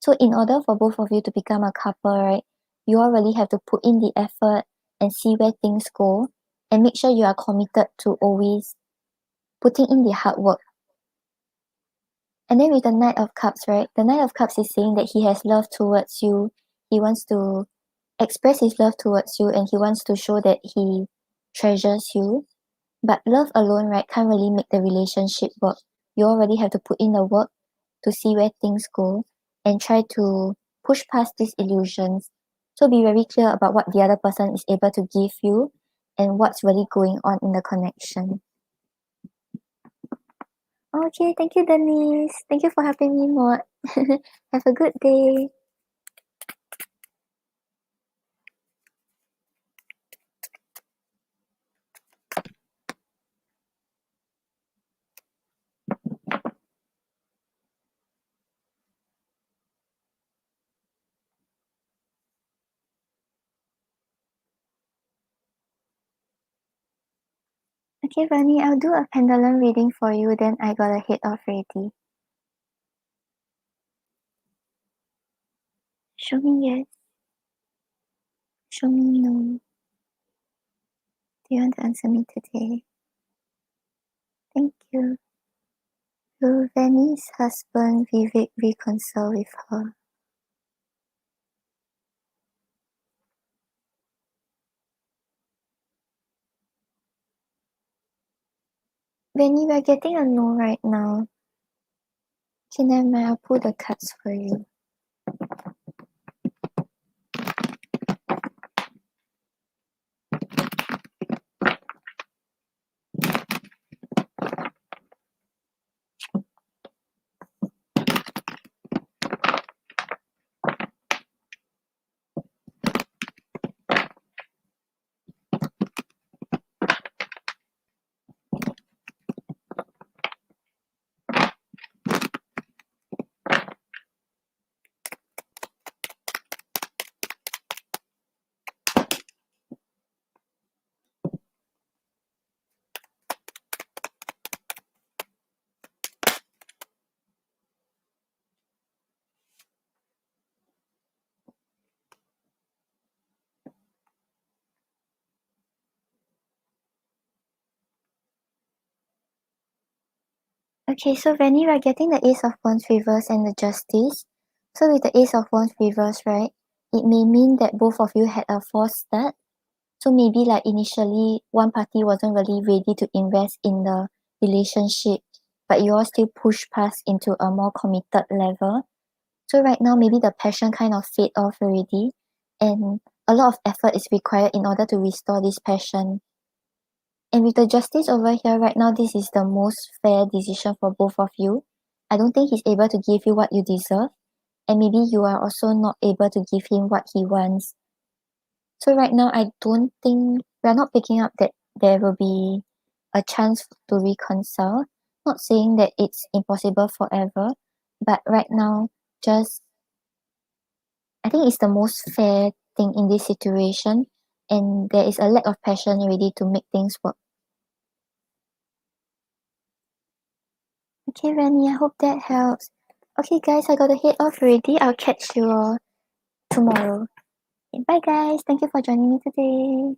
So in order for both of you to become a couple, right, you all really have to put in the effort and see where things go and make sure you are committed to always putting in the hard work. And then with the Knight of Cups, right, the Knight of Cups is saying that he has love towards you. He wants to express his love towards you and he wants to show that he treasures you. But love alone, right, can't really make the relationship work. You already have to put in the work to see where things go and try to push past these illusions. So be very clear about what the other person is able to give you and what's really going on in the connection. Okay, thank you, Denise. Thank you for helping me more. Have a good day. Okay, Vani, I'll do a pendulum reading for you, then I gotta head off already. Show me yes. Show me no. Do you want to answer me today? Thank you. Will Vani's husband Vivek reconcile with her? Vani, we're getting a no right now. Okay, never mind, I'll pull the cards for you. Okay, so Vanny, we're getting the Ace of Wands reverse and the Justice. So with the Ace of Wands reverse, right, it may mean that both of you had a false start. So maybe like initially one party wasn't really ready to invest in the relationship, but you all still push past into a more committed level. So right now maybe the passion kind of fade off already, and a lot of effort is required in order to restore this passion. And with the justice over here right now, this is the most fair decision for both of you. I don't think he's able to give you what you deserve, and maybe you are also not able to give him what he wants. So right now, I don't think we're not picking up that there will be a chance to reconcile. Not saying that it's impossible forever, but right now, just I think it's the most fair thing in this situation, and there is a lack of passion already to make things work. Okay, Rennie, I hope that helps. Okay, guys, I gotta head off already. I'll catch you all tomorrow. Okay, bye, guys. Thank you for joining me today.